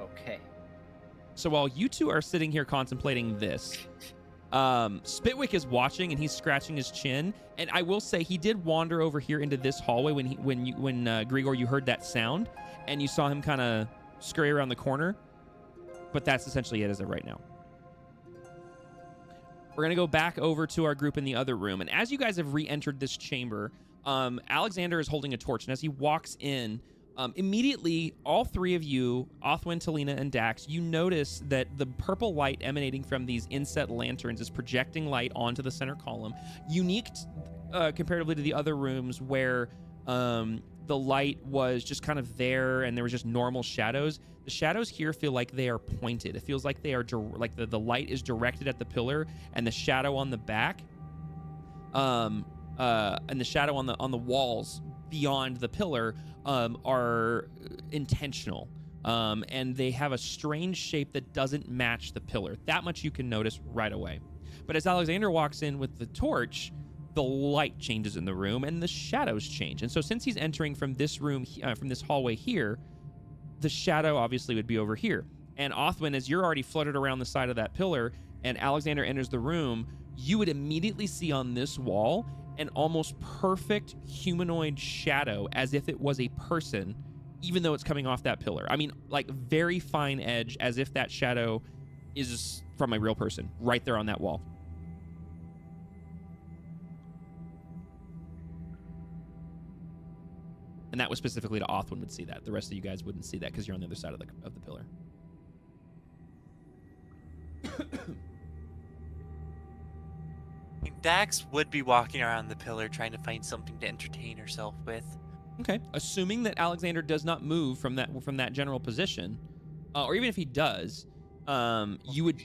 Okay. So while you two are sitting here contemplating this, Spitwick is watching and he's scratching his chin. And I will say he did wander over here into this hallway when Grigor, you heard that sound and you saw him kind of scurry around the corner. But that's essentially it as of right now. We're gonna go back over to our group in the other room, and as you guys have re-entered this chamber, Alexander is holding a torch, and as he walks in, immediately, all three of you, Othwin, Talina, and Dax, you notice that the purple light emanating from these inset lanterns is projecting light onto the center column, unique comparatively to the other rooms where the light was just kind of there and there was just normal shadows. The shadows here feel like they are pointed. It feels like they are like the light is directed at the pillar, and the shadow on the back, and the shadow on the walls beyond the pillar are intentional, and they have a strange shape that doesn't match the pillar. That much you can notice right away. But as Alexander walks in with the torch, the light changes in the room and the shadows change. And so since he's entering from this room, from this hallway here, the shadow obviously would be over here. And Othwin, as you're already fluttered around the side of that pillar and Alexander enters the room, you would immediately see on this wall an almost perfect humanoid shadow, as if it was a person, even though it's coming off that pillar. I mean, like very fine edge, as if that shadow is from a real person right there on that wall. And that was specifically to Othwin would see that. The rest of you guys wouldn't see that because you're on the other side of the pillar. Dax would be walking around the pillar trying to find something to entertain herself with. Okay. Assuming that Alexander does not move from that general position, or even if he does, you would.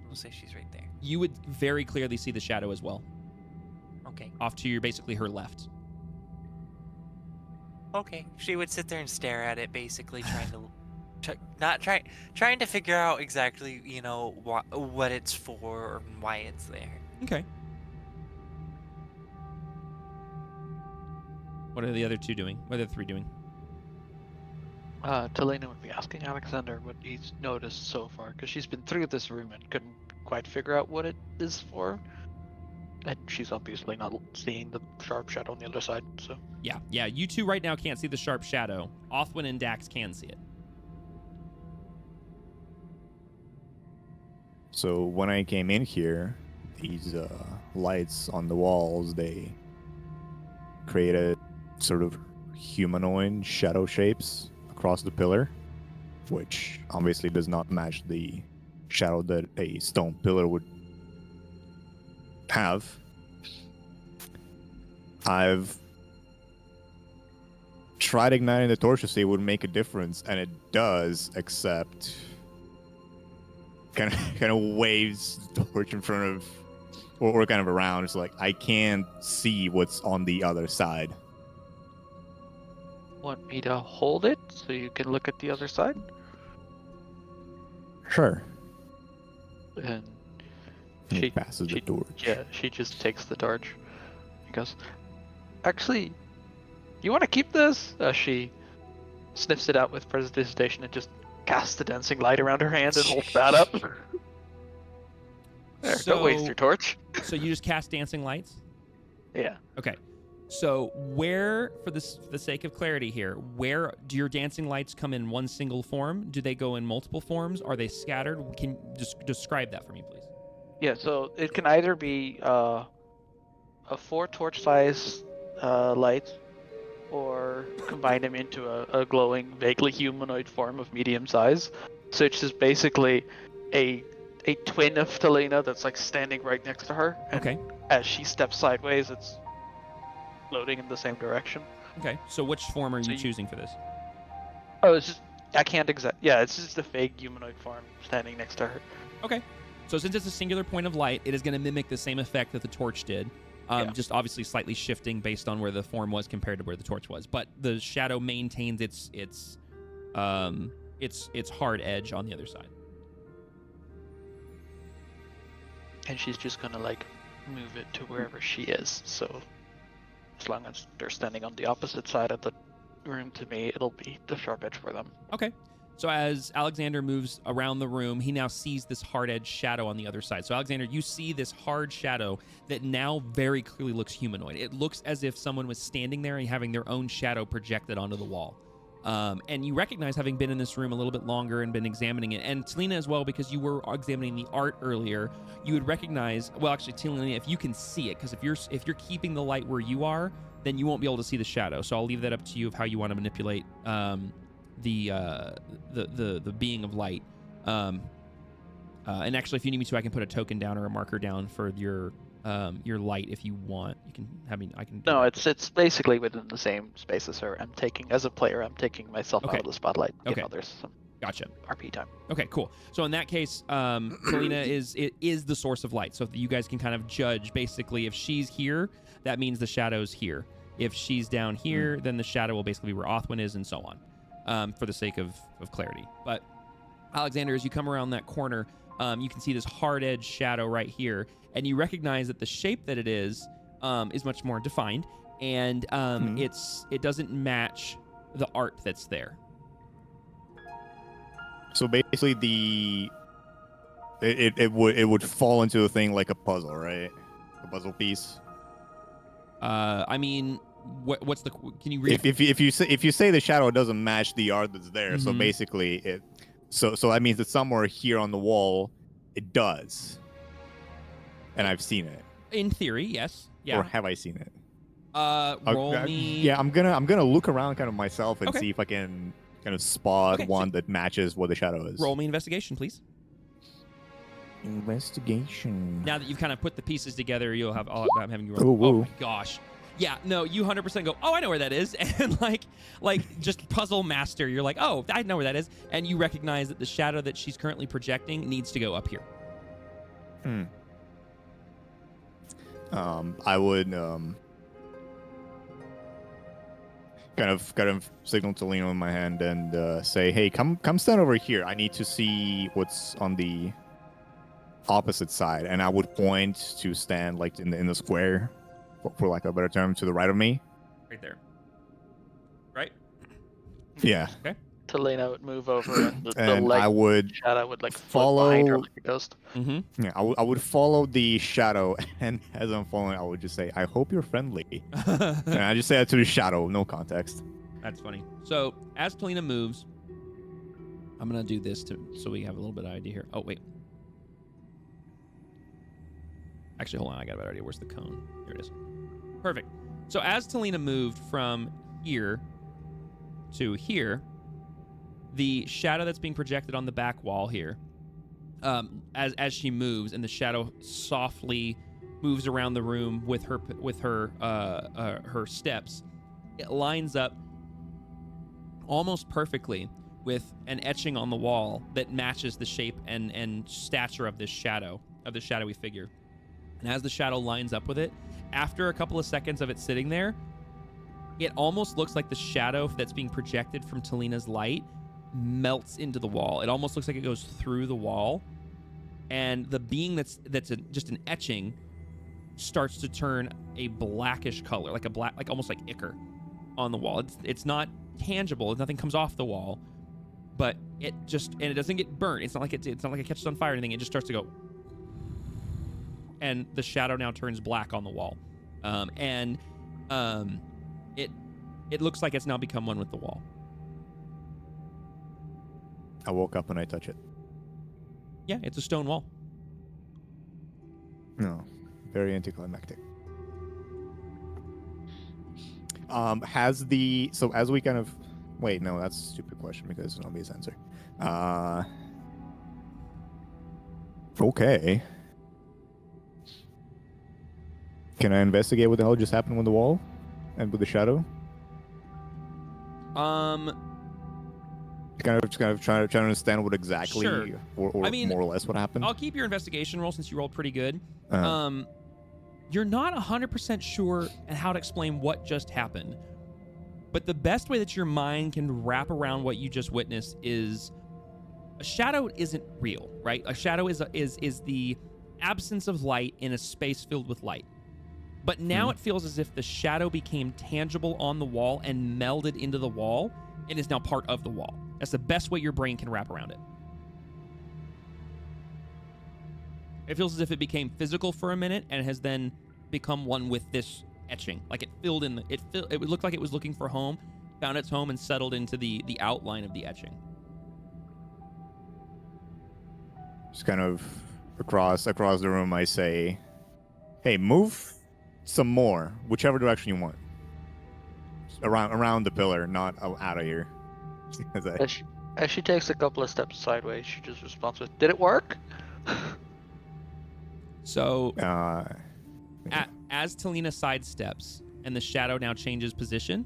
We'll say she's right there. You would very clearly see the shadow as well. Okay. Off to your basically her left. Okay. She would sit there and stare at it, basically trying to not trying to figure out exactly, what it's for or why it's there. Okay. What are the other two doing? What are the three doing? Talena would be asking Alexander what he's noticed so far, because she's been through this room and couldn't quite figure out what it is for. And she's obviously not seeing the sharp shadow on the other side, so. Yeah. You two right now can't see the sharp shadow. Othwin and Dax can see it. So when I came in here, these lights on the walls, they created sort of humanoid shadow shapes across the pillar, which obviously does not match the shadow that a stone pillar would have. I've tried igniting the torch to see it would make a difference, and it does, except kind of waves the torch in front of, or kind of around. It's like I can't see what's on the other side. Want me to hold it so you can look at the other side? Sure. And He passes the torch. Yeah, she just takes the torch. She goes, actually, you want to keep this? She sniffs it out with prestidigitation and just casts the dancing light around her hand and holds that up. There, don't waste your torch. So you just cast dancing lights? Yeah. Okay. So where, for the sake of clarity here, where do your dancing lights come in one single form? Do they go in multiple forms? Are they scattered? Can you just describe that for me, please? Yeah, so it can either be a 4 torch size light, or combine them into a glowing, vaguely humanoid form of medium size. So it's just basically a twin of Talena that's like standing right next to her. And Okay. as she steps sideways, it's floating in the same direction. Okay. So which form are you choosing for this? Oh, it's just, I can't yeah, it's just a fake humanoid form standing next to her. Okay. So since it's a singular point of light, it is going to mimic the same effect that the torch did. Just obviously slightly shifting based on where the form was compared to where the torch was. But the shadow maintains its hard edge on the other side. And she's just gonna like move it to wherever she is. So as long as they're standing on the opposite side of the room to me, it'll be the sharp edge for them. Okay. So as Alexander moves around the room, he now sees this hard edge shadow on the other side. So Alexander, you see this hard shadow that now very clearly looks humanoid. It looks as if someone was standing there and having their own shadow projected onto the wall. And you recognize, having been in this room a little bit longer and been examining it, and Talena as well, because you were examining the art earlier, you would recognize, well, actually, Talena, if you can see it, because if you're keeping the light where you are, then you won't be able to see the shadow. So I'll leave that up to you of how you want to manipulate the being of light. And actually, if you need me to, I can put a token down or a marker down for your light if you want. You can have me. I can. No, it's basically within the same space as her. As a player, I'm taking myself out of the spotlight. Give others some Gotcha. RP time. Okay, cool. So in that case, Talena is the source of light. So you guys can kind of judge basically if she's here, that means the shadow's here. If she's down here, then the shadow will basically be where Othwin is, and so on, for the sake of clarity. But Alexander, as you come around that corner, you can see this hard edge shadow right here, and you recognize that the shape that it is much more defined, and it doesn't match the art that's there. So basically, it would fall into a thing like a puzzle, right? A puzzle piece. I mean, what's the? Can you read? If you say the shadow doesn't match the art that's there, so basically so that means that somewhere here on the wall, it does. And I've seen it. In theory, yes. Yeah. Or have I seen it? Roll me. Yeah, I'm gonna look around kind of myself and see if I can kind of spot one that matches what the shadow is. Roll me investigation, please. Investigation. Now that you've kind of put the pieces together, you'll have. I'm having you roll. Ooh, oh my gosh. Yeah, no, you 100% go, oh, I know where that is. And like just puzzle master, you're like, oh, I know where that is. And you recognize that the shadow that she's currently projecting needs to go up here. I would kind of signal to Lena in my hand and say, "Hey, come stand over here. I need to see what's on the opposite side." And I would point to stand like in the square, for lack of a better term, to the right of me. Right there. Right? Yeah. Okay. Talena would move over, and the And leg I would shadow would like float behind her follow. like a ghost. Mm-hmm. Yeah, I would follow the shadow, and as I'm following, I would just say, "I hope you're friendly." And I just say that to the shadow, no context. That's funny. So as Talina moves, I'm gonna do this so we have a little bit of idea here. Oh wait. Actually, hold on. I got a better idea. Where's the cone? Here it is. Perfect. So as Talina moved from here to here, the shadow that's being projected on the back wall here, as she moves, and the shadow softly moves around the room with her steps, it lines up almost perfectly with an etching on the wall that matches the shape and stature of this shadowy figure. And as the shadow lines up with it, after a couple of seconds of it sitting there, it almost looks like the shadow that's being projected from Talina's light melts into the wall. It almost looks like it goes through the wall, and the being that's just an etching starts to turn a blackish color, like almost like ichor on the wall. It's not tangible. Nothing comes off the wall, but it doesn't get burnt. It's not like it catches on fire or anything. It just starts to go, and the shadow now turns black on the wall, it looks like it's now become one with the wall. I woke up and I touch it. Yeah, it's a stone wall. No, very anticlimactic. So as we kind of wait, no, that's a stupid question because it's an obvious answer. Okay. Can I investigate what the hell just happened with the wall and with the shadow? Kind of trying to understand what exactly, Sure. or I mean, more or less what happened. I'll keep your investigation roll since you rolled pretty good. Uh-huh. You're not 100% sure how to explain what just happened, but the best way that your mind can wrap around what you just witnessed is a shadow isn't real, right? A shadow is the absence of light in a space filled with light. But now it feels as if the shadow became tangible on the wall and melded into the wall and is now part of the wall. That's the best way your brain can wrap around it. It feels as if it became physical for a minute and has then become one with this etching. Like it filled in it looked like it was looking for home, found its home, and settled into the outline of the etching. Just kind of across the room, I say, "Hey, move some more, whichever direction you want. Around the pillar, not out of here." As she takes a couple of steps sideways, she just responds with, "Did it work?" So, yeah. as Talina sidesteps and the shadow now changes position,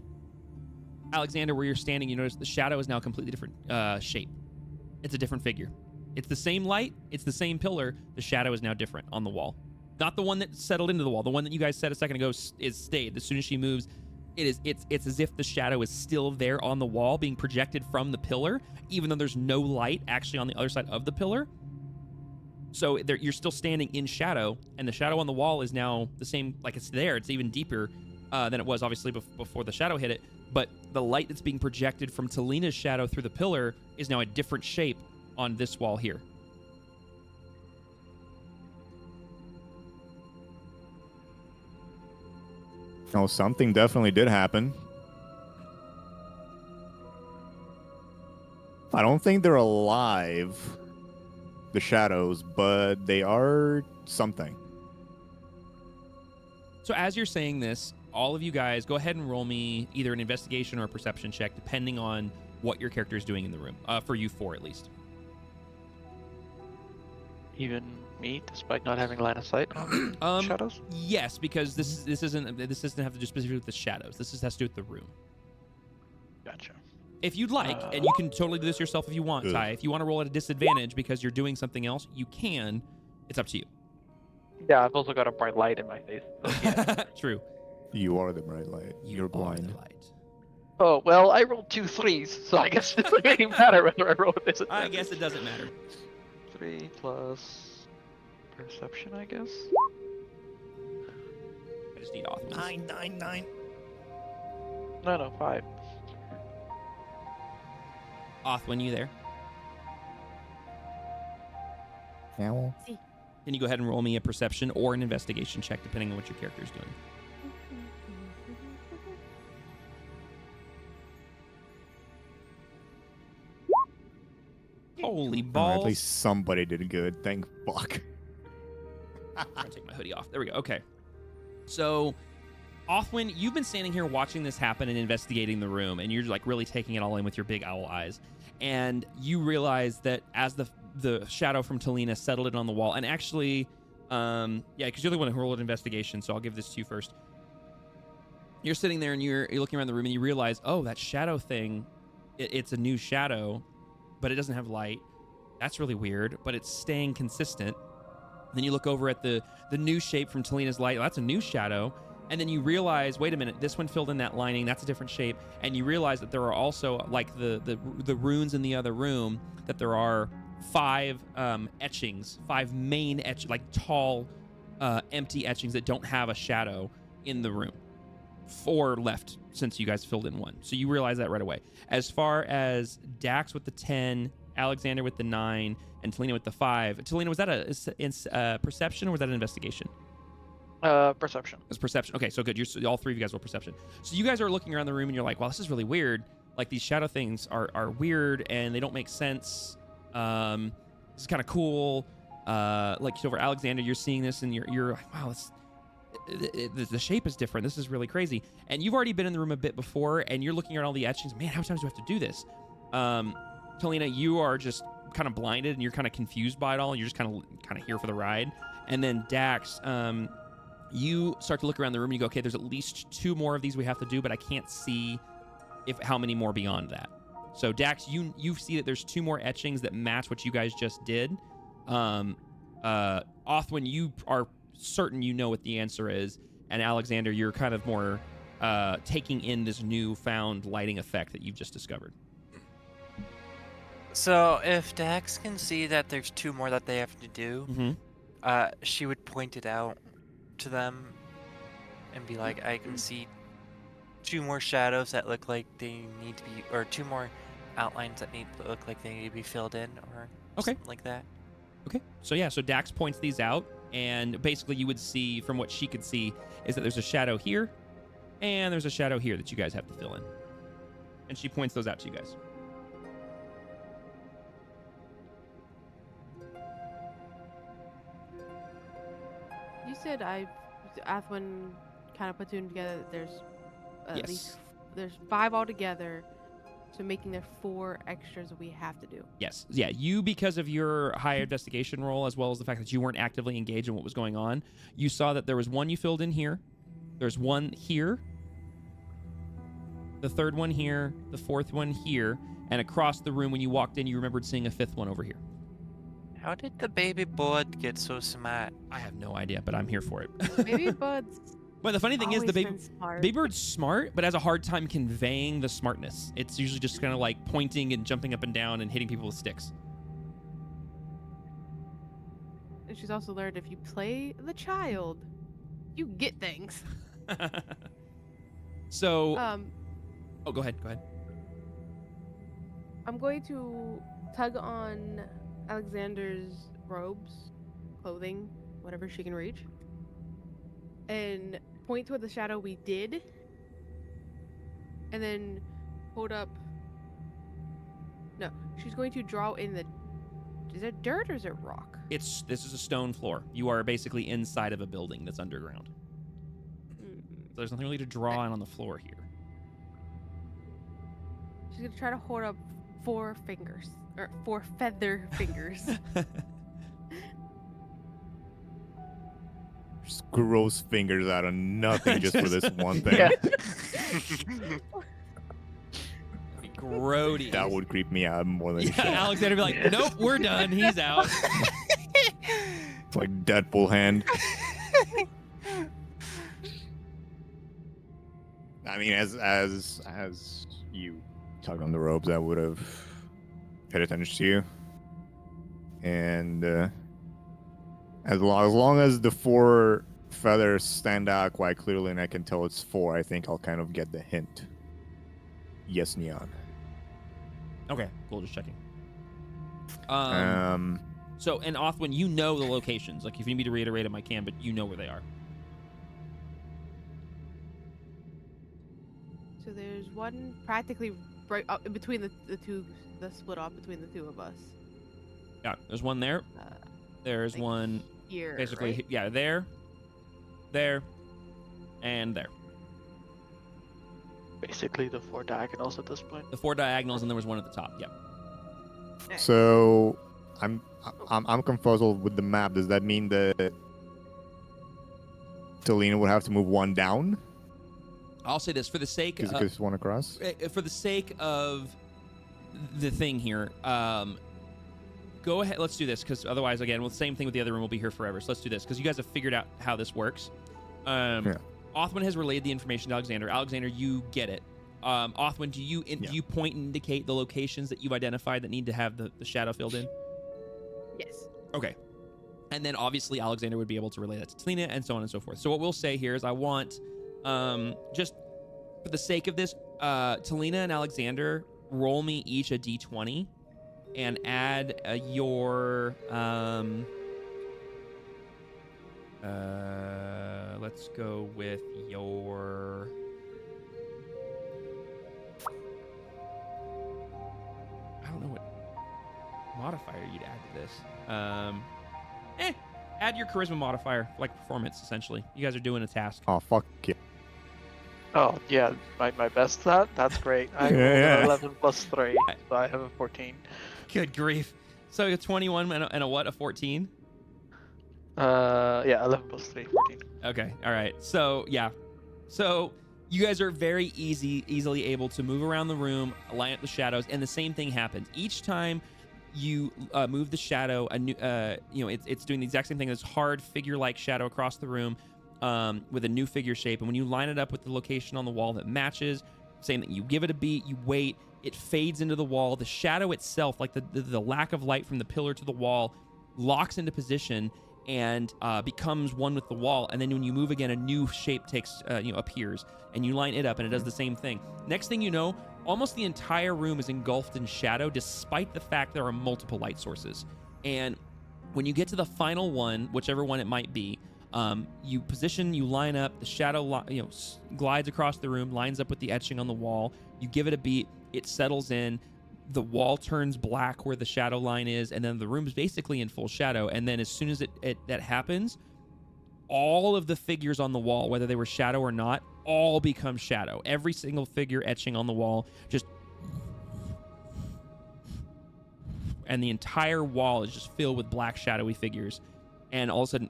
Alexander, where you're standing, you notice the shadow is now a completely different shape. It's a different figure. It's the same light. It's the same pillar. The shadow is now different on the wall. Not the one that settled into the wall. The one that you guys said a second ago is stayed. As soon as she moves, it's as if the shadow is still there on the wall, being projected from the pillar, even though there's no light actually on the other side of the pillar. So you're still standing in shadow, and the shadow on the wall is now the same, like it's there. It's even deeper than it was, obviously, before the shadow hit it. But the light that's being projected from Talina's shadow through the pillar is now a different shape on this wall here. Oh, something definitely did happen. I don't think they're alive, the shadows, but they are something. So as you're saying this, all of you guys go ahead and roll me either an investigation or a perception check, depending on what your character is doing in the room. For you four, at least. Even me, despite not having line of sight on shadows? Yes, because this doesn't have to do specifically with the shadows. This has to do with the room. Gotcha. If you'd like, and you can totally do this yourself if you want, Ty. If you want to roll at a disadvantage because you're doing something else, you can. It's up to you. Yeah, I've also got a bright light in my face. So yeah. True. You are the bright light. You're blind. Are the light. Oh, well, I rolled 2 3s, so I guess it doesn't really matter whether I roll with this. I guess it doesn't matter. 3 plus perception, I guess. I just need Othman's. 999. No, 5. Othman, you there? Yeah, well, Can you go ahead and roll me a perception or an investigation check, depending on what your character is doing? Holy at balls. least somebody did good. Thank fuck. I'm gonna take my hoodie off. There we go. Okay. So, Othwin, you've been standing here watching this happen and investigating the room, and you're like really taking it all in with your big owl eyes. And you realize that as the shadow from Talina settled it on the wall, and actually, yeah, because you're the one who rolled an investigation, so I'll give this to you first. You're sitting there and you're looking around the room, and you realize, oh, that shadow thing, it's a new shadow, but it doesn't have light. That's really weird, but it's staying consistent. Then you look over at the new shape from Talina's light. That's a new shadow. And then you realize, wait a minute, this one filled in that lining. That's a different shape. And you realize that there are also, like the runes in the other room, that there are 5 etchings, 5 main like tall, empty etchings that don't have a shadow in the room. 4 left since you guys filled in 1. So you realize that right away. As far as Dax with the 10, Alexander with the 9, and Talina with the 5. Talina, was that a perception or was that an investigation? Perception. It was perception. Okay, so good. All 3 of you guys roll perception. So you guys are looking around the room and you're like, wow, this is really weird. Like these shadow things are weird and they don't make sense. This is kind of cool. Like over Alexander, you're seeing this and you're like, wow, the shape is different. This is really crazy. And you've already been in the room a bit before and you're looking at all the etchings. Man, how many times do I have to do this? Talina, you are just kind of blinded and you're kind of confused by it all. And you're just kind of here for the ride. And then Dax, you start to look around the room and you go, okay, there's at least 2 more of these we have to do, but I can't see how many more beyond that. So Dax, you see that there's 2 more etchings that match what you guys just did. Othwin, you are certain you know what the answer is, and Alexander, you're kind of more taking in this newfound lighting effect that you've just discovered. So if Dax can see that there's 2 more that they have to do, she would point it out to them and be like, I can see 2 more shadows that look like they need to be, or 2 more outlines that look like they need to be filled in, or something like that. Okay, so yeah, so Dax points these out, and basically you would see, from what she could see, is that there's a shadow here, and there's a shadow here that you guys have to fill in. And she points those out to you guys. You said Athwin kind of put 2 together. That there's at least there's 5 altogether, so making there 4 extras that we have to do. Yes, yeah. You, because of your high investigation roll, as well as the fact that you weren't actively engaged in what was going on, you saw that there was 1 you filled in here. There's 1 here. The 3rd one here. The 4th one here. And across the room, when you walked in, you remembered seeing a 5th one over here. How did the baby bird get so smart? I have no idea, but I'm here for it. Baby buds. But the funny thing is, the baby smart. bird's smart, but has a hard time conveying the smartness. It's usually just kind of like pointing and jumping up and down and hitting people with sticks. And she's also learned if you play the child, you get things. So, oh, go ahead. I'm going to tug on Alexander's robes, clothing, whatever she can reach, and point toward the shadow we did, and then hold up. No, she's going to draw in the. Is it dirt or is it rock? This is a stone floor. You are basically inside of a building that's underground. So there's nothing really to draw on the floor here. She's gonna try to hold up 4 fingers, or 4 feather fingers. Just gross fingers out of nothing just for this one thing. Yeah. Grody. That would creep me out more than shit. Alexander would be like, nope, we're done. He's out. It's like Deadpool hand. I mean, as you tug on the ropes, I would have paid attention to you. And as long as the 4 feathers stand out quite clearly and I can tell it's 4, I think I'll kind of get the hint. Yes, Neon. Okay, cool. Just checking. So, and Othwin, you know the locations. Like, if you need me to reiterate them, I can, but you know where they are. So there's one practically right up in between the two, the split off between the two of us. Yeah, there's one there. There's like one here, basically, right? yeah, there, and there. Basically the 4 diagonals at this point. The 4 diagonals, and there was one at the top. Yep. So I'm confuzzled with the map. Does that mean that Talina would have to move 1 down? I'll say this for the sake of Because one across. For the sake of the thing here, go ahead. Let's do this, because otherwise, again, well, the same thing with the other room. We'll be here forever. So let's do this, because you guys have figured out how this works. Yeah. Othwin has relayed the information to Alexander. Alexander, you get it. Othwin, do you point and indicate the locations that you've identified that need to have the shadow filled in? Yes. Okay. And then obviously Alexander would be able to relay that to Talina, and so on and so forth. So what we'll say here is I want, just for the sake of this, Talina and Alexander, roll me each a d20 and add your, let's go with your, I don't know what modifier you'd add to this. Add your charisma modifier, like performance, essentially. You guys are doing a task. Oh, fuck yeah. Oh, yeah, my best stat? That's great. I rolled an 11 plus 3, so I have a 14. Good grief. So a 21 and a what? A 14? Yeah, 11 plus 3, 14. Okay, all right. So, yeah. So you guys are very easily able to move around the room, line up the shadows, and the same thing happens. Each time you move the shadow, it's doing the exact same thing. This hard figure-like shadow across the room with a new figure shape. And when you line it up with the location on the wall that matches, same thing. You give it a beat, you wait, it fades into the wall. The shadow itself, like the lack of light from the pillar to the wall, locks into position and becomes one with the wall. And then when you move again, a new shape appears, and you line it up, and it does the same thing. Next thing you know, almost the entire room is engulfed in shadow, despite the fact there are multiple light sources. And when you get to the final one, whichever one it might be, you position, you line up, the shadow glides across the room, lines up with the etching on the wall. You give it a beat, it settles in, the wall turns black where the shadow line is, and then the room's basically in full shadow. And then as soon as that happens, all of the figures on the wall, whether they were shadow or not, all become shadow. Every single figure etching on the wall just, and the entire wall is just filled with black shadowy figures. And all of a sudden,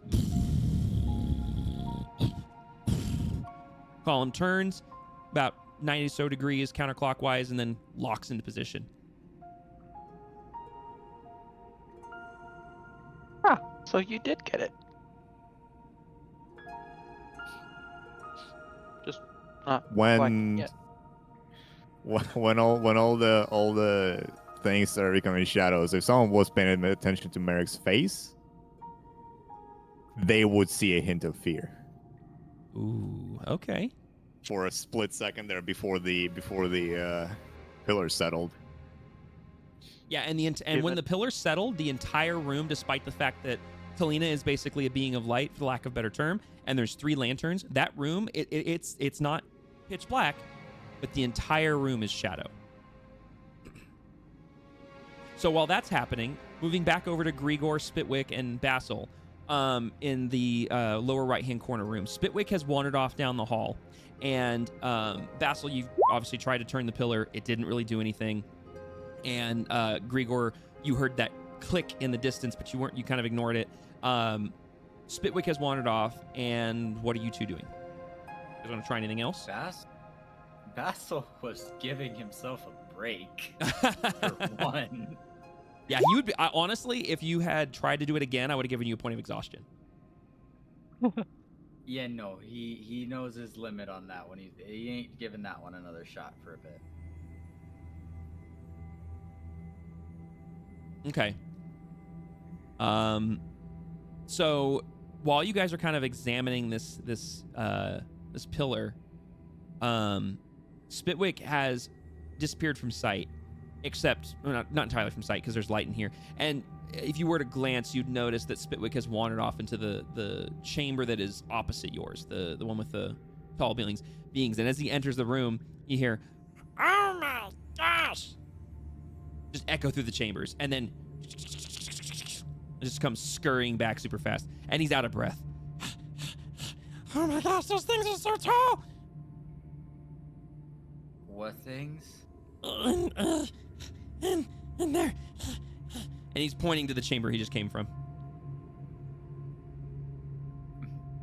column turns about 90 or so degrees counterclockwise and then locks into position. So you did get it. Just not When yet. when all the things are becoming shadows, if someone was paying attention to Merrick's face, they would see a hint of fear. Ooh, okay. For a split second there before the pillars settled. Yeah, and when the pillars settled, the entire room, despite the fact that Talina is basically a being of light, for lack of a better term, and there's 3 lanterns, that room, it's not pitch black, but the entire room is shadow. So while that's happening, moving back over to Grigor, Spitwick, and Basil, in the lower right-hand corner room. Spitwick has wandered off down the hall, and Basil, you've obviously tried to turn the pillar. It didn't really do anything. And Grigor, you heard that click in the distance, but you kind of ignored it. Spitwick has wandered off, and what are you two doing? You guys want to try anything else? Basil was giving himself a break for one. Yeah, he would be. Honestly, if you had tried to do it again, I would have given you a point of exhaustion. Yeah, no, he knows his limit on that one. He ain't giving that one another shot for a bit. Okay. So while you guys are kind of examining this pillar, Spitwick has disappeared from sight, except well, not entirely from sight because there's light in here. And if you were to glance, you'd notice that Spitwick has wandered off into the chamber that is opposite yours, the one with the tall beings. And as he enters the room, you hear, "Oh my gosh!" just echo through the chambers, and then just comes scurrying back super fast, and he's out of breath. Oh my gosh, those things are so tall! What things? And there. And he's pointing to the chamber he just came from.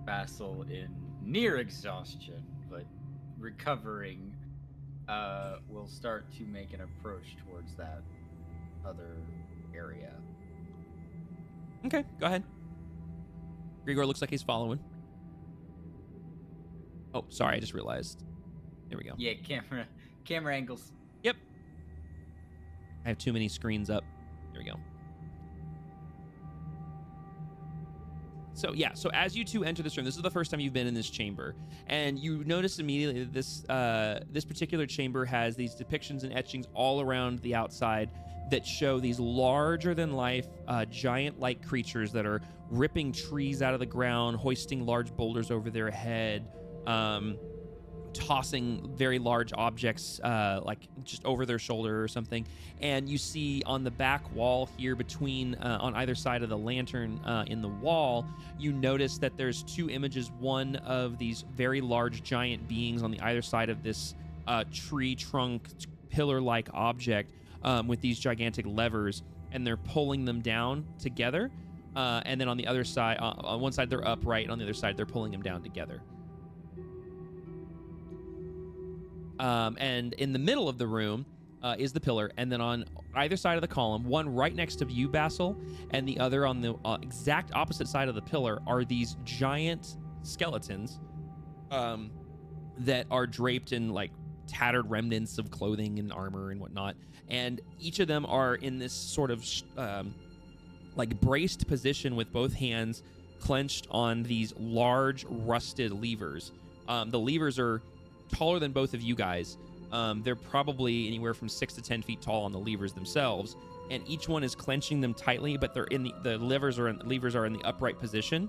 Basil, in near exhaustion, but recovering, will start to make an approach towards that other area. Okay, go ahead. Grigor looks like he's following. Oh, sorry, I just realized. There we go. Yeah, camera angles. Yep. I have too many screens up. There we go. So yeah, so as you two enter this room, this is the first time you've been in this chamber, and you notice immediately that this particular chamber has these depictions and etchings all around the outside that show these larger-than-life, giant-like creatures that are ripping trees out of the ground, hoisting large boulders over their head, tossing very large objects like just over their shoulder or something. And you see on the back wall here between on either side of the lantern in the wall, you notice that there's two images, one of these very large giant beings on the either side of this tree trunk pillar-like object with these gigantic levers, and they're pulling them down together, and then on the other side, on one side they're upright, and on the other side they're pulling them down together. And in the middle of the room is the pillar, and then on either side of the column, one right next to you, Basil, and the other on the exact opposite side of the pillar, are these giant skeletons that are draped in like tattered remnants of clothing and armor and whatnot, and each of them are in this sort of like braced position with both hands clenched on these large rusted levers. The levers are taller than both of you guys. They're probably anywhere from 6 to 10 feet tall on the levers themselves, and each one is clenching them tightly, but they're in the levers are in the upright position,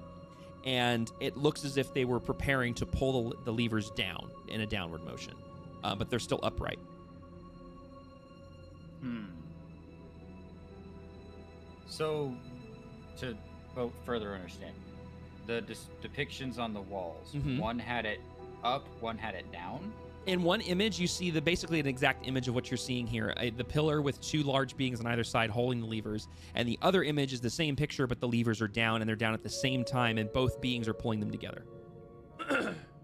and it looks as if they were preparing to pull the levers down in a downward motion, but they're still upright. So, to further understand, the depictions on the walls, one had it up, one had it down. In one image, you see basically an exact image of what you're seeing here. The pillar with two large beings on either side holding the levers, and the other image is the same picture, but the levers are down, and they're down at the same time, and both beings are pulling them together.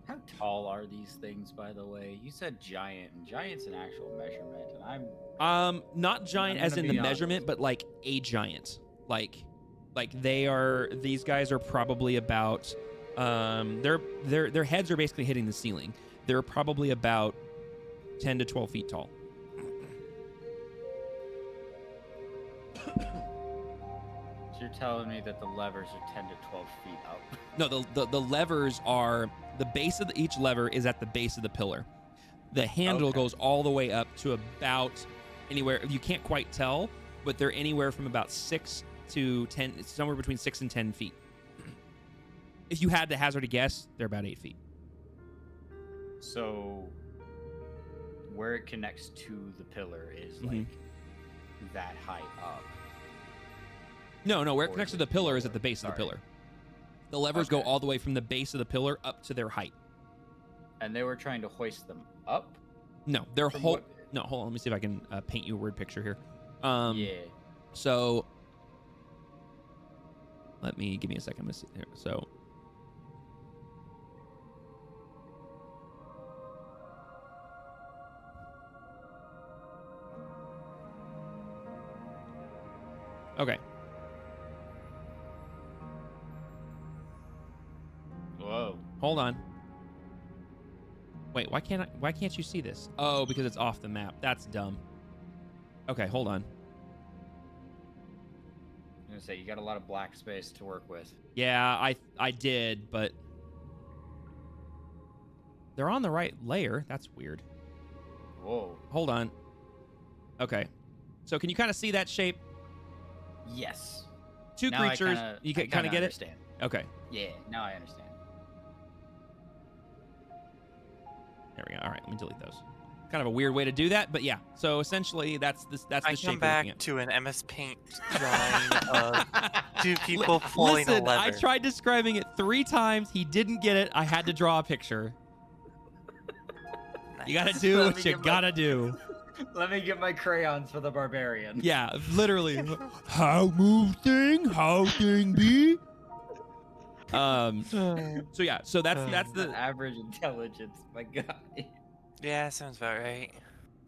How tall are these things, by the way? You said giant, and giant's an actual measurement, and not giant as in the measurement, but like a giant. Like these guys are probably about their heads are basically hitting the ceiling. They're probably about 10 to 12 feet tall. So you're telling me that the levers are 10 to 12 feet up? No, the levers are, the base of each lever is at the base of the pillar. The handle goes all the way up to about anywhere, you can't quite tell, but they're anywhere from about 6 to 10, somewhere between 6 and 10 feet. If you had to hazard a guess, they're about 8 feet. So, where it connects to the pillar is like that high up. No, where it connects to the pillar is at the base of the pillar. The levers go all the way from the base of the pillar up to their height. And they were trying to hoist them up? No, they're No, hold on. Let me see if I can paint you a word picture here. Yeah. So, give me a second. I'm gonna see here. So. Okay. Whoa. Hold on. Wait, why can't you see this? Oh, because it's off the map. That's dumb. Okay, hold on. gonna say you got a lot of black space to work with. Yeah, I did, but they're on the right layer. That's weird. Whoa. Hold on. Okay. So can you kind of see that shape? Yes. Two Now creatures. You can kind of get understand. it? Okay. Yeah, now I understand. There we go. All right, let me delete those. Kind of a weird way to do that, but yeah. So essentially, that's the I shape come you're looking back at. to an MS Paint drawing of two people pulling Listen, a lever. I tried describing it 3 times. He didn't get it. I had to draw a picture. Nice. You gotta do Let what me you get my- gotta do. Let me get my crayons for the barbarian. Yeah, literally. How move thing? How thing be? So yeah, so that's The the average intelligence, my god. Yeah, sounds about right.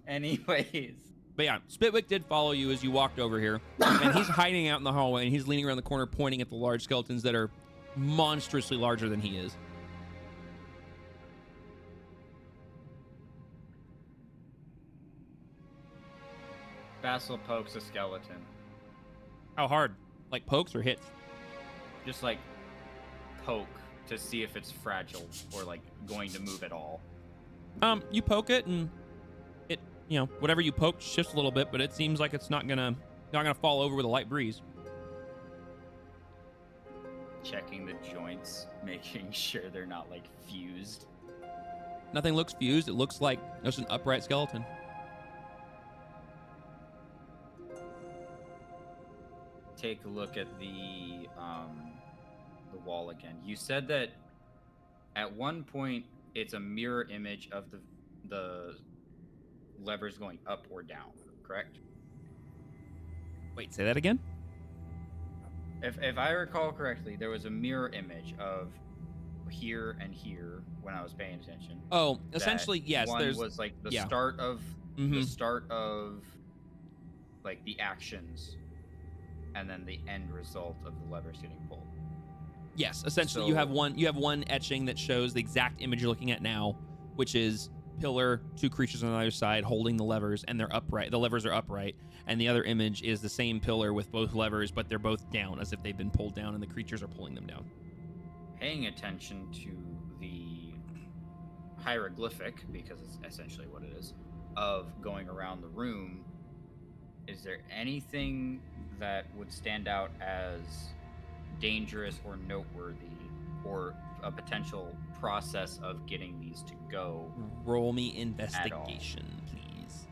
Anyways. But yeah, Spitwick did follow you as you walked over here, and he's hiding out in the hallway, and he's leaning around the corner pointing at the large skeletons that are monstrously larger than he is. Basil pokes a skeleton. How hard? Like pokes or hits? Just like poke to see if it's fragile or like going to move at all. You poke it, and it, you know, whatever you poke shifts a little bit, but it seems like it's not gonna fall over with a light breeze. Checking the joints, making sure they're not like fused. Nothing looks fused. It looks like just an upright skeleton. Take a look at the wall again. You said that at one point it's a mirror image of the levers going up or down, correct? Wait, say that again? If I recall correctly, there was a mirror image of here and here when I was paying attention. Oh, essentially, that yes. One There's was like the yeah. start of Mhm. the start of like the actions, and then the end result of the levers getting pulled. Yes, essentially So- you have one etching that shows the exact image you're looking at now, which is pillar, 2 creatures on the other side holding the levers, and they're upright. The levers are upright, and the other image is the same pillar with both levers, but they're both down as if they've been pulled down, and the creatures are pulling them down. Paying attention to the hieroglyphic, because it's essentially what it is, of going around the room, is there anything that would stand out as dangerous or noteworthy, or a potential process of getting these to go? Roll me investigation, please.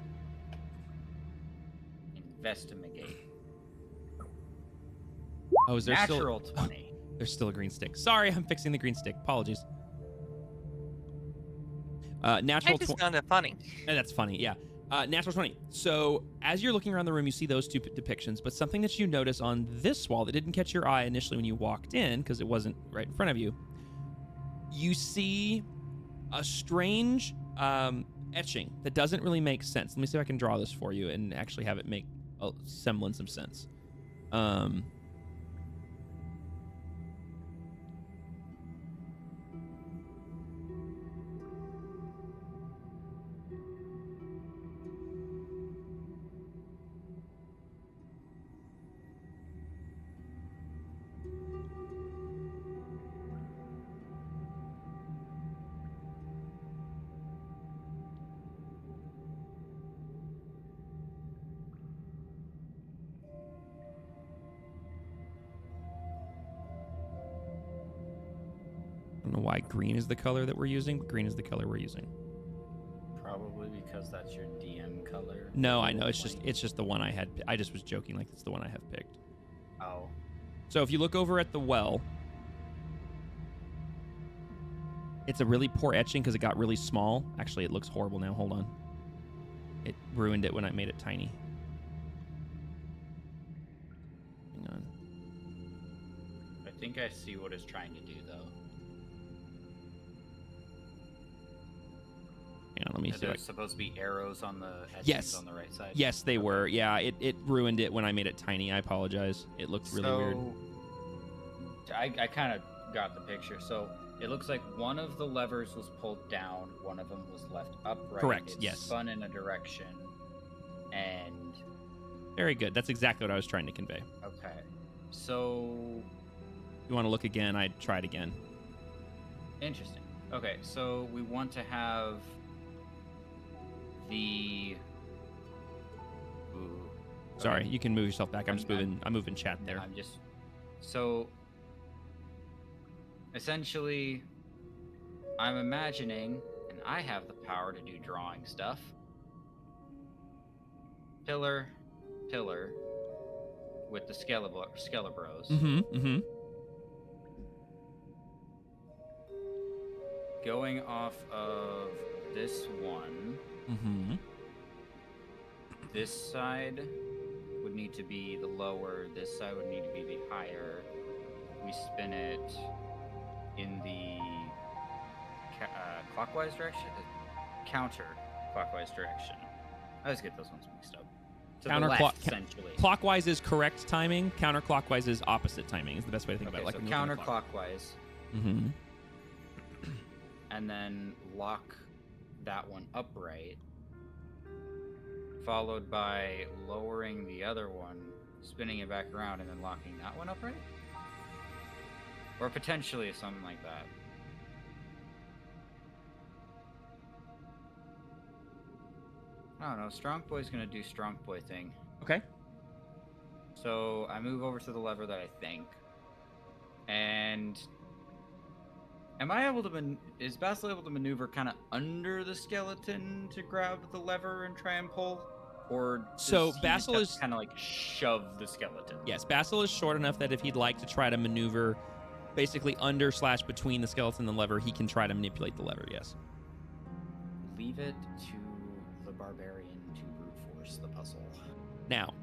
Investigate. Oh, is there Natural still 20. There's still a green stick. Sorry, I'm fixing the green stick. Apologies. Natural I just 20. found it funny. That's funny, yeah. Natural 20. So as you're looking around the room, you see those 2 depictions, but something that you notice on this wall that didn't catch your eye initially when you walked in, because it wasn't right in front of you, you see a strange etching that doesn't really make sense. Let me see if I can draw this for you and actually have it make a semblance of sense. I don't know why green is the color that we're using, but green is the color we're using. Probably because that's your DM color. No, I know. It's just the one I had. I just was joking, like it's the one I have picked. Oh. So if you look over at the well, it's a really poor etching because it got really small. Actually, it looks horrible now. Hold on. It ruined it when I made it tiny. Hang on. I think I see what it's trying to do, though. Hang on, let me see. There's supposed to be arrows on the edges Yes. on the right side. Yes, they were. Yeah, it ruined it when I made it tiny. I apologize. It looked really weird. I kind of got the picture. So it looks like one of the levers was pulled down, one of them was left upright. Correct, It's yes. spun in a direction, and Very good. That's exactly what I was trying to convey. okay. So You want to look again? I'd try it again. interesting. Okay, so we want to have the. Ooh. Sorry, Okay. you can move yourself back. I'm just I'm- moving. I'm moving chat there. I'm just. So. Essentially, I'm imagining, and I have the power to do drawing stuff. Pillar, pillar, with the Skelebros. Mm-hmm. Going off of this one, Mm-hmm. this side would need to be the lower, this side would need to be the higher. We spin it in the clockwise direction? Counter-clockwise direction. I always get those ones mixed up. To the left, essentially. Clockwise is correct timing. Counterclockwise is opposite timing. Is the best way to think Okay, about it. so Like when you're looking at the clock. counterclockwise, Mm-hmm. and then lock that one upright, followed by lowering the other one, spinning it back around, and then locking that one upright? Or potentially something like that. I don't know. Strong Boy's gonna do Strong Boy thing. Okay. So I move over to the lever that I think. And am I able to is Basil able to maneuver kind of under the skeleton to grab the lever and try and pull? Or So Basil is kind of like shove the skeleton? Yes, Basil is short enough that if he'd like to try to maneuver basically under/between the skeleton and the lever, he can try to manipulate the lever, yes. Leave it to the barbarian to brute force the puzzle. Now,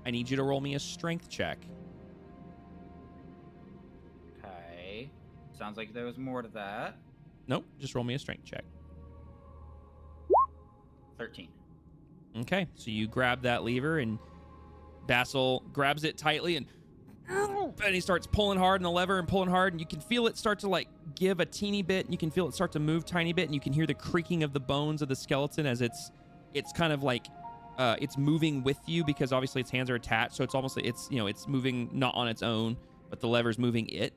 I need you to roll me a strength check. Okay. Sounds like there was more to that. Nope, just roll me a strength check. 13. Okay, so you grab that lever and Basil grabs it tightly and he starts pulling hard on the lever and pulling hard, and you can feel it start to like give a teeny bit, and you can feel it start to move tiny bit, and you can hear the creaking of the bones of the skeleton as it's kind of like it's moving with you, because obviously its hands are attached, so it's almost like it's moving not on its own, but the lever's moving it.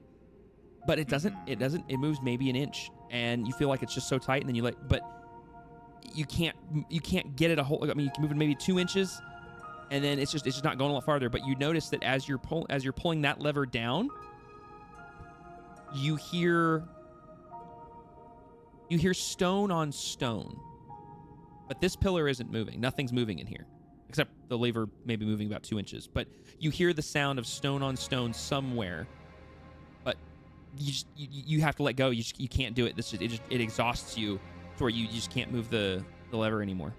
But it doesn't it moves maybe an inch, and you feel like it's just so tight, and then but you can't get it a whole. I mean, you can move it maybe 2 inches, and then it's just not going a lot farther. But you notice that as you're pulling that lever down, you hear stone on stone. But this pillar isn't moving. Nothing's moving in here, except the lever may be moving about 2 inches. But you hear the sound of stone on stone somewhere. But you have to let go. You can't do it. It exhausts you to where you just can't move the lever anymore.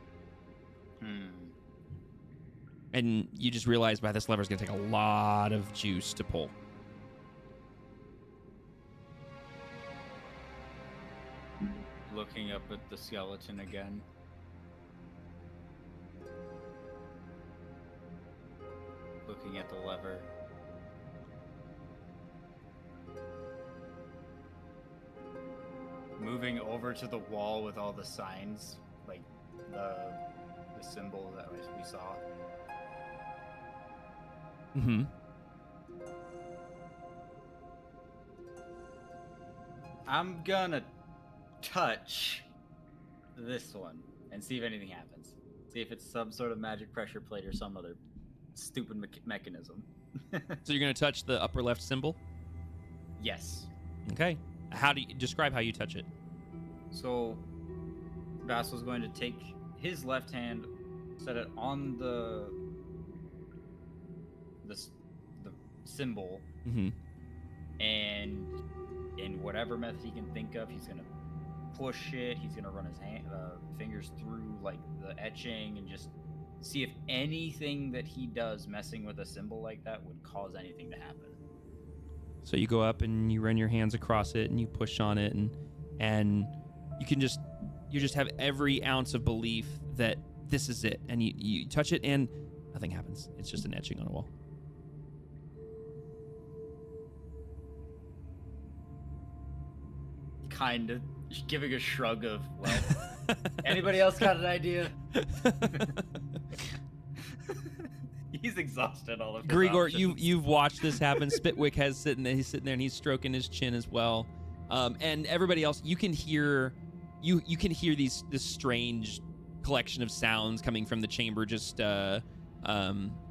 And you just realize, wow, this lever is going to take a lot of juice to pull. Looking up at the skeleton again. Looking at the lever. Moving over to the wall with all the signs, like the symbol that we saw. Mm-hmm. I'm gonna touch this one and see if anything happens. See if it's some sort of magic pressure plate or some other stupid mechanism. So you're going to touch the upper left symbol? Yes. Okay. How do you describe how you touch it? So Basil's going to take his left hand, set it on the symbol, Mm-hmm. and in whatever method he can think of, he's gonna push it. He's gonna run his fingers through like the etching and just see if anything that he does messing with a symbol like that would cause anything to happen. So you go up and you run your hands across it and you push on it, and you just have every ounce of belief that this is it, and you touch it and nothing happens. It's just an etching on a wall. Kind of giving a shrug of, well, anybody else got an idea? He's exhausted all of his Grigor, options. you've watched this happen. Spitwick has sitting there. He's sitting there and he's stroking his chin as well. And everybody else, you can hear this strange collection of sounds coming from the chamber just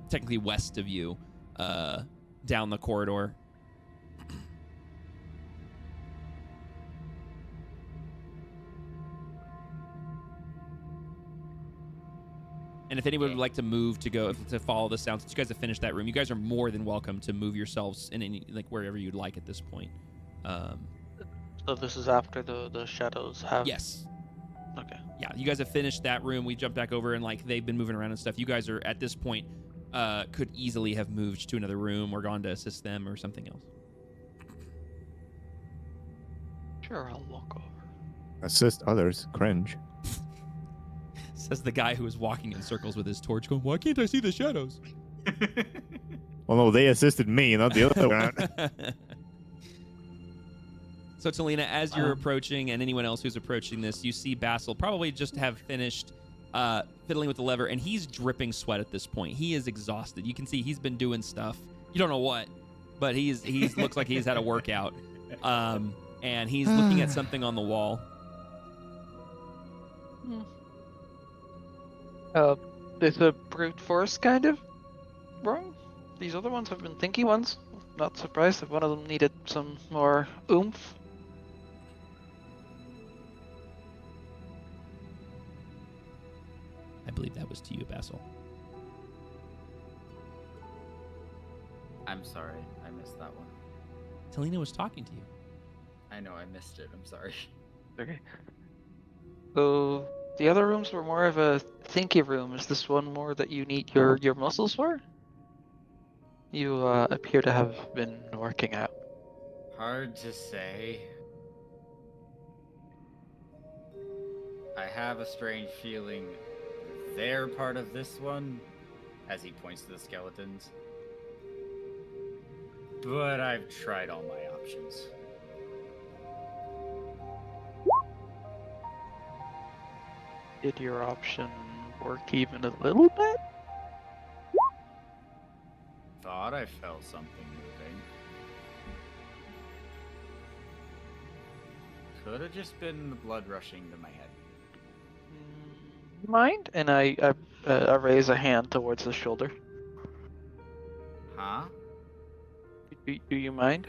technically west of you, down the corridor. And if anyone would like to move to follow the sounds, since you guys have finished that room, you guys are more than welcome to move yourselves in any wherever you'd like at this point. So this is after the shadows have. Yes. Okay. Yeah, you guys have finished that room. We jumped back over and they've been moving around and stuff. You guys are at this point could easily have moved to another room or gone to assist them or something else. Sure, I'll walk over. Assist others. Cringe. Says the guy who is walking in circles with his torch, going, "Why can't I see the shadows?" Well, no, they assisted me, not the other one. So, Talina, as you're approaching, and anyone else who's approaching this, you see Basil probably just have finished fiddling with the lever, and he's dripping sweat at this point. He is exhausted. You can see he's been doing stuff. You don't know what, but he's looks like he's had a workout. And he's looking at something on the wall. It's a brute force kind of room. These other ones have been thinky ones. Not surprised if one of them needed some more oomph. I believe that was to you, Basil. I'm sorry, I missed that one. Talina was talking to you. I know, I missed it. I'm sorry. Okay. So the other rooms were more of a thinky room. Is this one more that you need your muscles for? You appear to have been working out. Hard to say. I have a strange feeling they're part of this one, as he points to the skeletons. But I've tried all my options. Did your option work even a little bit? Thought I felt something moving. Could have just been the blood rushing to my head. Mind? And I raise a hand towards the shoulder. Huh? Do you mind?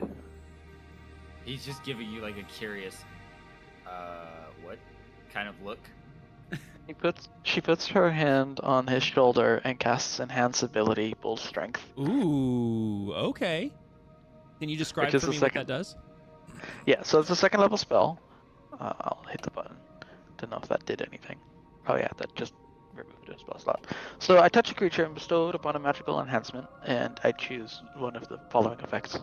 He's just giving you like a curious, what kind of look? She puts her hand on his shoulder and casts enhance ability, bull strength. Ooh, okay. Can you describe for me what that does? Yeah, so it's a second level spell. I'll hit the button to know if that did anything. Oh yeah, that just removed a spell slot. So I touch a creature and bestow it upon a magical enhancement, and I choose one of the following effects.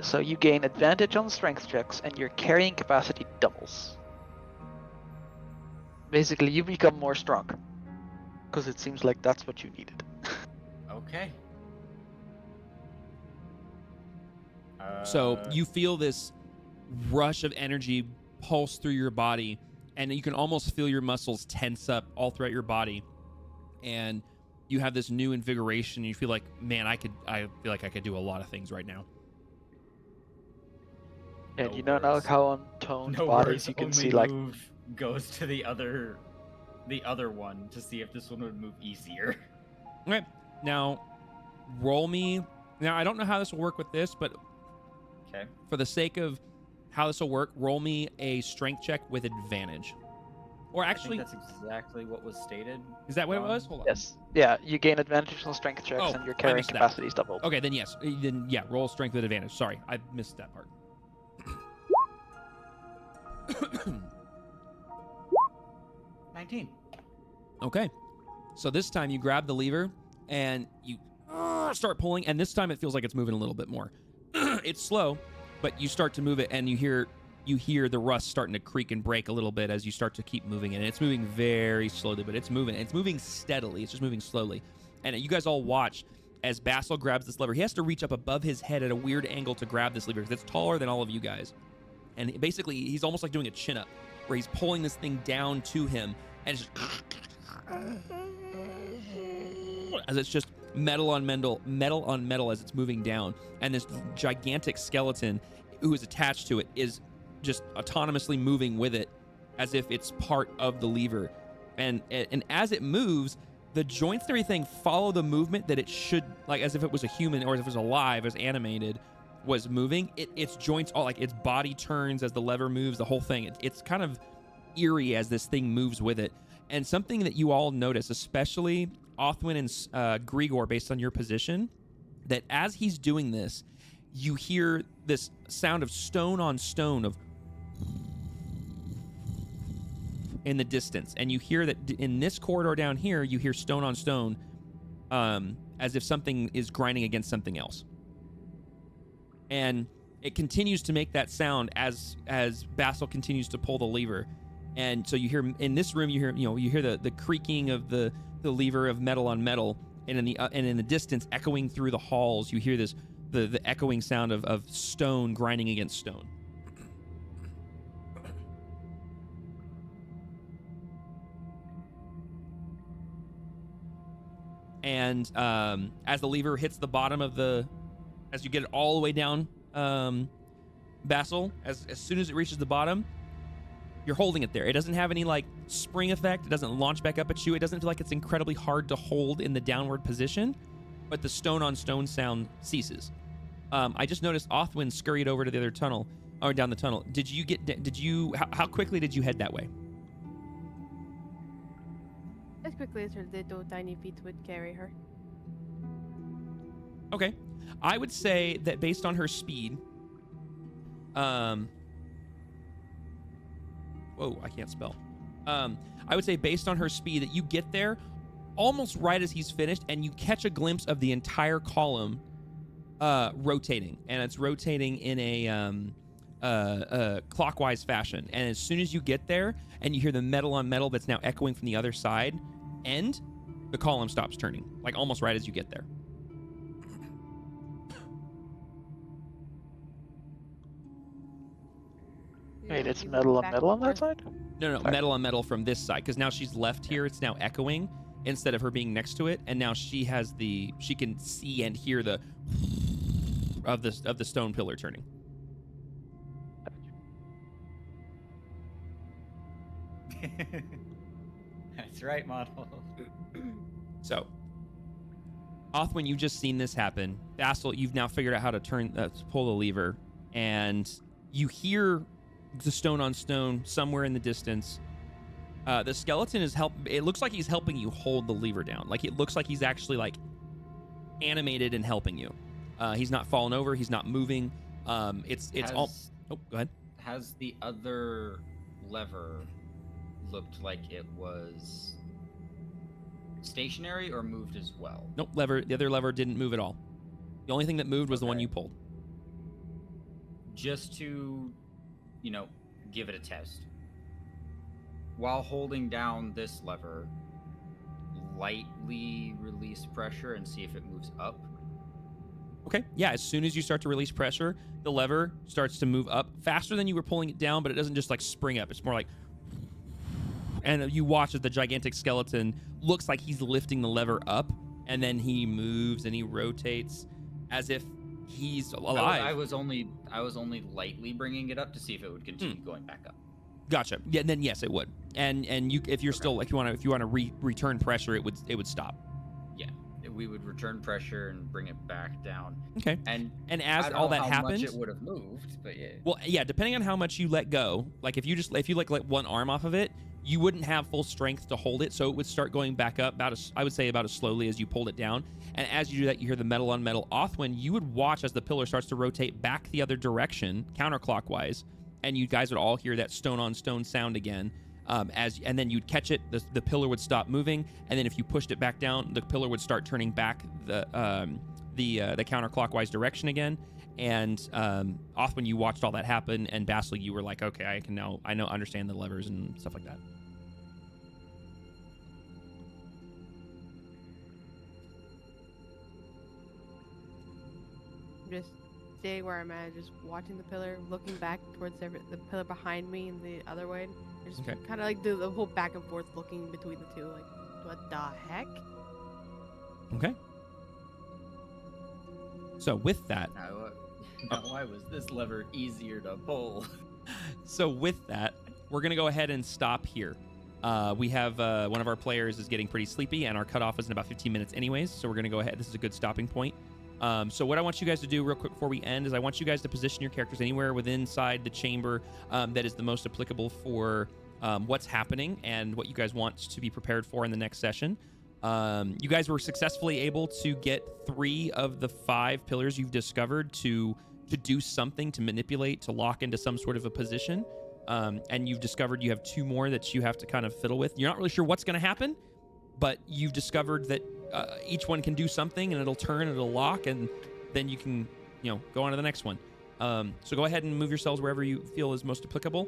So you gain advantage on strength checks, and your carrying capacity doubles. Basically, you become more strong, because it seems like that's what you needed. Okay. So you feel this rush of energy pulse through your body, and you can almost feel your muscles tense up all throughout your body, and you have this new invigoration. You feel like, man, I feel like I could do a lot of things right now. And No you know now words. how on toned No bodies words, you can only see like move goes to the other one to see if this one would move easier. Okay, now roll me. Now I don't know how this will work with this, but Okay. for the sake of how this will work, roll me a strength check with advantage. Or actually, I think that's exactly what was stated. is that what it was? Hold on. yes, yeah, you gain advantage on strength checks, Oh, and your I carrying missed that. capacity is doubled. Okay, then yes. Then yeah, roll strength with advantage. Sorry, I missed that part. 19. Okay. So this time you grab the lever and you start pulling, and this time it feels like it's moving a little bit more. It's slow, but you start to move it, and you hear the rust starting to creak and break a little bit as you start to keep moving it. And it's moving very slowly, but it's moving. It's moving steadily. It's just moving slowly. And you guys all watch as Basil grabs this lever. He has to reach up above his head at a weird angle to grab this lever because it's taller than all of you guys. And basically, he's almost like doing a chin-up, where he's pulling this thing down to him, and it's just... as it's just metal on metal as it's moving down, and this gigantic skeleton who is attached to it is just autonomously moving with it as if it's part of the lever. And as it moves, the joints and everything follow the movement that it should, like as if it was a human or as if it was alive, as animated, was moving. Its joints, all like its body turns as the lever moves, the whole thing. It's kind of eerie as this thing moves with it. And something that you all notice, especially Othwin and Grigor, based on your position, that as he's doing this, you hear this sound of stone on stone of in the distance, and you hear that in this corridor down here, you hear stone on stone, as if something is grinding against something else. And it continues to make that sound as Basil continues to pull the lever. And so you hear in this room, you hear the creaking of the lever of metal on metal, and in the distance, echoing through the halls, you hear this the echoing sound of stone grinding against stone. And as the lever hits the bottom of as you get it all the way down, Basil, as soon as it reaches the bottom, you're holding it there. It doesn't have any like spring effect. It doesn't launch back up at you. It doesn't feel like it's incredibly hard to hold in the downward position, but the stone on stone sound ceases. I just noticed Othwin scurried over to the other tunnel, or down the tunnel. How quickly did you head that way? As quickly as her little tiny feet would carry her. Okay. I would say that based on her speed, whoa, I can't spell. I would say based on her speed that you get there almost right as he's finished, and you catch a glimpse of the entire column rotating, and it's rotating in a clockwise fashion. And as soon as you get there and you hear the metal on metal that's now echoing from the other side end, the column stops turning, like almost right as you get there. Wait, it's metal on metal on that side? No, metal on metal from this side, because now she's left here. It's now echoing instead of her being next to it, and now she can see and hear the of the stone pillar turning. That's right, model. So, Othwin, you've just seen this happen. Basil, you've now figured out how to pull the lever, and you hear the stone on stone somewhere in the distance. The skeleton it looks like he's helping you hold the lever down. Like it looks like he's actually like animated and helping you. He's not falling over. He's not moving. It's all. Oh, go ahead. Has the other lever looked like it was stationary or moved as well? Nope. The other lever didn't move at all. The only thing that moved was the one you pulled. Just to, give it a test. While holding down this lever, lightly release pressure and see if it moves up. Okay, yeah, as soon as you start to release pressure, the lever starts to move up faster than you were pulling it down, but it doesn't just like spring up. It's more like, and you watch as the gigantic skeleton looks like he's lifting the lever up, and then he moves and he rotates as if he's alive. I was only lightly bringing it up to see if it would continue going back up. Gotcha. Yeah, then yes, it would. And you, if you're still like, if you want to return pressure, it would stop. Yeah, we would return pressure and bring it back down. Okay. And as I don't all know that how happens, much it would have moved, but yeah. Well, yeah, depending on how much you let go. Like if you let one arm off of it, you wouldn't have full strength to hold it, so it would start going back up I would say about as slowly as you pulled it down. And as you do that, you hear the metal on metal. Othwin, you would watch as the pillar starts to rotate back the other direction, counterclockwise, and you guys would all hear that stone on stone sound again. And then you'd catch it, the pillar would stop moving, and then if you pushed it back down, the pillar would start turning back the counterclockwise direction again. And Othwin, you watched all that happen, and Basil, you were like, okay, I understand the levers and stuff like that. Just staying where I'm at, just watching the pillar, looking back towards the pillar behind me and the other way. Just Okay. kind of like the whole back and forth looking between the two, like, what the heck? Okay. So with that, Now, why was this lever easier to pull? So with that, we're going to go ahead and stop here. We have one of our players is getting pretty sleepy, and our cutoff is in about 15 minutes anyways, so we're going to go ahead. This is a good stopping point. So what I want you guys to do real quick before we end is I want you guys to position your characters anywhere within inside the chamber that is the most applicable for what's happening and what you guys want to be prepared for in the next session. You guys were successfully able to get 3 of the 5 pillars you've discovered to do something, to manipulate, to lock into some sort of a position. And you've discovered you have 2 more that you have to kind of fiddle with. You're not really sure what's going to happen, but you've discovered that each one can do something, and it'll turn, it'll lock, and then you can, go on to the next one. So go ahead and move yourselves wherever you feel is most applicable.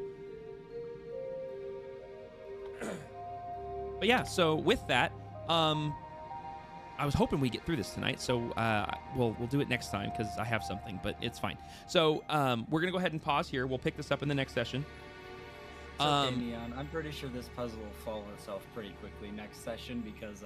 But yeah, so with that, I was hoping we'd get through this tonight, so we'll do it next time because I have something, but it's fine. So we're going to go ahead and pause here. We'll pick this up in the next session. It's okay, Neon. I'm pretty sure this puzzle will fall itself pretty quickly next session because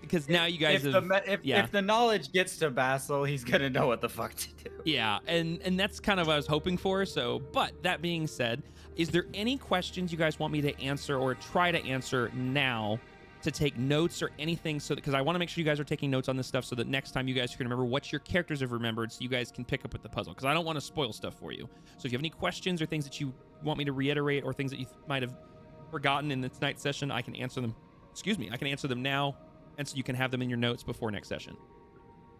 because now you guys if the knowledge gets to Basil, he's gonna know what the fuck to do. Yeah, and that's kind of what I was hoping for. So, but that being said, is there any questions you guys want me to answer or try to answer now? To take notes or anything, so because I want to make sure you guys are taking notes on this stuff so that next time you guys can remember what your characters have remembered, so you guys can pick up with the puzzle, because I don't want to spoil stuff for you. So if you have any questions or things that you want me to reiterate or things that you might have forgotten in this night's session, I can answer them. I can answer them now, and so you can have them in your notes before next session.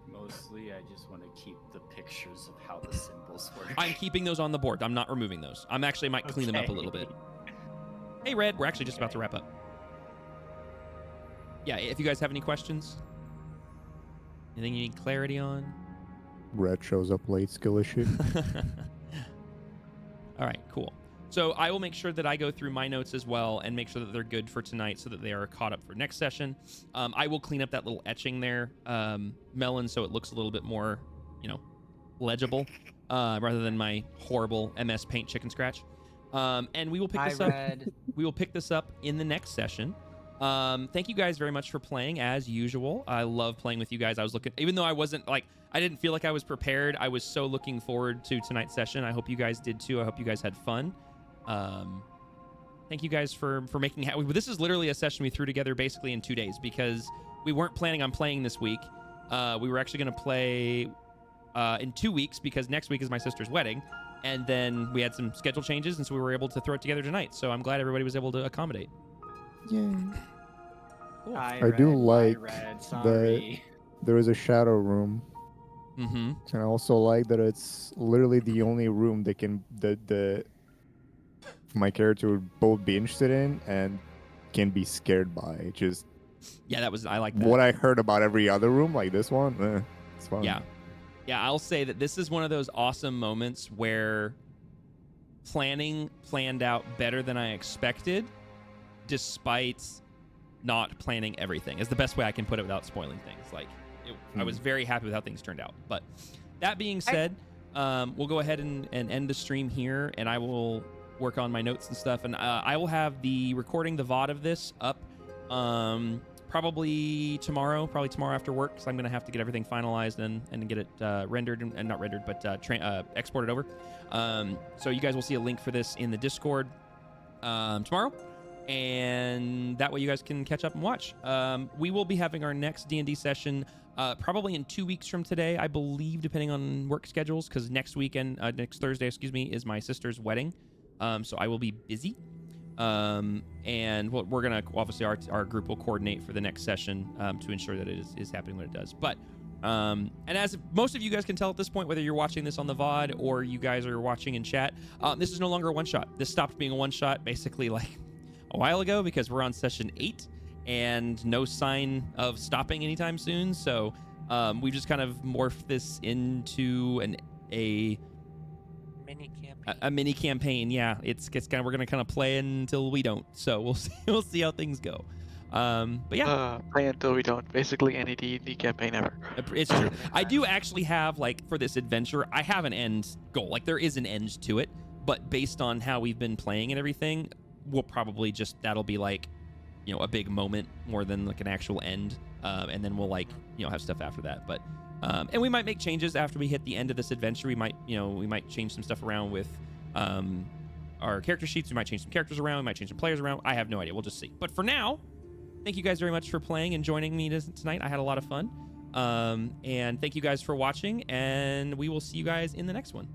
Mostly, I just want to keep the pictures of how the symbols work. I'm keeping those on the board. I'm not removing those. I might clean them up a little bit. Hey, Red, we're actually just about to wrap up. Yeah, if you guys have any questions, anything you need clarity on. Red shows up late, skill issue. All right, cool. So I will make sure that I go through my notes as well and make sure that they're good for tonight so that they are caught up for next session. I will clean up that little etching there, Melon, so it looks a little bit more, legible, rather than my horrible MS Paint chicken scratch. And we will pick this up. We will pick this up in the next session. Thank you guys very much for playing as usual. I love playing with you guys. Even though I didn't feel like I was prepared, I was so looking forward to tonight's session. I hope you guys did too. I hope you guys had fun. Thank you guys for making this is literally a session we threw together basically in 2 days because we weren't planning on playing this week. We were actually going to play in 2 weeks because next week is my sister's wedding. And then we had some schedule changes, and so we were able to throw it together tonight. So I'm glad everybody was able to accommodate. Yay. Cool. I do like that there is a shadow room. Mm-hmm. And I also like that it's literally the only room that my character would both be interested in and can be scared by. I like that. What I heard about every other room, like this one, it's fun. Yeah, I'll say that this is one of those awesome moments where planning planned out better than I expected, despite not planning everything, is the best way I can put it without spoiling things. I was very happy with how things turned out. But that being said, we'll go ahead and end the stream here, and I will work on my notes and stuff, and I will have the recording, the VOD of this up probably tomorrow after work, because I'm going to have to get everything finalized and get it rendered, and not rendered, but exported over. So you guys will see a link for this in the Discord tomorrow. And that way you guys can catch up and watch. We will be having our next D&D session probably in 2 weeks from today, I believe, depending on work schedules, because next Thursday, is my sister's wedding. So I will be busy. And we're going to, obviously, our group will coordinate for the next session to ensure that it is happening when it does. But, and as most of you guys can tell at this point, whether you're watching this on the VOD or you guys are watching in chat, this is no longer a one-shot. This stopped being a one-shot basically a while ago because we're on session 8 and no sign of stopping anytime soon. So we've just kind of morphed this into a mini campaign. Yeah, it's kind of, we're gonna kind of play until we don't. So we'll see how things go. But yeah, play until we don't. Basically any D&D campaign ever. It's true. I do actually have for this adventure, I have an end goal. There is an end to it, but based on how we've been playing and everything, we'll probably that'll be a big moment more than an actual end. and then we'll like have stuff after that. But and we might make changes after we hit the end of this adventure. We might change some stuff around with our character sheets. We might change some characters around. We might change some players around. I have no idea. We'll just see. But for now, thank you guys very much for playing and joining me tonight. I had a lot of fun. And thank you guys for watching, and we will see you guys in the next one.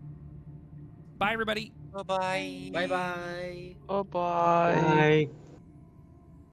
Bye, everybody. Bye-bye. Bye bye. Bye bye. Bye.